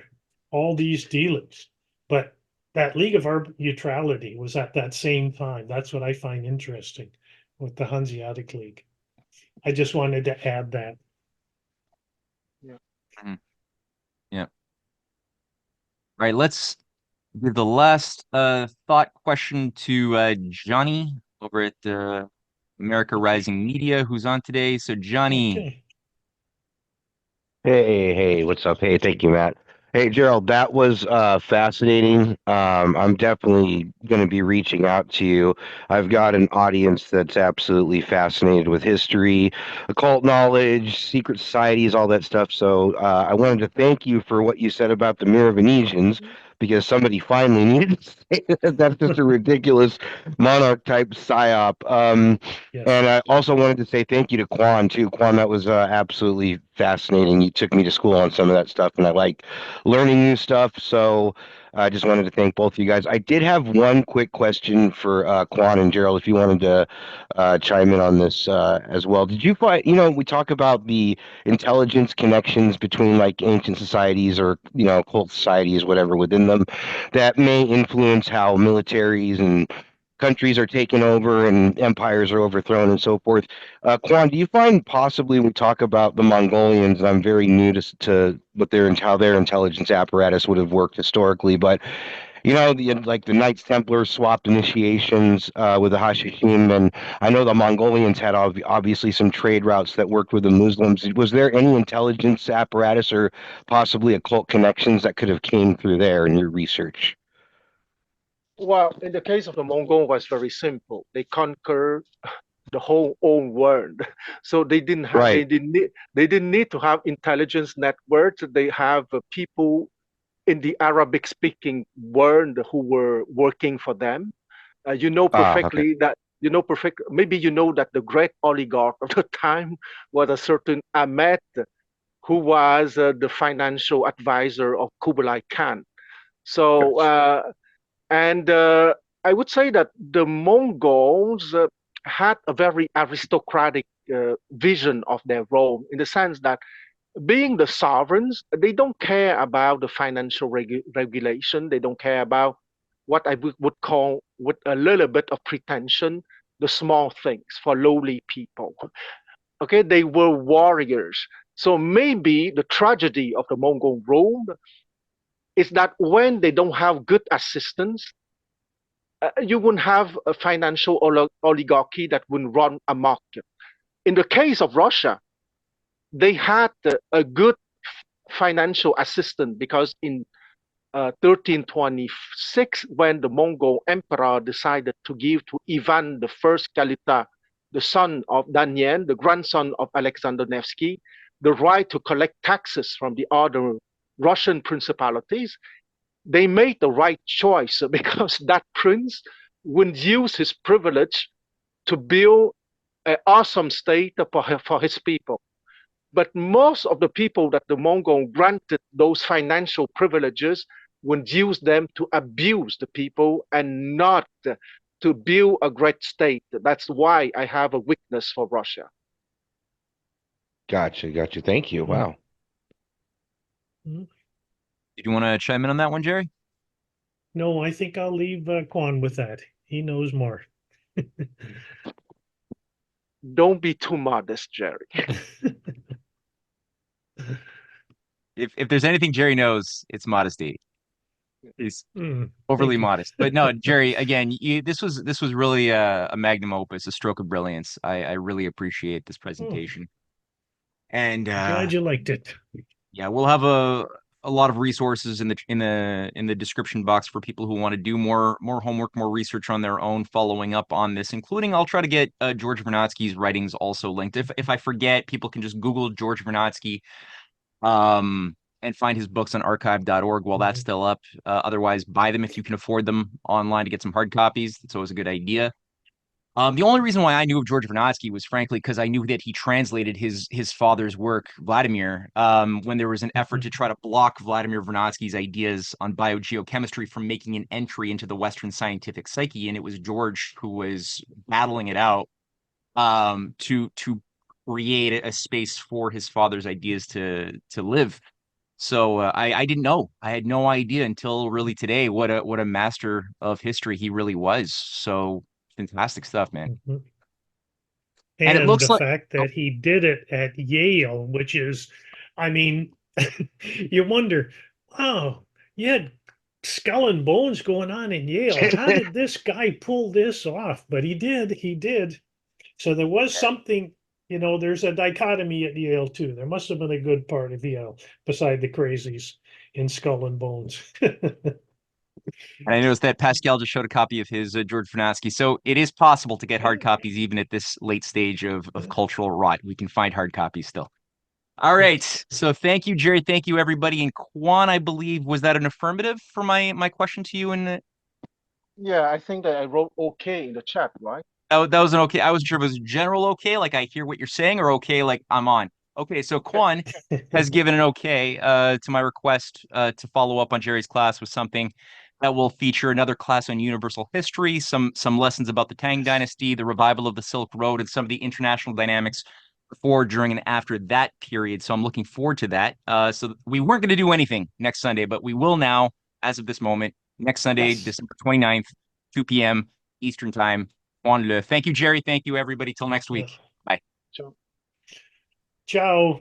all these dealings, but that League of Armed Neutrality was at that same time. That's what I find interesting with the Hanseatic League. I just wanted to add that. Yeah. Yeah. All right, let's give the last thought question to Johnny over at America Rising Media, who's on today. So Johnny. Okay. Hey, what's up? Hey, thank you, Matt. Hey, Gerald, that was fascinating. I'm definitely going to be reaching out to you. I've got an audience that's absolutely fascinated with history, occult knowledge, secret societies, all that stuff. So I wanted to thank you for what you said about the Merovingians, because somebody finally needed to say that. That's just a ridiculous monarch type psyop. Yes. And I also wanted to say thank you to Quan too. Quan, that was absolutely fascinating. You took me to school on some of that stuff, and I like learning new stuff. So I just wanted to thank both of you guys. I did have one quick question for Quan and Gerald, if you wanted to chime in on this as well. Did you find, we talk about the intelligence connections between like ancient societies or, cult societies, whatever within them, that may influence how militaries and countries are taken over and empires are overthrown and so forth. Quan, do you find possibly we talk about the Mongolians, and I'm very new to what how their intelligence apparatus would have worked historically, but like the Knights Templars swapped initiations with the Hashishim, and I know the Mongolians had obviously some trade routes that worked with the Muslims. Was there any intelligence apparatus or possibly occult connections that could have came through there in your research? Well, in the case of the Mongol, it was very simple. They conquered the whole old world, so they didn't have Right. they didn't need to have intelligence networks. They have people in the Arabic-speaking world who were working for them. You know perfectly that maybe you know that the great oligarch of the time was a certain Ahmed, who was the financial advisor of Kublai Khan. So. And I would say that the Mongols had a very aristocratic vision of their role, in the sense that being the sovereigns, they don't care about the financial regulation. They don't care about what I would call, with a little bit of pretension, the small things for lowly people. Okay, they were warriors. So maybe the tragedy of the Mongol rule is that when they don't have good assistance, you wouldn't have a financial oligarchy that would run amok. In the case of Russia, they had a good financial assistant, because in 1326, when the Mongol emperor decided to give to Ivan the First Kalita, the son of Danien, the grandson of Alexander Nevsky, the right to collect taxes from the other Russian principalities, they made the right choice, because that prince would use his privilege to build an awesome state for his people. But most of the people that the Mongol granted those financial privileges would use them to abuse the people and not to build a great state. That's why I have a weakness for Russia. Gotcha. Thank you. Wow. Did you want to chime in on that one, Jerry? No, I think I'll leave Quan with that. He knows more. Don't be too modest, Jerry. If there's anything Jerry knows, it's modesty. He's overly modest. But no, Jerry, again, this was really a magnum opus, a stroke of brilliance. I really appreciate this presentation. And glad you liked it. Yeah, we'll have a lot of resources in the description box for people who want to do more homework, more research on their own, following up on this, including I'll try to get George Vernadsky's writings also linked. If I forget, people can just Google George Vernadsky and find his books on archive.org while that's still up. Otherwise, buy them if you can afford them online to get some hard copies. That's always a good idea. The only reason why I knew of George Vernadsky was frankly because I knew that he translated his father's work, Vladimir, when there was an effort to try to block Vladimir Vernadsky's ideas on biogeochemistry from making an entry into the Western scientific psyche, and it was George who was battling it out to create a space for his father's ideas to live. So I didn't know. I had no idea until really today what a master of history he really was. So fantastic stuff, man. And it looks the like fact that he did it at Yale, which is, I mean, you wonder, oh, you had skull and bones going on in Yale. How did this guy pull this off? But he did. So there was something, there's a dichotomy at Yale too. There must have been a good part of Yale beside the crazies in Skull and Bones. And I noticed that Pascal just showed a copy of his George Vernadsky. So it is possible to get hard copies even at this late stage of cultural rot. We can find hard copies still. All right. So thank you, Jerry. Thank you, everybody. And Quan, I believe, was that an affirmative for my question to you? Yeah, I think that I wrote okay in the chat, right? Oh, that was an okay. I wasn't sure if it was general okay, like I hear what you're saying, or okay, like I'm on. Okay, so Quan has given an okay to my request to follow up on Jerry's class with something that will feature another class on universal history, some lessons about the Tang Dynasty, the revival of the Silk Road, and some of the international dynamics before, during, and after that period. So I'm looking forward to that. So we weren't going to do anything next Sunday, but we will now, as of this moment, next Sunday, December 29th, 2 p.m. Eastern Time. Thank you, Jerry. Thank you, everybody. Till next week. Bye. Ciao.